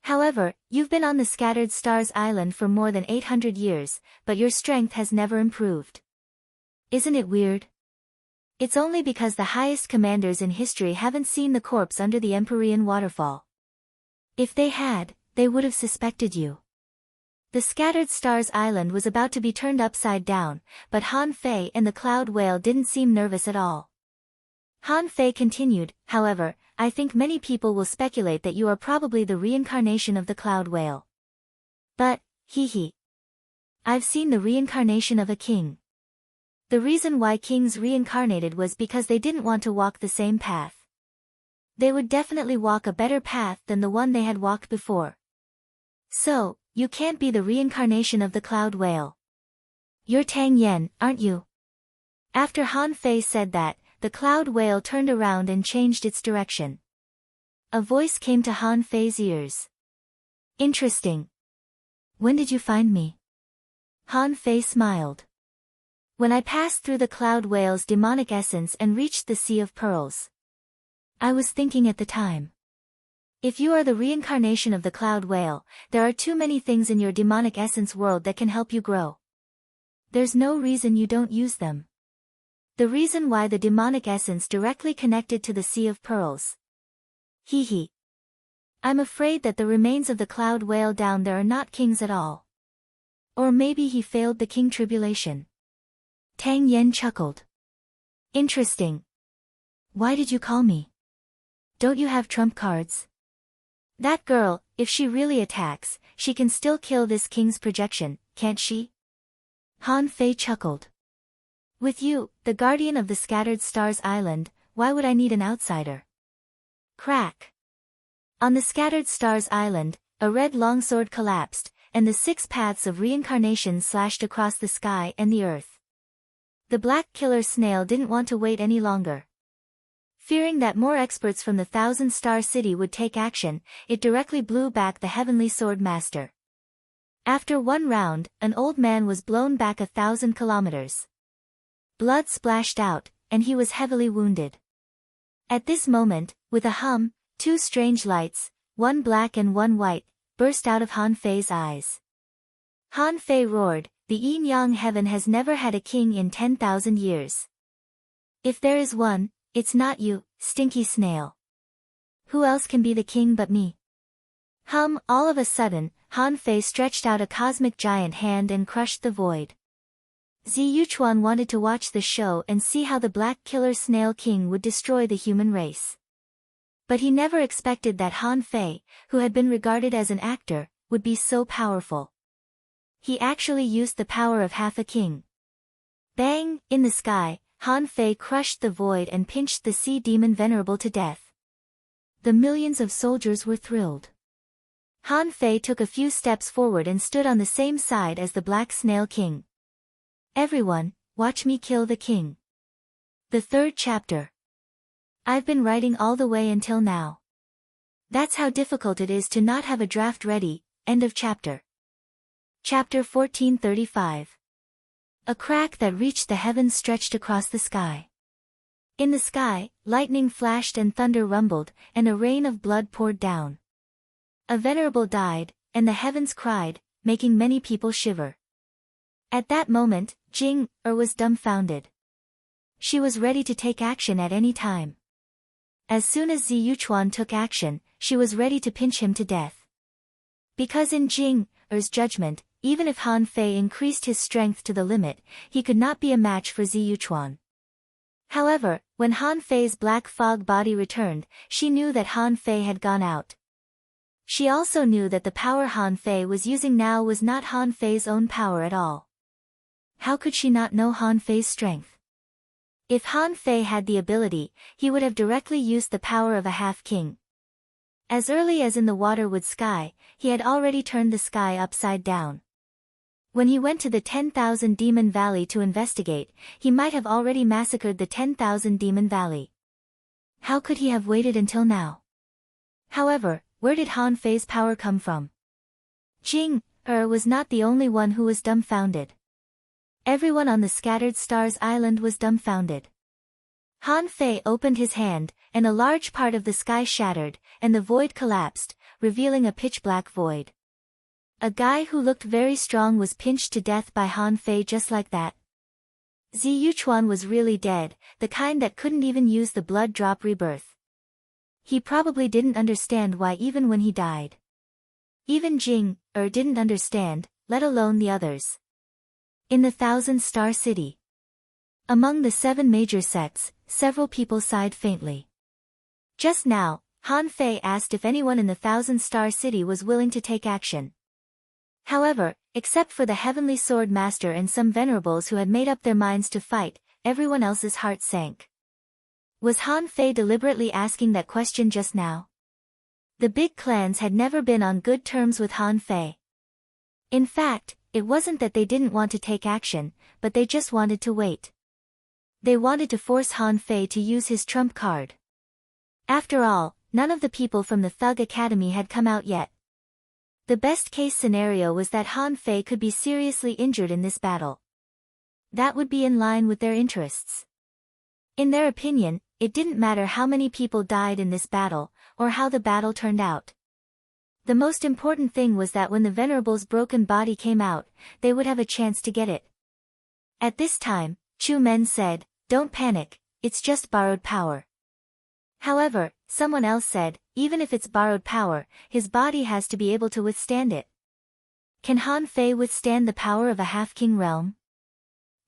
However, you've been on the Scattered Stars Island for more than 800 years, but your strength has never improved. Isn't it weird? It's only because the highest commanders in history haven't seen the corpse under the Empyrean waterfall. If they had, they would have suspected you. The Scattered Stars Island was about to be turned upside down, but Han Fei and the cloud whale didn't seem nervous at all. Han Fei continued, however, I think many people will speculate that you are probably the reincarnation of the cloud whale. But, hee. I've seen the reincarnation of a king. The reason why kings reincarnated was because they didn't want to walk the same path. They would definitely walk a better path than the one they had walked before. So, you can't be the reincarnation of the cloud whale. You're Tang Yen, aren't you? After Han Fei said that, the cloud whale turned around and changed its direction. A voice came to Han Fei's ears. Interesting. When did you find me? Han Fei smiled. When I passed through the cloud whale's demonic essence and reached the Sea of Pearls. I was thinking at the time. If you are the reincarnation of the cloud whale, there are too many things in your demonic essence world that can help you grow. There's no reason you don't use them. The reason why the demonic essence directly connected to the Sea of Pearls. Hee. I'm afraid that the remains of the cloud whale down there are not kings at all. Or maybe he failed the king tribulation. Tang Yen chuckled. Interesting. Why did you call me? Don't you have trump cards? That girl, if she really attacks, she can still kill this king's projection, can't she? Han Fei chuckled. With you, the guardian of the Scattered Stars Island, why would I need an outsider? Crack. On the Scattered Stars Island, a red longsword collapsed, and the 6 paths of reincarnation slashed across the sky and the earth. The black killer snail didn't want to wait any longer. Fearing that more experts from the Thousand-Star City would take action, it directly blew back the Heavenly Sword Master. After one round, an old man was blown back 1,000 kilometers. Blood splashed out, and he was heavily wounded. At this moment, with a hum, 2 strange lights, one black and one white, burst out of Han Fei's eyes. Han Fei roared, the yin-yang heaven has never had a king in 10,000 years. If there is one, it's not you, stinky snail. Who else can be the king but me? All of a sudden, Han Fei stretched out a cosmic giant hand and crushed the void. Zi Yuchuan wanted to watch the show and see how the Black Killer Snail King would destroy the human race. But he never expected that Han Fei, who had been regarded as an actor, would be so powerful. He actually used the power of half a king. Bang! In the sky, Han Fei crushed the void and pinched the sea demon Venerable to death. The millions of soldiers were thrilled. Han Fei took a few steps forward and stood on the same side as the Black Snail King. Everyone, watch me kill the king. The 3rd chapter. I've been writing all the way until now. That's how difficult it is to not have a draft ready. End of chapter. Chapter 1435. A crack that reached the heavens stretched across the sky. In the sky, lightning flashed and thunder rumbled, and a rain of blood poured down. A venerable died, and the heavens cried, making many people shiver. At that moment, Jing was dumbfounded. She was ready to take action at any time. As soon as Zi Yuchuan took action, she was ready to pinch him to death. Because in Jing's judgment, even if Han Fei increased his strength to the limit, he could not be a match for Zi Yuchuan. However, when Han Fei's black fog body returned, she knew that Han Fei had gone out. She also knew that the power Han Fei was using now was not Han Fei's own power at all. How could she not know Han Fei's strength? If Han Fei had the ability, he would have directly used the power of a half-king. As early as in the waterwood sky, he had already turned the sky upside down. When he went to the 10,000 Demon Valley to investigate, he might have already massacred the 10,000 Demon Valley. How could he have waited until now? However, where did Han Fei's power come from? Jing was not the only one who was dumbfounded. Everyone on the Scattered Stars Island was dumbfounded. Han Fei opened his hand, and a large part of the sky shattered, and the void collapsed, revealing a pitch-black void. A guy who looked very strong was pinched to death by Han Fei just like that. Zi Yuchuan was really dead, the kind that couldn't even use the blood drop rebirth. He probably didn't understand why even when he died. Even Jing didn't understand, let alone the others. In the Thousand-Star City. Among the 7 major sects, several people sighed faintly. Just now, Han Fei asked if anyone in the Thousand-Star City was willing to take action. However, except for the Heavenly Sword Master and some venerables who had made up their minds to fight, everyone else's heart sank. Was Han Fei deliberately asking that question just now? The big clans had never been on good terms with Han Fei. In fact, it wasn't that they didn't want to take action, but they just wanted to wait. They wanted to force Han Fei to use his trump card. After all, none of the people from the Thug Academy had come out yet. The best-case scenario was that Han Fei could be seriously injured in this battle. That would be in line with their interests. In their opinion, it didn't matter how many people died in this battle, or how the battle turned out. The most important thing was that when the Venerable's broken body came out, they would have a chance to get it. At this time, Chu Men said, "Don't panic, it's just borrowed power." However, someone else said, even if it's borrowed power, his body has to be able to withstand it. Can Han Fei withstand the power of a half-king realm?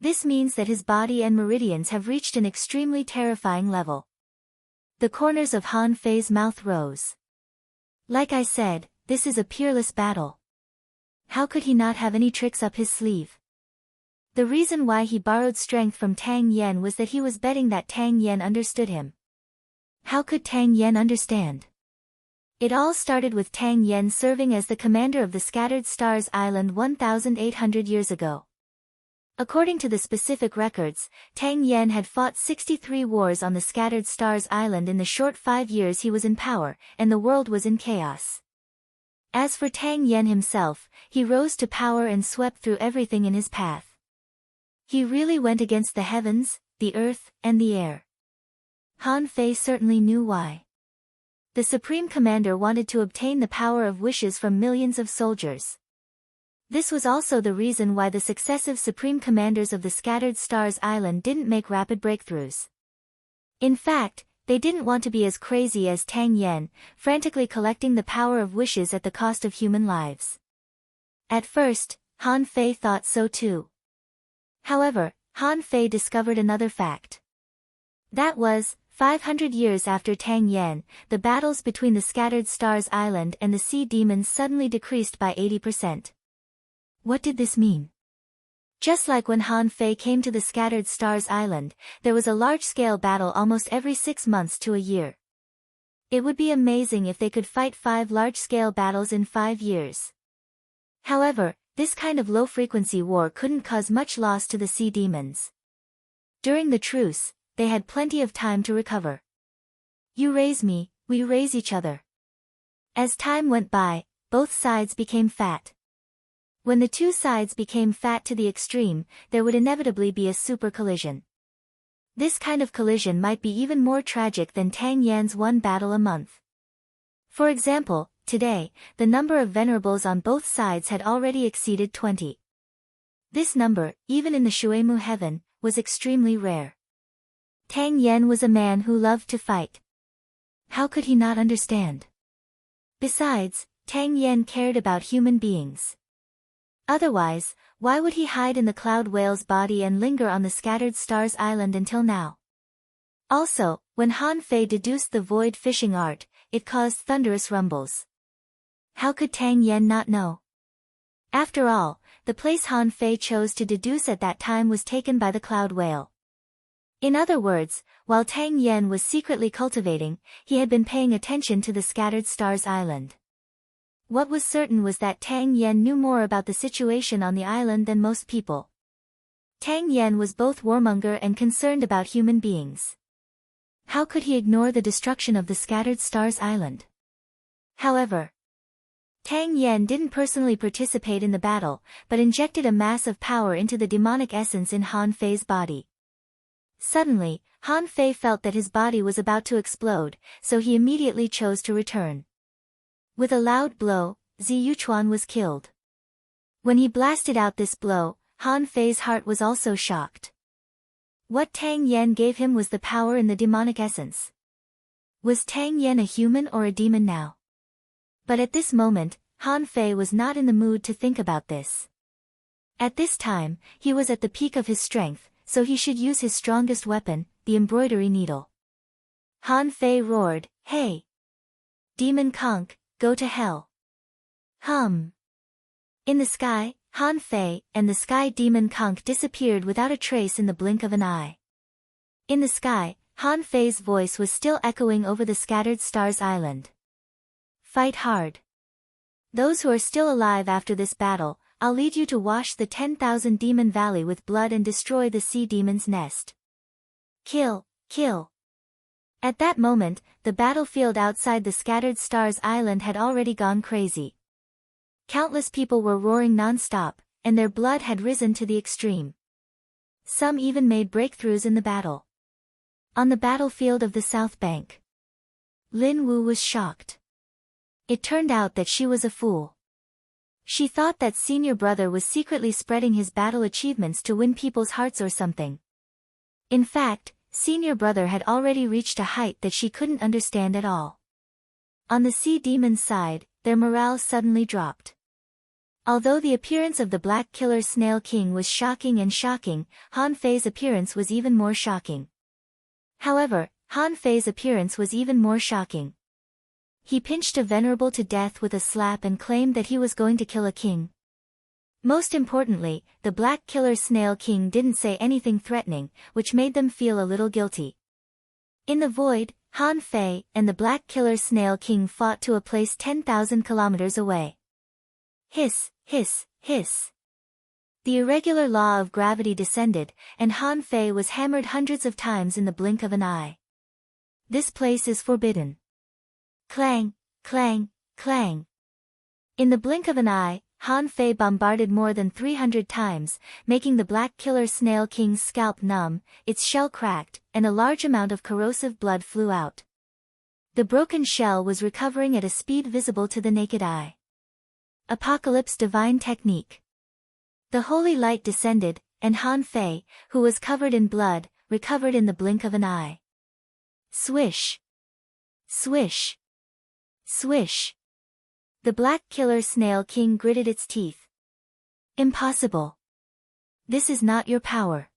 This means that his body and meridians have reached an extremely terrifying level. The corners of Han Fei's mouth rose. Like I said, this is a peerless battle. How could he not have any tricks up his sleeve? The reason why he borrowed strength from Tang Yen was that he was betting that Tang Yen understood him. How could Tang Yen understand? It all started with Tang Yen serving as the commander of the Scattered Stars Island 1,800 years ago. According to the specific records, Tang Yen had fought 63 wars on the Scattered Stars Island in the short 5 years he was in power, and the world was in chaos. As for Tang Yen himself, he rose to power and swept through everything in his path. He really went against the heavens, the earth, and the air. Han Fei certainly knew why. The Supreme Commander wanted to obtain the power of wishes from millions of soldiers. This was also the reason why the successive Supreme Commanders of the Scattered Stars Island didn't make rapid breakthroughs. In fact, they didn't want to be as crazy as Tang Yen, frantically collecting the power of wishes at the cost of human lives. At first, Han Fei thought so too. However, Han Fei discovered another fact. That was, 500 years after Tang Yen, the battles between the Scattered Stars Island and the Sea Demons suddenly decreased by 80%. What did this mean? Just like when Han Fei came to the Scattered Stars Island, there was a large-scale battle almost every 6 months to a year. It would be amazing if they could fight 5 large-scale battles in 5 years. However, this kind of low-frequency war couldn't cause much loss to the Sea Demons. During the truce, they had plenty of time to recover. You raise me, we raise each other. As time went by, both sides became fat. When the two sides became fat to the extreme, there would inevitably be a super collision. This kind of collision might be even more tragic than Tang Yan's one battle a month. For example, today, the number of venerables on both sides had already exceeded 20. This number, even in the Shuemu heaven, was extremely rare. Tang Yen was a man who loved to fight. How could he not understand? Besides, Tang Yen cared about human beings. Otherwise, why would he hide in the Cloud Whale's body and linger on the Scattered Stars Island until now? Also, when Han Fei deduced the void fishing art, it caused thunderous rumbles. How could Tang Yen not know? After all, the place Han Fei chose to deduce at that time was taken by the Cloud Whale. In other words, while Tang Yen was secretly cultivating, he had been paying attention to the Scattered Stars Island. What was certain was that Tang Yen knew more about the situation on the island than most people. Tang Yen was both warmonger and concerned about human beings. How could he ignore the destruction of the Scattered Stars Island? However, Tang Yen didn't personally participate in the battle, but injected a mass of power into the demonic essence in Han Fei's body. Suddenly, Han Fei felt that his body was about to explode, so he immediately chose to return. With a loud blow, Zi Yuchuan was killed. When he blasted out this blow, Han Fei's heart was also shocked. What Tang Yen gave him was the power in the demonic essence. Was Tang Yen a human or a demon now? But at this moment, Han Fei was not in the mood to think about this. At this time, he was at the peak of his strength, so he should use his strongest weapon, the embroidery needle. Han Fei roared, "Hey! Demon conch, go to hell!" Hum! In the sky, Han Fei and the sky demon conch disappeared without a trace in the blink of an eye. In the sky, Han Fei's voice was still echoing over the Scattered Stars Island. Fight hard. Those who are still alive after this battle, I'll lead you to wash the 10,000 Demon Valley with blood and destroy the sea demon's nest. Kill, kill. At that moment, the battlefield outside the Scattered Stars Island had already gone crazy. Countless people were roaring non-stop, and their blood had risen to the extreme. Some even made breakthroughs in the battle. On the battlefield of the South Bank, Lin Wu was shocked. It turned out that she was a fool. She thought that senior brother was secretly spreading his battle achievements to win people's hearts or something. In fact, senior brother had already reached a height that she couldn't understand at all. On the sea demon's side, their morale suddenly dropped. Although the appearance of the Black Killer Snail King was shocking, Han Fei's appearance was even more shocking. However, Han Fei's appearance was even more shocking. He pinched a venerable to death with a slap and claimed that he was going to kill a king. Most importantly, the Black Killer Snail King didn't say anything threatening, which made them feel a little guilty. In the void, Han Fei and the Black Killer Snail King fought to a place 10,000 kilometers away. Hiss, hiss, hiss. The irregular law of gravity descended, and Han Fei was hammered hundreds of times in the blink of an eye. This place is forbidden. Clang, clang, clang. In the blink of an eye, Han Fei bombarded more than 300 times, making the Black Killer Snail King's scalp numb, its shell cracked, and a large amount of corrosive blood flew out. The broken shell was recovering at a speed visible to the naked eye. Apocalypse Divine Technique. The holy light descended, and Han Fei, who was covered in blood, recovered in the blink of an eye. Swish! Swish! Swish! The Black Killer Snail King gritted its teeth. Impossible! This is not your power.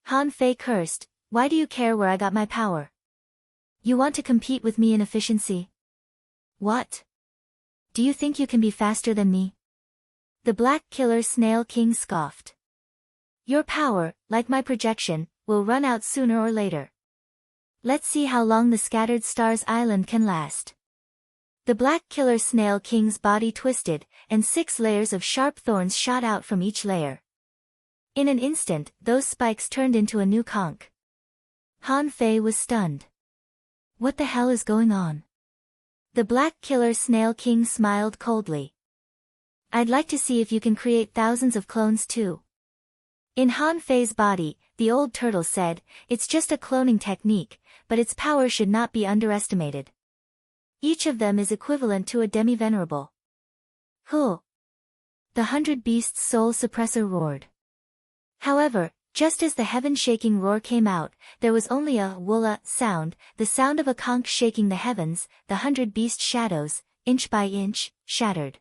Han Fei cursed, why do you care where I got my power? You want to compete with me in efficiency? What? Do you think you can be faster than me? The Black Killer Snail King scoffed. Your power, like my projection, will run out sooner or later. Let's see how long the Scattered Stars Island can last. The Black Killer Snail King's body twisted, and 6 layers of sharp thorns shot out from each layer. In an instant, those spikes turned into a new conch. Han Fei was stunned. What the hell is going on? The Black Killer Snail King smiled coldly. I'd like to see if you can create thousands of clones too. In Han Fei's body, the old turtle said, it's just a cloning technique, but its power should not be underestimated. Each of them is equivalent to a demi-venerable. Huh! The 100 Beasts' soul suppressor roared. However, just as the heaven-shaking roar came out, there was only a woola sound, the sound of a conch shaking the heavens. The 100 Beast shadows, inch by inch, shattered.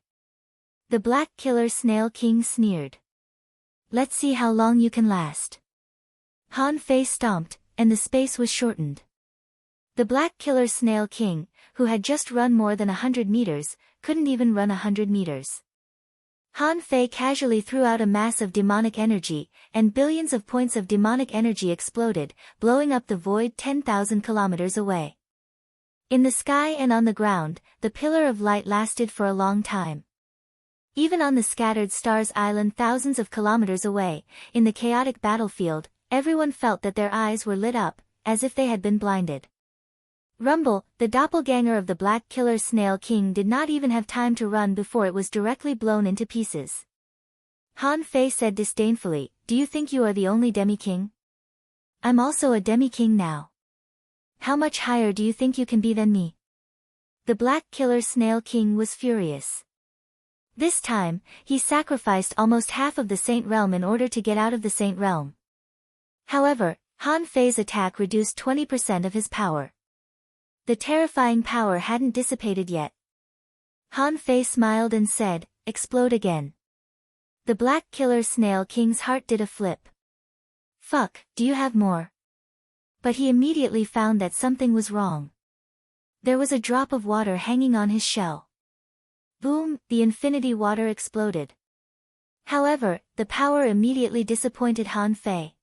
The Black Killer Snail King sneered. Let's see how long you can last. Han Fei stomped, and the space was shortened. The Black Killer Snail King, who had just run more than 100 meters, couldn't even run 100 meters. Han Fei casually threw out a mass of demonic energy, and billions of points of demonic energy exploded, blowing up the void 10,000 kilometers away. In the sky and on the ground, the pillar of light lasted for a long time. Even on the scattered stars island thousands of kilometers away, in the chaotic battlefield, everyone felt that their eyes were lit up, as if they had been blinded. Rumble, the doppelganger of the Black Killer Snail King, did not even have time to run before it was directly blown into pieces. Han Fei said disdainfully, "Do you think you are the only demi-king? I'm also a demi-king now. How much higher do you think you can be than me?" The Black Killer Snail King was furious. This time, he sacrificed almost half of the Saint Realm in order to get out of the Saint Realm. However, Han Fei's attack reduced 20% of his power. The terrifying power hadn't dissipated yet. Han Fei smiled and said, "Explode again." The Black Killer Snail King's heart did a flip. "Fuck, do you have more?" But he immediately found that something was wrong. There was a drop of water hanging on his shell. Boom, the infinity water exploded. However, the power immediately disappointed Han Fei.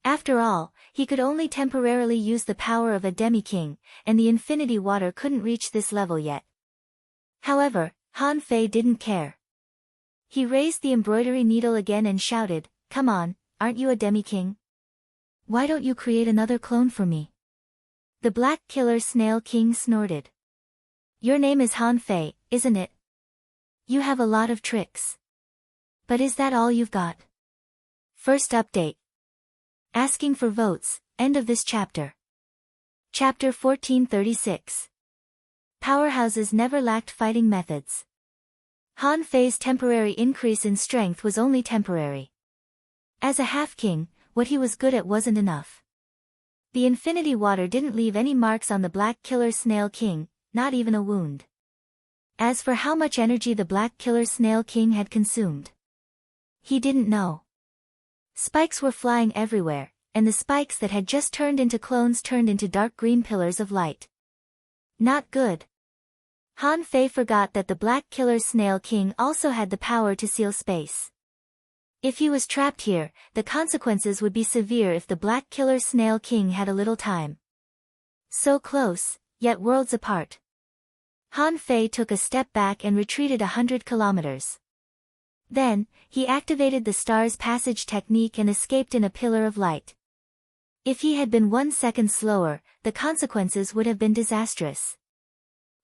After all, he could only temporarily use the power of a demi-king, and the infinity water couldn't reach this level yet. However, Han Fei didn't care. He raised the embroidery needle again and shouted, "Come on, aren't you a demi-king? Why don't you create another clone for me?" The Black Killer Snail King snorted. "Your name is Han Fei, isn't it? You have a lot of tricks. But is that all you've got?" First update. Asking for votes, end of this chapter. Chapter 1436. Powerhouses never lacked fighting methods. Han Fei's temporary increase in strength was only temporary. As a half-king, what he was good at wasn't enough. The infinity water didn't leave any marks on the Black Killer Snail King, not even a wound. As for how much energy the Black Killer Snail King had consumed, he didn't know. Spikes were flying everywhere, and the spikes that had just turned into clones turned into dark green pillars of light. Not good. Han Fei forgot that the Black Killer Snail King also had the power to seal space. If he was trapped here, the consequences would be severe if the Black Killer Snail King had a little time. So close, yet worlds apart. Han Fei took a step back and retreated 100 kilometers. Then, he activated the Star's Passage technique and escaped in a pillar of light. If he had been 1 second slower, the consequences would have been disastrous.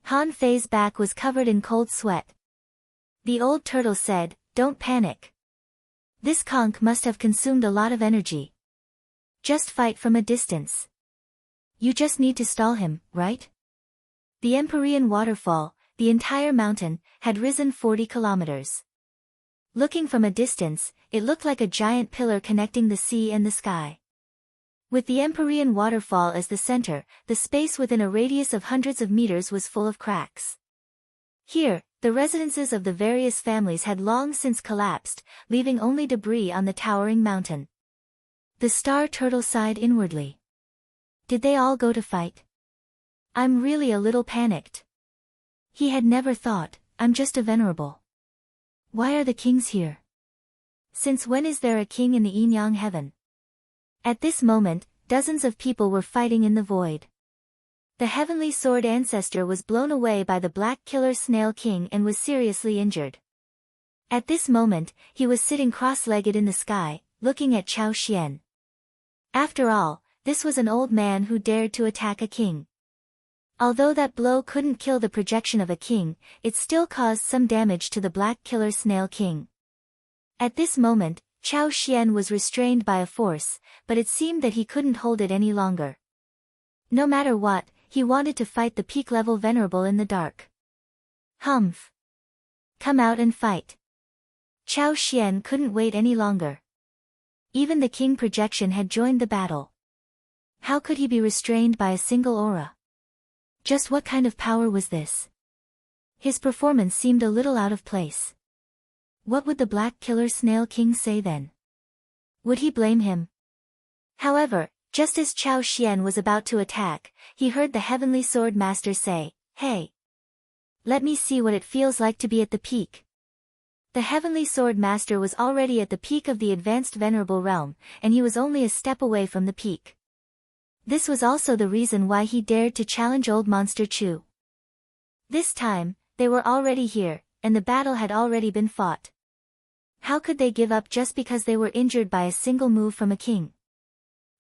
Han Fei's back was covered in cold sweat. The old turtle said, "Don't panic. This conch must have consumed a lot of energy. Just fight from a distance. You just need to stall him, right?" The Empyrean waterfall, the entire mountain, had risen 40 kilometers. Looking from a distance, it looked like a giant pillar connecting the sea and the sky. With the Empyrean waterfall as the center, the space within a radius of hundreds of meters was full of cracks. Here, the residences of the various families had long since collapsed, leaving only debris on the towering mountain. The star turtle sighed inwardly. Did they all go to fight? I'm really a little panicked. He had never thought, I'm just a venerable. Why are the kings here? Since when is there a king in the Yin-Yang heaven? At this moment, dozens of people were fighting in the void. The heavenly sword ancestor was blown away by the Black Killer Snail King and was seriously injured. At this moment, he was sitting cross-legged in the sky, looking at Chao Xian. After all, this was an old man who dared to attack a king. Although that blow couldn't kill the projection of a king, it still caused some damage to the Black Killer Snail King. At this moment, Chao Xian was restrained by a force, but it seemed that he couldn't hold it any longer. No matter what, he wanted to fight the peak-level venerable in the dark. Humph! Come out and fight. Chao Xian couldn't wait any longer. Even the king projection had joined the battle. How could he be restrained by a single aura? Just what kind of power was this? His performance seemed a little out of place. What would the Black Killer Snail King say then? Would he blame him? However, just as Chao Xian was about to attack, he heard the Heavenly Sword Master say, "Hey! Let me see what it feels like to be at the peak." The Heavenly Sword Master was already at the peak of the advanced Venerable Realm, and he was only a step away from the peak. This was also the reason why he dared to challenge Old Monster Chu. This time, they were already here, and the battle had already been fought. How could they give up just because they were injured by a single move from a king?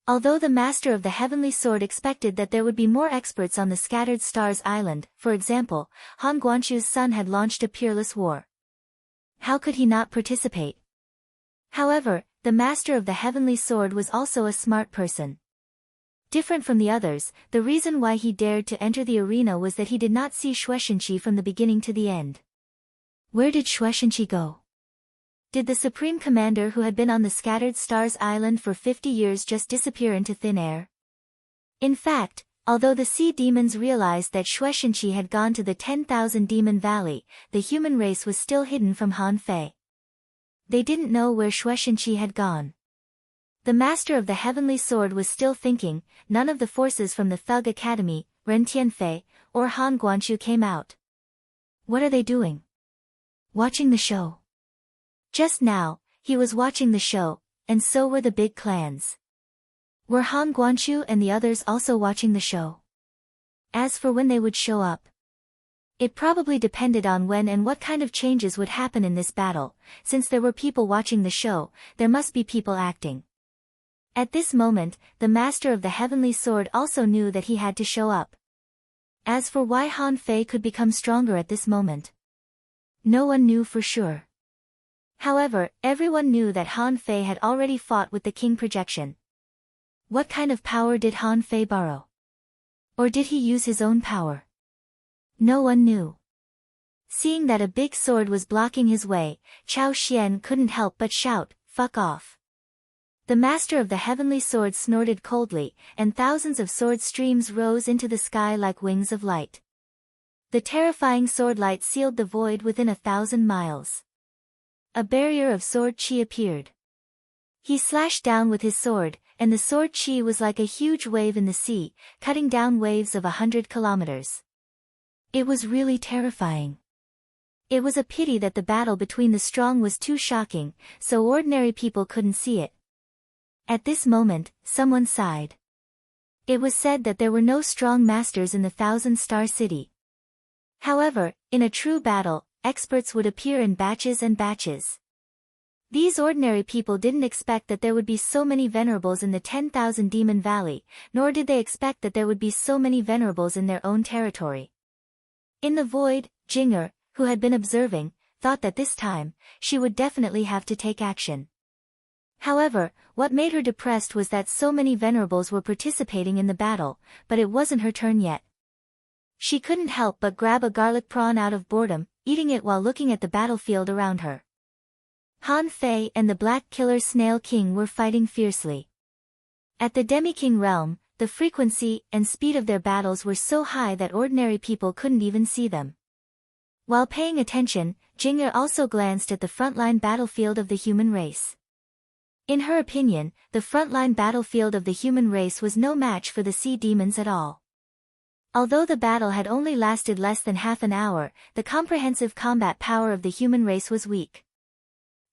Although the Master of the Heavenly Sword expected that there would be more experts on the Scattered Stars Island, for example, Han Guanchu's son had launched a peerless war. How could he not participate? However, the Master of the Heavenly Sword was also a smart person. Different from the others, the reason why he dared to enter the arena was that he did not see Shueishenqi from the beginning to the end. Where did Shueishenqi go? Did the Supreme Commander who had been on the Scattered Stars Island for 50 years just disappear into thin air? In fact, although the sea demons realized that Shueishenqi had gone to the 10,000 Demon Valley, the human race was still hidden from Han Fei. They didn't know where Shueishenqi had gone. The Master of the Heavenly Sword was still thinking. None of the forces from the Thug Academy, Ren Tianfei, or Han Guanchu came out. What are they doing? Watching the show. Just now, he was watching the show, and so were the big clans. Were Han Guanchu and the others also watching the show? As for when they would show up, it probably depended on when and what kind of changes would happen in this battle. Since there were people watching the show, there must be people acting. At this moment, the Master of the Heavenly Sword also knew that he had to show up. As for why Han Fei could become stronger at this moment, no one knew for sure. However, everyone knew that Han Fei had already fought with the King Projection. What kind of power did Han Fei borrow? Or did he use his own power? No one knew. Seeing that a big sword was blocking his way, Chao Xian couldn't help but shout, "Fuck off." The Master of the Heavenly Sword snorted coldly, and thousands of sword streams rose into the sky like wings of light. The terrifying sword light sealed the void within 1,000 miles. A barrier of sword chi appeared. He slashed down with his sword, and the sword chi was like a huge wave in the sea, cutting down waves of 100 kilometers. It was really terrifying. It was a pity that the battle between the strong was too shocking, so ordinary people couldn't see it. At this moment, someone sighed. It was said that there were no strong masters in the 1,000-star city. However, in a true battle, experts would appear in batches and batches. These ordinary people didn't expect that there would be so many venerables in the 10,000 Demon Valley, nor did they expect that there would be so many venerables in their own territory. In the void, Jinger, who had been observing, thought that this time, she would definitely have to take action. However, what made her depressed was that so many venerables were participating in the battle, but it wasn't her turn yet. She couldn't help but grab a garlic prawn out of boredom, eating it while looking at the battlefield around her. Han Fei and the Black Killer Snail King were fighting fiercely. At the Demi-King realm, the frequency and speed of their battles were so high that ordinary people couldn't even see them. While paying attention, Jinger also glanced at the frontline battlefield of the human race. In her opinion, the frontline battlefield of the human race was no match for the sea demons at all. Although the battle had only lasted less than half an hour, the comprehensive combat power of the human race was weak.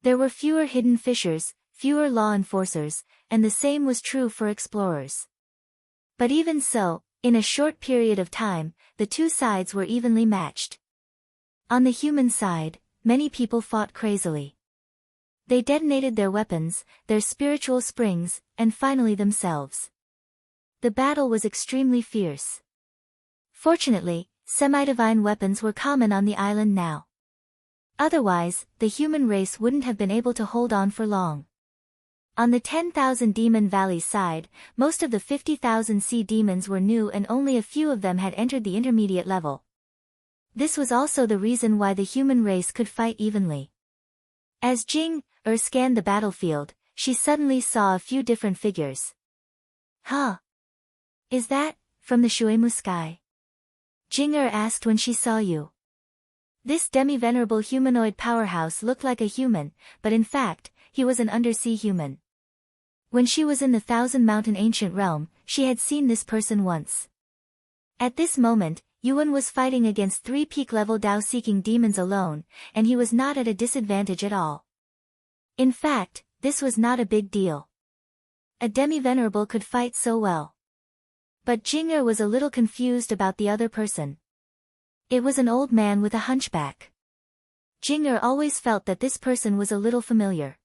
There were fewer hidden fissures, fewer law enforcers, and the same was true for explorers. But even so, in a short period of time, the two sides were evenly matched. On the human side, many people fought crazily. They detonated their weapons, their spiritual springs, and finally themselves. The battle was extremely fierce. Fortunately, semi-divine weapons were common on the island now. Otherwise, the human race wouldn't have been able to hold on for long. On the 10,000 Demon Valley side, most of the 50,000 sea demons were new and only a few of them had entered the intermediate level. This was also the reason why the human race could fight evenly. As Jing scanned the battlefield, she suddenly saw a few different figures. Huh? Is that from the Shuemu sky? Jinger asked when she saw you. This demi-venerable humanoid powerhouse looked like a human, but in fact, he was an undersea human. When she was in the 1,000 Mountain Ancient Realm, she had seen this person once. At this moment, Yuan was fighting against 3 peak-level Dao-seeking demons alone, and he was not at a disadvantage at all. In fact, this was not a big deal. A demi-venerable could fight so well. But Jing'er was a little confused about the other person. It was an old man with a hunchback. Jing'er always felt that this person was a little familiar.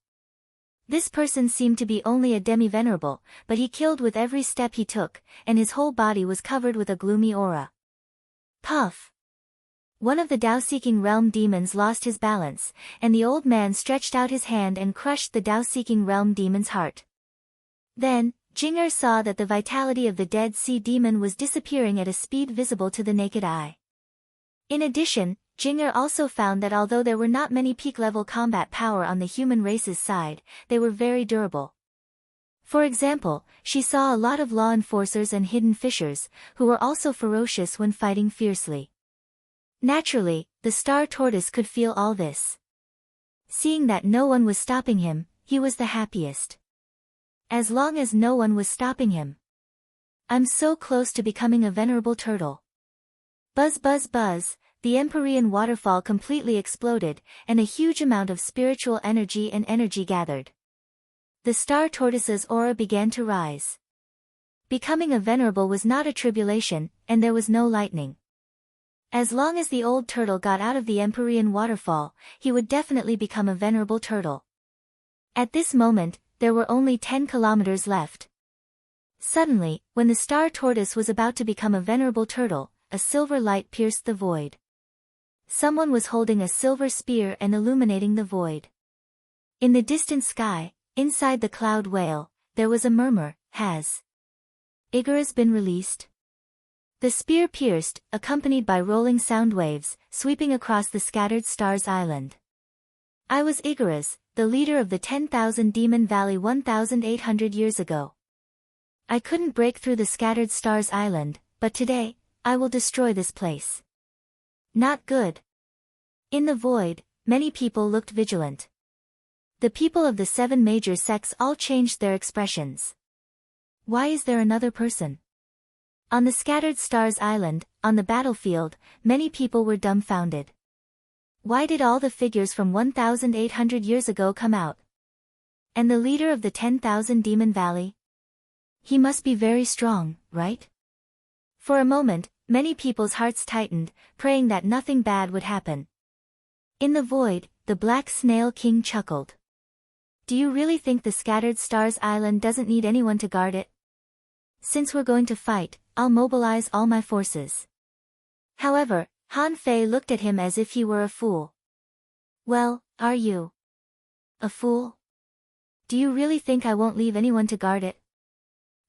This person seemed to be only a demi-venerable, but he killed with every step he took, and his whole body was covered with a gloomy aura. Puff! One of the Dao-seeking realm demons lost his balance, and the old man stretched out his hand and crushed the Dao-seeking realm demon's heart. Then, Jing'er saw that the vitality of the Dead Sea demon was disappearing at a speed visible to the naked eye. In addition, Jing'er also found that although there were not many peak-level combat power on the human race's side, they were very durable. For example, she saw a lot of law enforcers and hidden fishers, who were also ferocious when fighting fiercely. Naturally, the star tortoise could feel all this. Seeing that no one was stopping him, he was the happiest. As long as no one was stopping him. I'm so close to becoming a venerable turtle. Buzz buzz buzz, the Empyrean waterfall completely exploded, and a huge amount of spiritual energy and energy gathered. The star tortoise's aura began to rise. Becoming a venerable was not a tribulation, and there was no lightning. As long as the old turtle got out of the Empyrean waterfall, he would definitely become a venerable turtle. At this moment, there were only 10 kilometers left. Suddenly, when the star tortoise was about to become a venerable turtle, a silver light pierced the void. Someone was holding a silver spear and illuminating the void. In the distant sky, inside the cloud whale, there was a murmur, has Igara's been released? The spear pierced, accompanied by rolling sound waves, sweeping across the scattered stars island. I was Igara's, the leader of the 10,000 Demon Valley 1,800 years ago. I couldn't break through the scattered stars island, but today, I will destroy this place. Not good. In the void, many people looked vigilant. The people of the 7 major sects all changed their expressions. Why is there another person? On the scattered stars island, on the battlefield, many people were dumbfounded. Why did all the figures from 1,800 years ago come out? And the leader of the 10,000 Demon Valley? He must be very strong, right? For a moment, many people's hearts tightened, praying that nothing bad would happen. In the void, the Black Snail King chuckled. Do you really think the Scattered Stars Island doesn't need anyone to guard it? Since we're going to fight, I'll mobilize all my forces. However, Han Fei looked at him as if he were a fool. Well, are you a fool? Do you really think I won't leave anyone to guard it?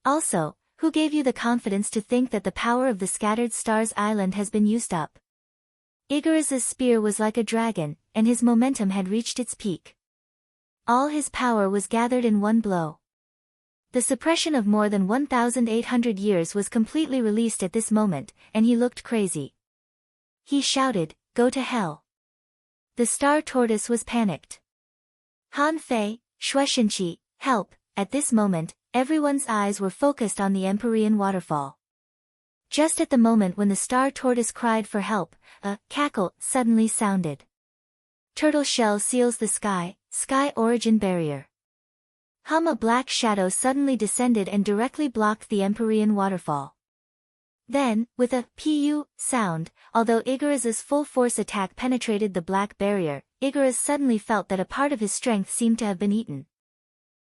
Also, who gave you the confidence to think that the power of the Scattered Stars Island has been used up? Igara's spear was like a dragon, and his momentum had reached its peak. All his power was gathered in one blow. The suppression of more than 1,800 years was completely released at this moment, and he looked crazy. He shouted, "Go to hell." The star tortoise was panicked. Han Fei, Shueishenqi, help! At this moment, everyone's eyes were focused on the Empyrean waterfall. Just at the moment when the star tortoise cried for help, a cackle suddenly sounded. Turtle shell seals the sky, sky origin barrier. A black shadow suddenly descended and directly blocked the Empyrean waterfall. Then, with a pu sound, although Igara's full force attack penetrated the black barrier, Igara's suddenly felt that a part of his strength seemed to have been eaten.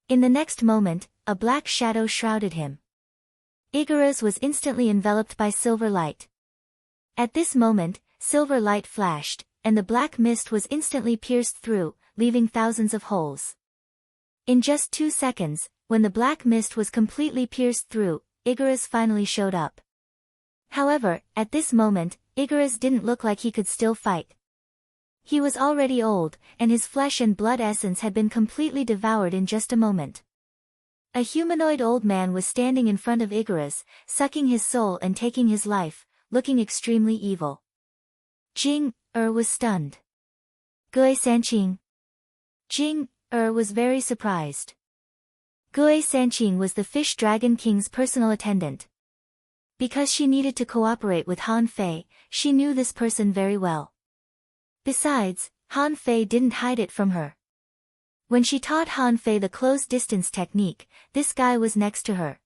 In the next moment, a black shadow shrouded him. Igara's was instantly enveloped by silver light. At this moment, silver light flashed, and the black mist was instantly pierced through, leaving thousands of holes. In just 2 seconds, when the black mist was completely pierced through, Igara's finally showed up. However, at this moment, Igara's didn't look like he could still fight. He was already old, and his flesh and blood essence had been completely devoured in just a moment. A humanoid old man was standing in front of Igara's, sucking his soul and taking his life, looking extremely evil. Jing-er was stunned. Gui Sanqing. Jing-er was very surprised. Gui Sanqing was the Fish Dragon King's personal attendant. Because she needed to cooperate with Han Fei, she knew this person very well. Besides, Han Fei didn't hide it from her. When she taught Han Fei the closed distance technique, this guy was next to her.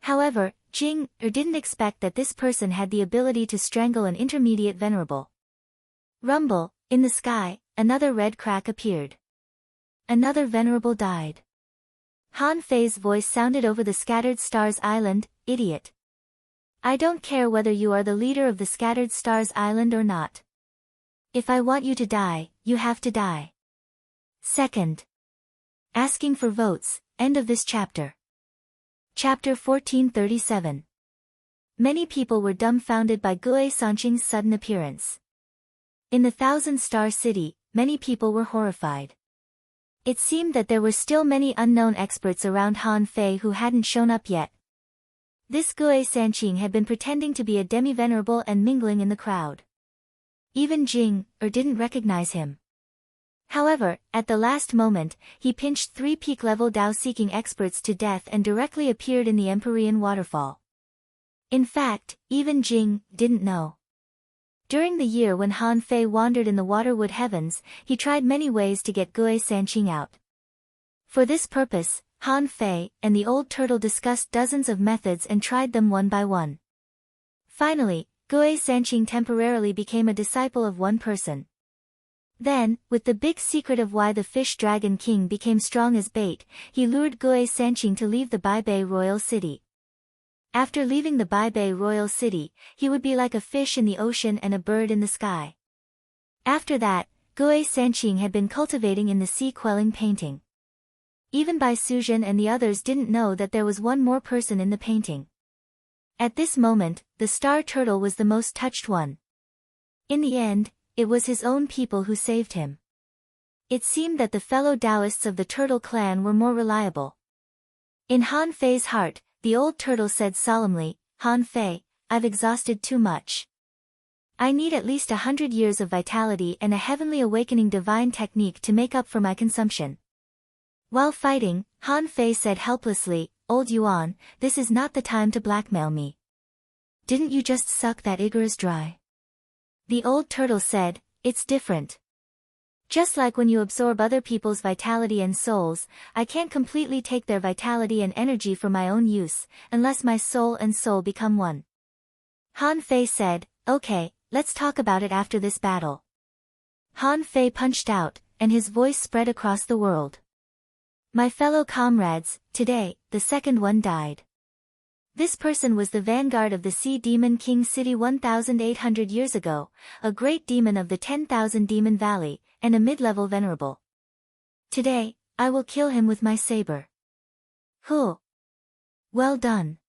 However, Jing didn't expect that this person had the ability to strangle an intermediate venerable. Rumble, in the sky, another red crack appeared. Another venerable died. Han Fei's voice sounded over the Scattered Stars Island, idiot. I don't care whether you are the leader of the Scattered Stars Island or not. If I want you to die, you have to die. Second. Asking for votes, end of this chapter. Chapter 1437. Many people were dumbfounded by Gue Sanqing's sudden appearance. In the Thousand-Star City, many people were horrified. It seemed that there were still many unknown experts around Han Fei who hadn't shown up yet. This Gue Sanqing had been pretending to be a demi-venerable and mingling in the crowd. Even Jing didn't recognize him. However, at the last moment, he pinched 3 peak-level Dao-seeking experts to death and directly appeared in the Empyrean waterfall. In fact, even Jing didn't know. During the year when Han Fei wandered in the waterwood heavens, he tried many ways to get Gue Sanqing out. For this purpose, Han Fei and the old turtle discussed dozens of methods and tried them one by one. Finally, Gue Sanqing temporarily became a disciple of one person. Then, with the big secret of why the fish dragon king became strong as bait, he lured Gue Sanqing to leave the Baibei royal city. After leaving the Baibei royal city, he would be like a fish in the ocean and a bird in the sky. After that, Gue Sanqing had been cultivating in the sea-quelling painting. Even Bai Suzhen and the others didn't know that there was one more person in the painting. At this moment, the star turtle was the most touched one. In the end, it was his own people who saved him. It seemed that the fellow Taoists of the turtle clan were more reliable. In Han Fei's heart, the old turtle said solemnly, Han Fei, I've exhausted too much. I need at least 100 years of vitality and a heavenly awakening divine technique to make up for my consumption. While fighting, Han Fei said helplessly, Old Yuan, this is not the time to blackmail me. Didn't you just suck that Icarus dry? The old turtle said, it's different. Just like when you absorb other people's vitality and souls, I can't completely take their vitality and energy for my own use, unless my soul and soul become one. Han Fei said, okay, let's talk about it after this battle. Han Fei punched out, and his voice spread across the world. My fellow comrades, today, the second one died. This person was the vanguard of the Sea Demon King City 1,800 years ago, a great demon of the 10,000 Demon Valley, and a mid-level venerable. Today, I will kill him with my saber. Huh. Well done.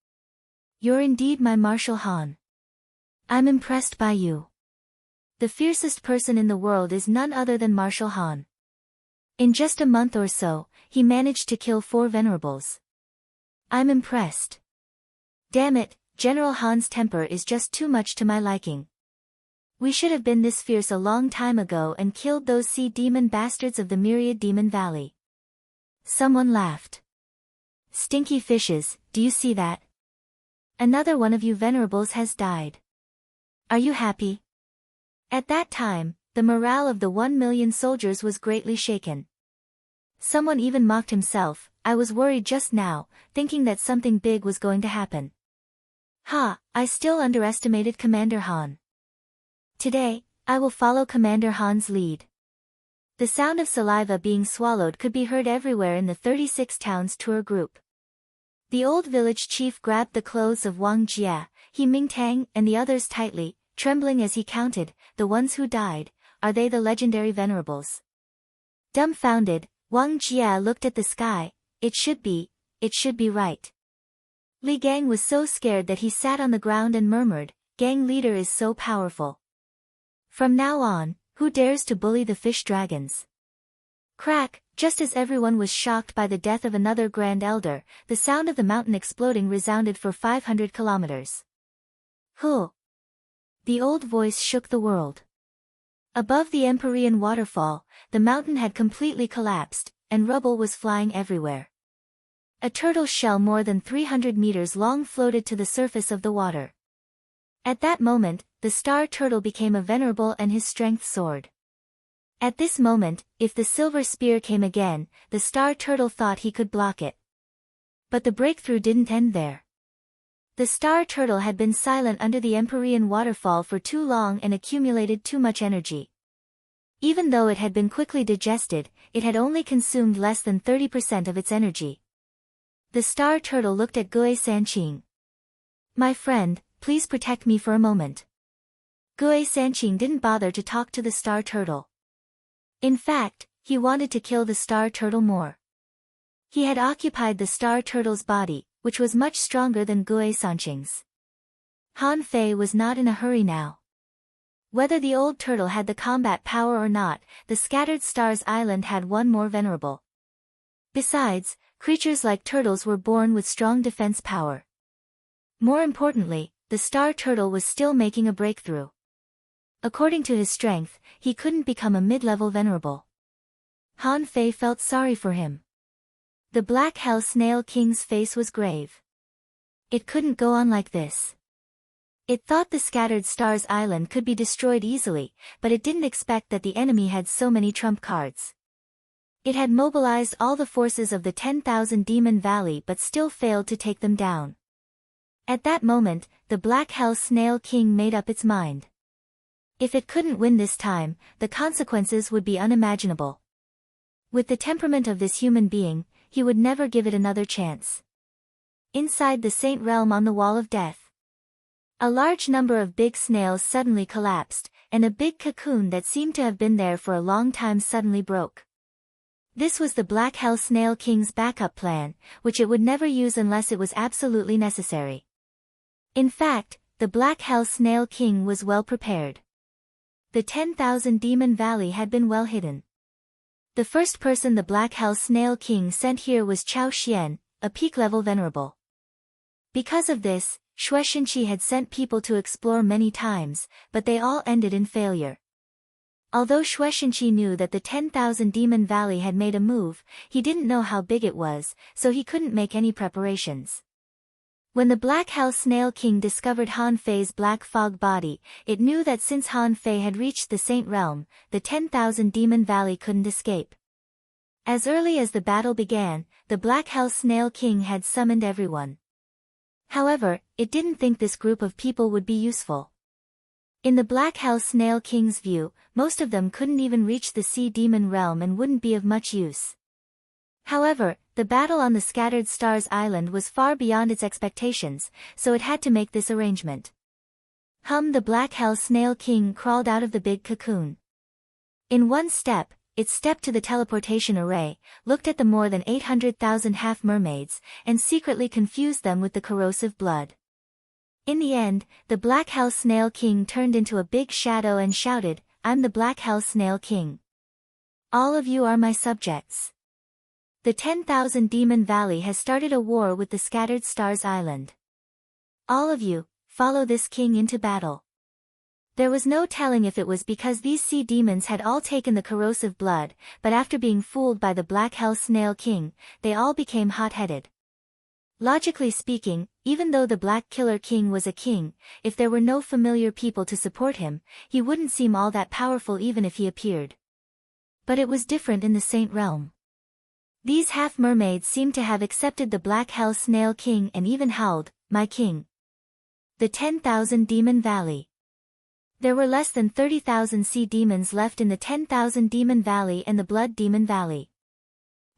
You're indeed my Marshal Han. I'm impressed by you. The fiercest person in the world is none other than Marshal Han. In just a month or so, he managed to kill 4 venerables. I'm impressed. Damn it, General Han's temper is just too much to my liking. We should have been this fierce a long time ago and killed those sea demon bastards of the Myriad Demon Valley. Someone laughed. Stinky fishes, do you see that? Another one of you venerables has died. Are you happy? At that time, the morale of the 1 million soldiers was greatly shaken. Someone even mocked himself, I was worried just now, thinking that something big was going to happen. Ha, I still underestimated Commander Han. Today, I will follow Commander Han's lead. The sound of saliva being swallowed could be heard everywhere in the 36 towns tour group. The old village chief grabbed the clothes of Wang Jia, He Mingtang and the others tightly, trembling as he counted, the ones who died, are they the legendary venerables? Dumbfounded, Wang Jia looked at the sky, it should be right. Li Gang was so scared that he sat on the ground and murmured, Gang leader is so powerful. From now on, who dares to bully the fish dragons? Crack, just as everyone was shocked by the death of another Grand Elder, the sound of the mountain exploding resounded for 500 kilometers. Huh! The old voice shook the world. Above the Empyrean waterfall, the mountain had completely collapsed, and rubble was flying everywhere. A turtle shell more than 300 meters long floated to the surface of the water. At that moment, the star turtle became a venerable and his strength soared. At this moment, if the silver spear came again, the star turtle thought he could block it. But the breakthrough didn't end there. The star turtle had been silent under the Empyrean waterfall for too long and accumulated too much energy. Even though it had been quickly digested, it had only consumed less than 30% of its energy. The star turtle looked at Gue Sanqing. "My friend, please protect me for a moment." Gue Sanqing didn't bother to talk to the star turtle. In fact, he wanted to kill the star turtle more. He had occupied the star turtle's body, which was much stronger than Gue Sanqing's. Han Fei was not in a hurry now. Whether the old turtle had the combat power or not, the Scattered Stars Island had one more venerable. Besides, creatures like turtles were born with strong defense power. More importantly, the star turtle was still making a breakthrough. According to his strength, he couldn't become a mid-level venerable. Han Fei felt sorry for him. The Black Hell Snail King's face was grave. It couldn't go on like this. It thought the Scattered Stars Island could be destroyed easily, but it didn't expect that the enemy had so many trump cards. It had mobilized all the forces of the 10,000 Demon Valley but still failed to take them down. At that moment, the Black Hell Snail King made up its mind. If it couldn't win this time, the consequences would be unimaginable. With the temperament of this human being, he would never give it another chance. Inside the Saint Realm on the Wall of Death, a large number of big snails suddenly collapsed, and a big cocoon that seemed to have been there for a long time suddenly broke. This was the Black Hell Snail King's backup plan, which it would never use unless it was absolutely necessary. In fact, the Black Hell Snail King was well prepared. The 10,000 Demon Valley had been well hidden. The first person the Black Hell Snail King sent here was Chao Xian, a peak-level venerable. Because of this, Shueishenqi had sent people to explore many times, but they all ended in failure. Although Shueishenqi knew that the 10,000 Demon Valley had made a move, he didn't know how big it was, so he couldn't make any preparations. When the Black Hell Snail King discovered Han Fei's black fog body, it knew that since Han Fei had reached the Saint Realm, the 10,000 Demon Valley couldn't escape. As early as the battle began, the Black Hell Snail King had summoned everyone. However, it didn't think this group of people would be useful. In the Black Hell Snail King's view, most of them couldn't even reach the Sea Demon Realm and wouldn't be of much use. However, the battle on the Scattered Stars Island was far beyond its expectations, so it had to make this arrangement. The Black Hell Snail King crawled out of the big cocoon. In one step, it stepped to the teleportation array, looked at the more than 800,000 half-mermaids, and secretly confused them with the corrosive blood. In the end, the Black Hell Snail King turned into a big shadow and shouted, "I'm the Black Hell Snail King. All of you are my subjects. The 10,000 Demon Valley has started a war with the Scattered Stars Island. All of you, follow this king into battle." There was no telling if it was because these sea demons had all taken the corrosive blood, but after being fooled by the Black Hell Snail King, they all became hot-headed. Logically speaking, even though the Black Killer King was a king, if there were no familiar people to support him, he wouldn't seem all that powerful even if he appeared. But it was different in the Saint Realm. These half-mermaids seemed to have accepted the Black Hell Snail King and even howled, "My king." The 10,000 Demon Valley. There were less than 30,000 sea demons left in the 10,000 Demon Valley and the Blood Demon Valley.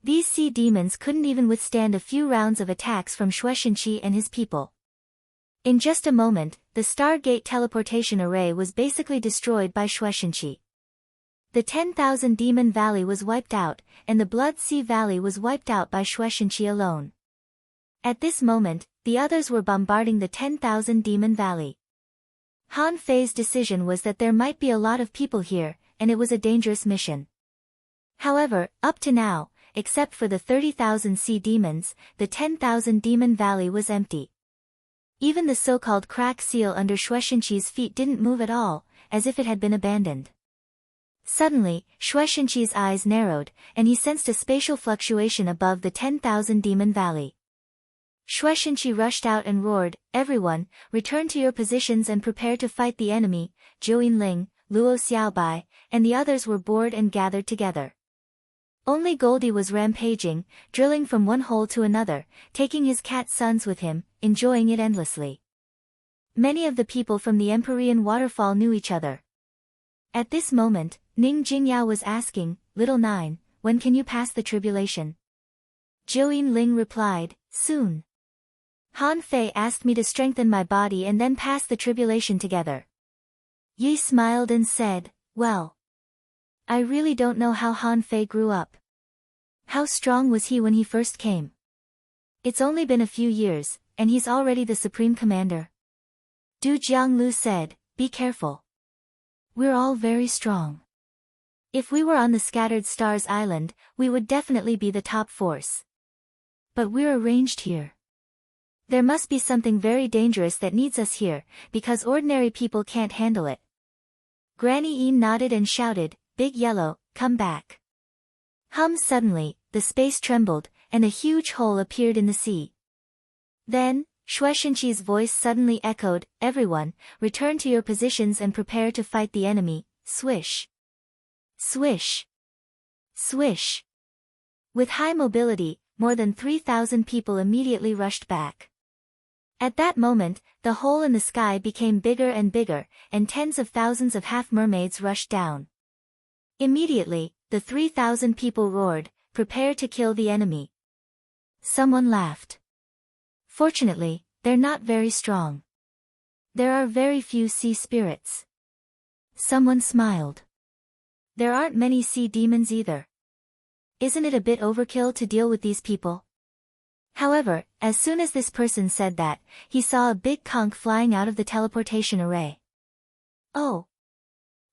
These sea demons couldn't even withstand a few rounds of attacks from Shueishenqi and his people. In just a moment, the Stargate teleportation array was basically destroyed by Shueishenqi. The 10,000 Demon Valley was wiped out, and the Blood Sea Valley was wiped out by Shueishenqi alone. At this moment, the others were bombarding the 10,000 Demon Valley. Han Fei's decision was that there might be a lot of people here, and it was a dangerous mission. However, up to now, except for the 30,000 sea demons, the 10,000 Demon Valley was empty. Even the so-called crack seal under Shueishenqi's feet didn't move at all, as if it had been abandoned. Suddenly, Shueishenqi's eyes narrowed, and he sensed a spatial fluctuation above the 10,000 Demon Valley. Shueishenqi rushed out and roared, "Everyone, return to your positions and prepare to fight the enemy." Zhou Yinling, Luo Xiaobai, and the others were bored and gathered together. Only Goldie was rampaging, drilling from one hole to another, taking his cat sons with him, enjoying it endlessly. Many of the people from the Empyrean waterfall knew each other. At this moment, Ning Jingyao was asking, "Little Nine, when can you pass the tribulation?" Zhou Yinling replied, "Soon. Han Fei asked me to strengthen my body and then pass the tribulation together." Yi smiled and said, "Well, I really don't know how Han Fei grew up. How strong was he when he first came? It's only been a few years, and he's already the supreme commander." Du Jianglu said, "Be careful. We're all very strong. If we were on the Scattered Stars Island, we would definitely be the top force. But we're arranged here. There must be something very dangerous that needs us here, because ordinary people can't handle it." Granny Yin nodded and shouted, "Big Yellow, come back." Suddenly, the space trembled, and a huge hole appeared in the sea. Then, Shueishenqi's voice suddenly echoed, "Everyone, return to your positions and prepare to fight the enemy." Swish. Swish. Swish. With high mobility, more than 3,000 people immediately rushed back. At that moment, the hole in the sky became bigger and bigger, and tens of thousands of half-mermaids rushed down. Immediately, the 3,000 people roared, "Prepare to kill the enemy." Someone laughed. "Fortunately, they're not very strong. There are very few sea spirits." Someone smiled. "There aren't many sea demons either. Isn't it a bit overkill to deal with these people?" However, as soon as this person said that, he saw a big conch flying out of the teleportation array. "Oh.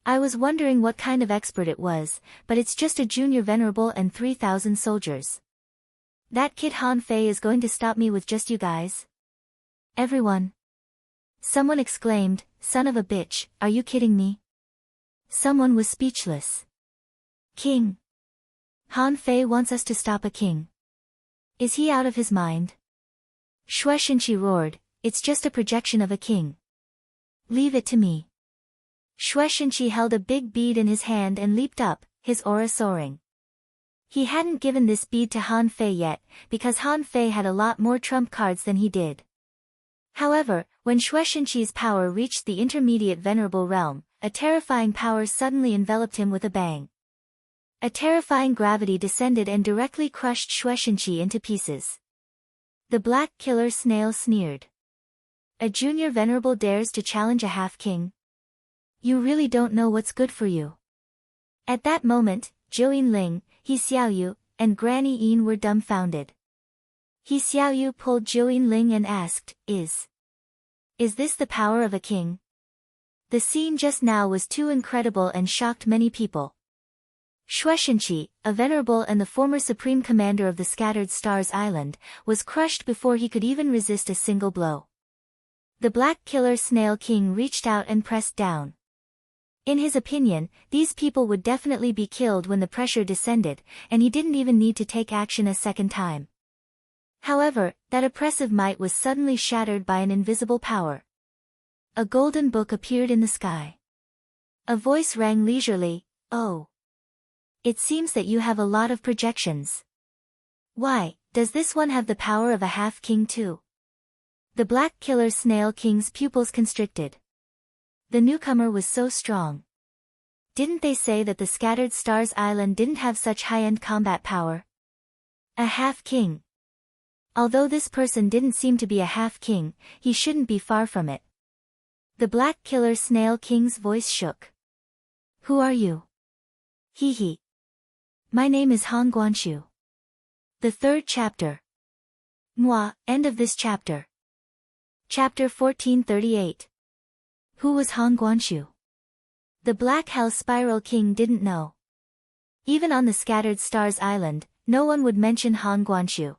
I was wondering what kind of expert it was, but it's just a junior venerable and 3,000 soldiers. That kid Han Fei is going to stop me with just you guys?" "Everyone." Someone exclaimed, "Son of a bitch, are you kidding me?" Someone was speechless. "King. Han Fei wants us to stop a king. Is he out of his mind?" Shueishenqi roared, "It's just a projection of a king. Leave it to me." Shueishenqi held a big bead in his hand and leaped up, his aura soaring. He hadn't given this bead to Han Fei yet, because Han Fei had a lot more trump cards than he did. However, when Shueishenqi's power reached the intermediate venerable realm, a terrifying power suddenly enveloped him with a bang. A terrifying gravity descended and directly crushed Shueishenqi into pieces. The black killer snail sneered. "A junior venerable dares to challenge a half-king? You really don't know what's good for you." At that moment, Zhou Yinling, He Xiaoyu, and Granny Yin were dumbfounded. He Xiaoyu pulled Zhou Yinling and asked, Is this the power of a king?" The scene just now was too incredible and shocked many people. Shueishenqi, a venerable and the former supreme commander of the Scattered Stars Island, was crushed before he could even resist a single blow. The Black Killer Snail King reached out and pressed down. In his opinion, these people would definitely be killed when the pressure descended, and he didn't even need to take action a second time. However, that oppressive might was suddenly shattered by an invisible power. A golden book appeared in the sky. A voice rang leisurely, "Oh. It seems that you have a lot of projections. Why, does this one have the power of a half-king too?" The Black Killer Snail King's pupils constricted. The newcomer was so strong. Didn't they say that the Scattered Stars Island didn't have such high-end combat power? A half-king. Although this person didn't seem to be a half-king, he shouldn't be far from it. The Black Killer Snail King's voice shook. "Who are you?" "Hee hee. My name is Han Guanshu." The third chapter. End of this chapter. Chapter 1438. Who was Han Guanshu? The Black Hell Spiral King didn't know. Even on the Scattered Stars Island, no one would mention Han Guanshu.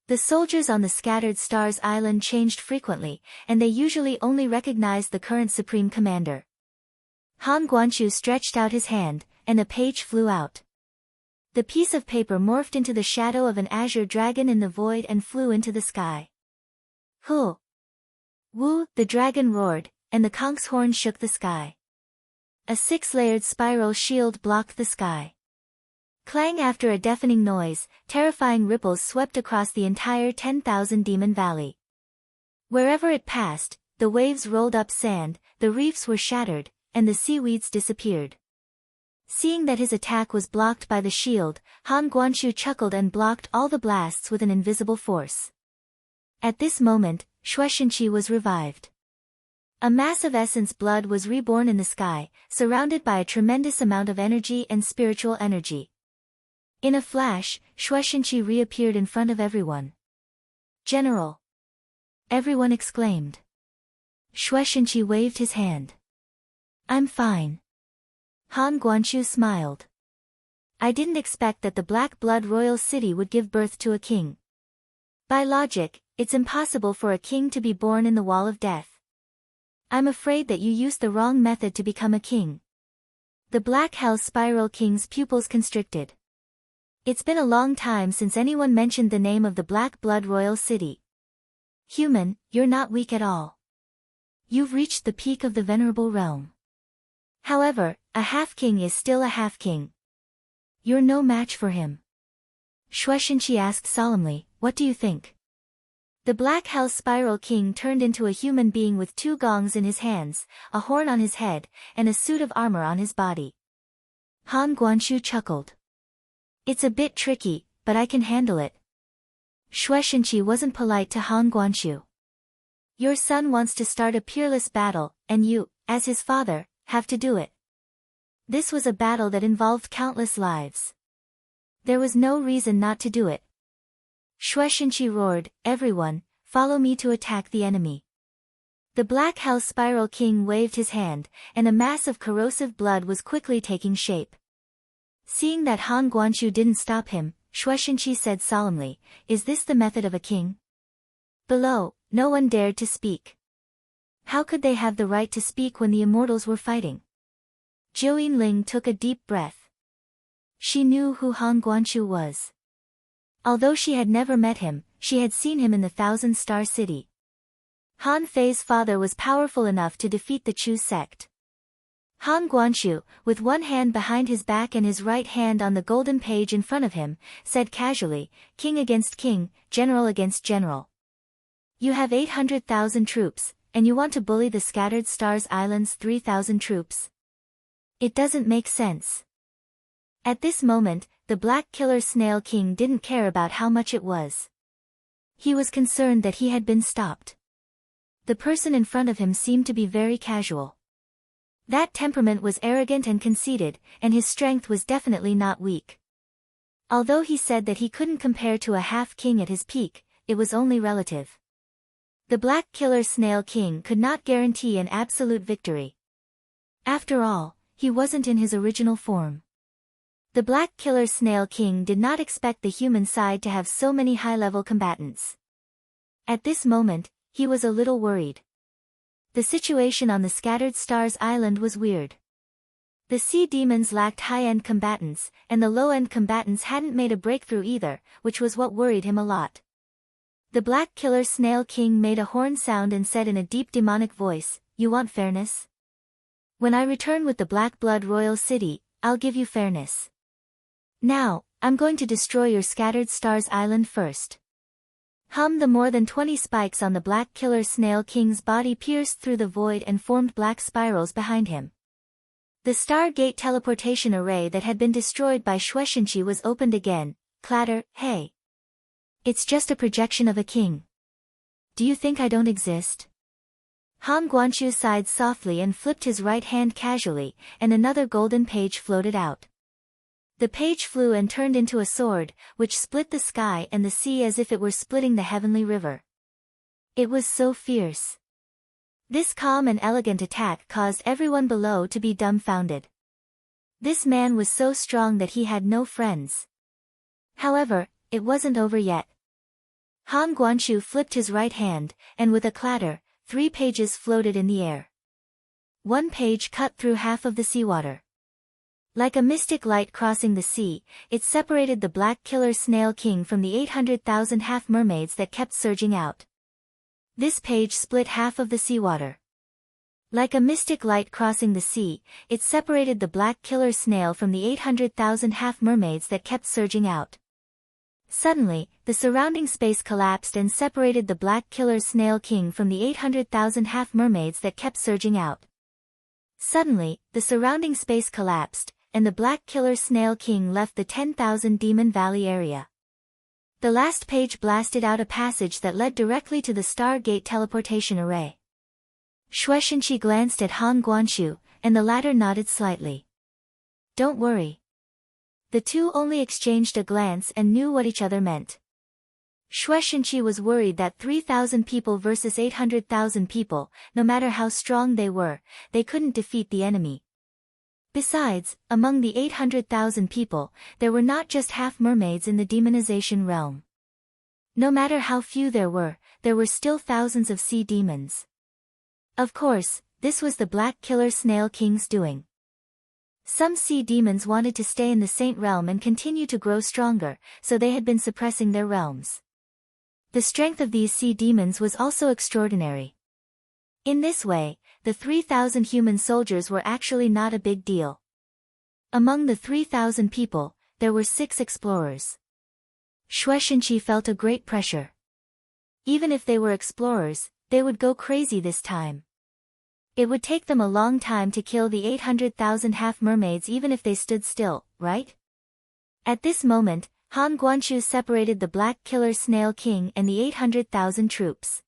The soldiers on the Scattered Stars Island changed frequently, and they usually only recognized the current supreme commander. Han Guanshu stretched out his hand, and a page flew out. The piece of paper morphed into the shadow of an azure dragon in the void and flew into the sky. Hu! Woo! The dragon roared, and the conch's horn shook the sky. A 6-layered spiral shield blocked the sky. Clang! After a deafening noise, terrifying ripples swept across the entire 10,000 Demon Valley. Wherever it passed, the waves rolled up sand, the reefs were shattered, and the seaweeds disappeared. Seeing that his attack was blocked by the shield, Han Guanshu chuckled and blocked all the blasts with an invisible force. At this moment, Shueishenqi was revived. A mass of essence blood was reborn in the sky, surrounded by a tremendous amount of energy and spiritual energy. In a flash, Shueishenqi reappeared in front of everyone. "General!" everyone exclaimed. Shueishenqi waved his hand. "I'm fine." Han Guanshu smiled. "I didn't expect that the Black Blood Royal City would give birth to a king. By logic, it's impossible for a king to be born in the Wall of Death. I'm afraid that you used the wrong method to become a king." The Black Hell Spiral King's pupils constricted. It's been a long time since anyone mentioned the name of the Black Blood Royal City. "Human, you're not weak at all. You've reached the peak of the venerable realm. However, a half-king is still a half-king. You're no match for him." Shueishenqi asked solemnly, "What do you think?" The Black Hell Spiral King turned into a human being with 2 gongs in his hands, a horn on his head, and a suit of armor on his body. Han Guanshu chuckled. "It's a bit tricky, but I can handle it." Shueishenqi wasn't polite to Han Guanshu. "Your son wants to start a peerless battle, and you, as his father, have to do it." This was a battle that involved countless lives. There was no reason not to do it. Shueishenqi roared, "Everyone, follow me to attack the enemy." The Black Hell Spiral King waved his hand, and a mass of corrosive blood was quickly taking shape. Seeing that Han Guanshu didn't stop him, Shueishenqi said solemnly, "Is this the method of a king?" Below, no one dared to speak. How could they have the right to speak when the immortals were fighting? Zhou Yinling took a deep breath. She knew who Han Guanshu was. Although she had never met him, she had seen him in the Thousand-Star City. Han Fei's father was powerful enough to defeat the Chu sect. Han Guanshu, with one hand behind his back and his right hand on the golden page in front of him, said casually, "King against king, general against general. You have 800,000 troops, and you want to bully the Scattered Stars Island's 3,000 troops? It doesn't make sense." At this moment, the Black Killer Snail King didn't care about how much it was. He was concerned that he had been stopped. The person in front of him seemed to be very casual. That temperament was arrogant and conceited, and his strength was definitely not weak. Although he said that he couldn't compare to a half-king at his peak, it was only relative. The Black Killer Snail King could not guarantee an absolute victory. After all, he wasn't in his original form. The Black Killer Snail King did not expect the human side to have so many high-level combatants. At this moment, he was a little worried. The situation on the Scattered Stars Island was weird. The sea demons lacked high-end combatants, and the low-end combatants hadn't made a breakthrough either, which was what worried him a lot. The Black Killer Snail King made a horn sound and said in a deep demonic voice, "You want fairness? When I return with the Black Blood Royal City, I'll give you fairness. Now, I'm going to destroy your Scattered Stars Island first." The more than 20 spikes on the Black Killer Snail King's body pierced through the void and formed black spirals behind him. The Stargate teleportation array that had been destroyed by Shueishenqi was opened again. Clatter, "Hey! It's just a projection of a king. Do you think I don't exist?" Han Guanshu sighed softly and flipped his right hand casually, and another golden page floated out. The page flew and turned into a sword, which split the sky and the sea as if it were splitting the heavenly river. It was so fierce. This calm and elegant attack caused everyone below to be dumbfounded. This man was so strong that he had no friends. However, it wasn't over yet. Han Guanshu flipped his right hand, and with a clatter, 3 pages floated in the air. one page cut through half of the seawater. Like a mystic light crossing the sea, it separated the black killer snail king from the 800,000 half-mermaids that kept surging out. This page split half of the seawater. Like a mystic light crossing the sea, it separated the black killer snail from the 800,000 half-mermaids that kept surging out. Suddenly, the surrounding space collapsed and separated the black killer snail king from the 800,000 half-mermaids that kept surging out. Suddenly, the surrounding space collapsed, and the black killer snail king left the 10,000 Demon Valley area. The last page blasted out a passage that led directly to the Stargate teleportation array. Shueishenqi glanced at Han Guanshu, and the latter nodded slightly. Don't worry. The two only exchanged a glance and knew what each other meant. Shueishenqi was worried that 3,000 people versus 800,000 people, no matter how strong they were, they couldn't defeat the enemy. Besides, among the 800,000 people, there were not just half-mermaids in the demonization realm. No matter how few there were still thousands of sea demons. Of course, this was the Black Killer Snail King's doing. Some sea demons wanted to stay in the Saint Realm and continue to grow stronger, so they had been suppressing their realms. The strength of these sea demons was also extraordinary. In this way, the 3,000 human soldiers were actually not a big deal. Among the 3,000 people, there were 6 explorers. Shueishenqi felt a great pressure. Even if they were explorers, they would go crazy this time. It would take them a long time to kill the 800,000 half-mermaids even if they stood still, right? At this moment, Han Guanshu separated the Black Killer Snail King and the 800,000 troops.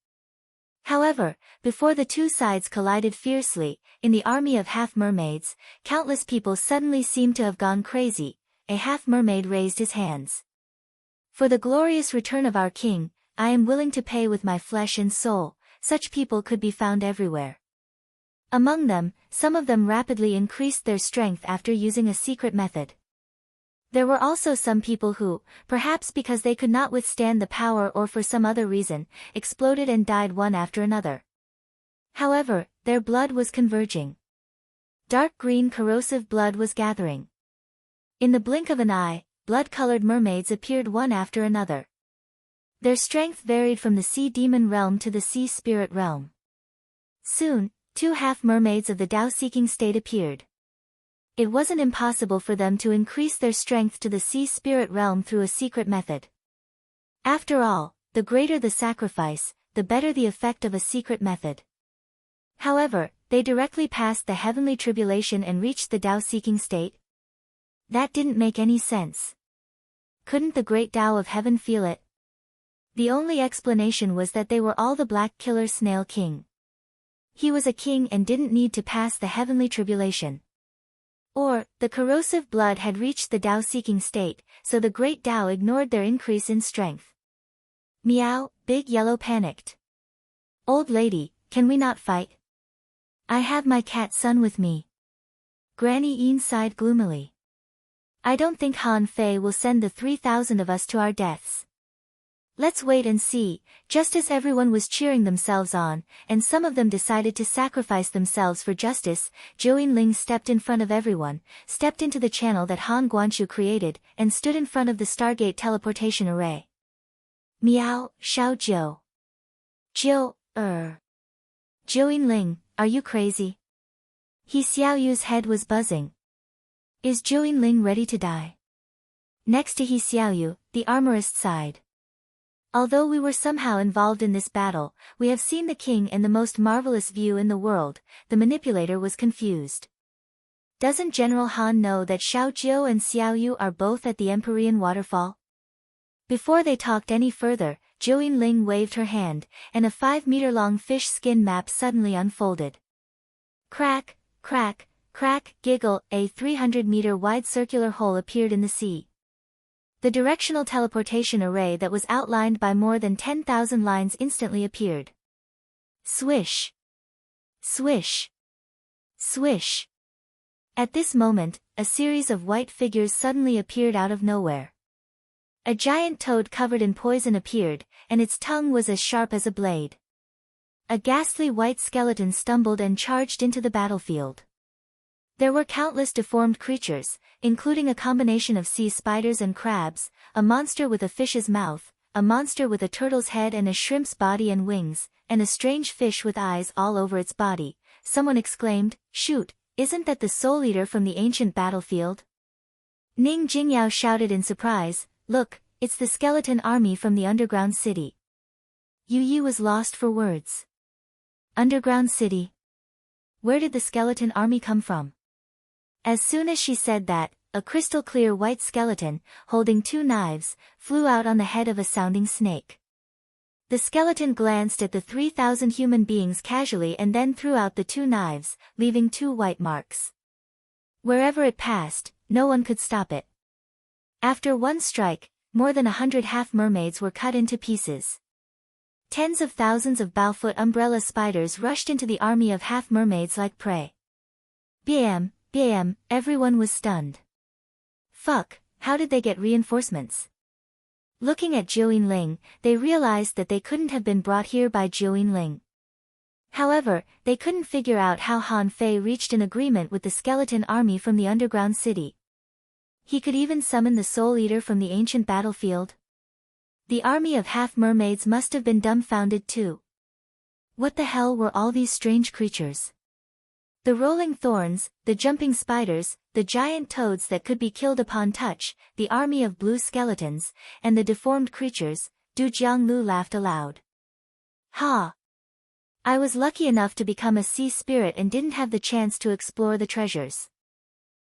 However, before the two sides collided fiercely, in the army of half-mermaids, countless people suddenly seemed to have gone crazy. A half-mermaid raised his hands. For the glorious return of our king, I am willing to pay with my flesh and soul. Such people could be found everywhere. Among them, some of them rapidly increased their strength after using a secret method. There were also some people who, perhaps because they could not withstand the power or for some other reason, exploded and died one after another. However, their blood was converging. Dark green corrosive blood was gathering. In the blink of an eye, blood-colored mermaids appeared one after another. Their strength varied from the sea demon realm to the sea spirit realm. Soon, 2 half-mermaids of the Tao-seeking state appeared. It wasn't impossible for them to increase their strength to the sea spirit realm through a secret method. After all, the greater the sacrifice, the better the effect of a secret method. However, they directly passed the heavenly tribulation and reached the Tao-seeking state. That didn't make any sense. Couldn't the great Tao of heaven feel it? The only explanation was that they were all the Black Killer Snail King. He was a king and didn't need to pass the heavenly tribulation. Or, the corrosive blood had reached the Tao-seeking state, so the great Tao ignored their increase in strength. Meow, Big Yellow panicked. Old lady, can we not fight? I have my cat son with me. Granny Een sighed gloomily. I don't think Han Fei will send the 3,000 of us to our deaths. Let's wait and see. Just as everyone was cheering themselves on, and some of them decided to sacrifice themselves for justice, Zhou Yinling stepped in front of everyone, stepped into the channel that Han Guanshu created, and stood in front of the Stargate teleportation array. Meow, Xiao Jiu. Zhou Yinling, are you crazy? He Xiaoyu's head was buzzing. Is Zhou Yinling ready to die? Next to He Xiaoyu, the armorist sighed. Although we were somehow involved in this battle, we have seen the king in the most marvelous view in the world. The manipulator was confused. Doesn't General Han know that Xiao Jiu and Xiaoyu are both at the Empyrean waterfall? Before they talked any further, Zhou Yinling waved her hand, and a 5-meter-long fish skin map suddenly unfolded. Crack, crack, crack, giggle, a 300-meter-wide circular hole appeared in the sea. The directional teleportation array that was outlined by more than 10,000 lines instantly appeared. Swish! Swish! Swish! At this moment, a series of white figures suddenly appeared out of nowhere. A giant toad covered in poison appeared, and its tongue was as sharp as a blade. a ghastly white skeleton stumbled and charged into the battlefield. There were countless deformed creatures, including a combination of sea spiders and crabs, a monster with a fish's mouth, a monster with a turtle's head and a shrimp's body and wings, and a strange fish with eyes all over its body. Someone exclaimed, "Shoot, isn't that the Soul Eater from the ancient battlefield?" Ning Jingyao shouted in surprise, "Look, it's the skeleton army from the underground city." Yu Yi was lost for words. Underground city? Where did the skeleton army come from? As soon as she said that, a crystal-clear white skeleton, holding 2 knives, flew out on the head of a sounding snake. The skeleton glanced at the 3,000 human beings casually and then threw out the 2 knives, leaving 2 white marks. Wherever it passed, no one could stop it. After one strike, more than 100 half-mermaids were cut into pieces. Tens of thousands of Baofoot umbrella spiders rushed into the army of half-mermaids like prey. Bam, bam, everyone was stunned. Fuck, how did they get reinforcements? Looking at Jiu Yinling, they realized that they couldn't have been brought here by Jiu Yinling. However, they couldn't figure out how Han Fei reached an agreement with the skeleton army from the underground city. He could even summon the Soul Eater from the ancient battlefield. The army of half-mermaids must have been dumbfounded too. What the hell were all these strange creatures? The rolling thorns, the jumping spiders, the giant toads that could be killed upon touch, the army of blue skeletons, and the deformed creatures. Du Jianglu laughed aloud. Ha! I was lucky enough to become a sea spirit and didn't have the chance to explore the treasures.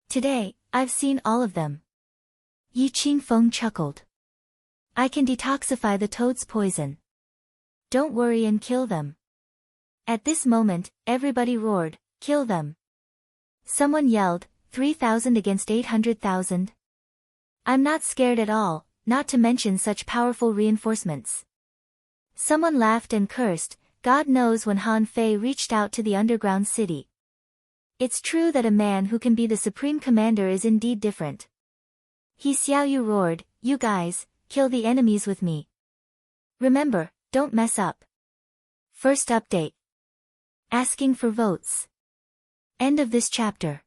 Today, I've seen all of them. Yi Qingfeng chuckled. I can detoxify the toad's poison. Don't worry and kill them. At this moment, everybody roared, "Kill them." Someone yelled, 3,000 against 800,000. I'm not scared at all, not to mention such powerful reinforcements. Someone laughed and cursed, God knows when Han Fei reached out to the underground city. It's true that a man who can be the supreme commander is indeed different. He Xiaoyu roared, "You guys, kill the enemies with me. Remember, don't mess up." First update. Asking for votes. End of this chapter.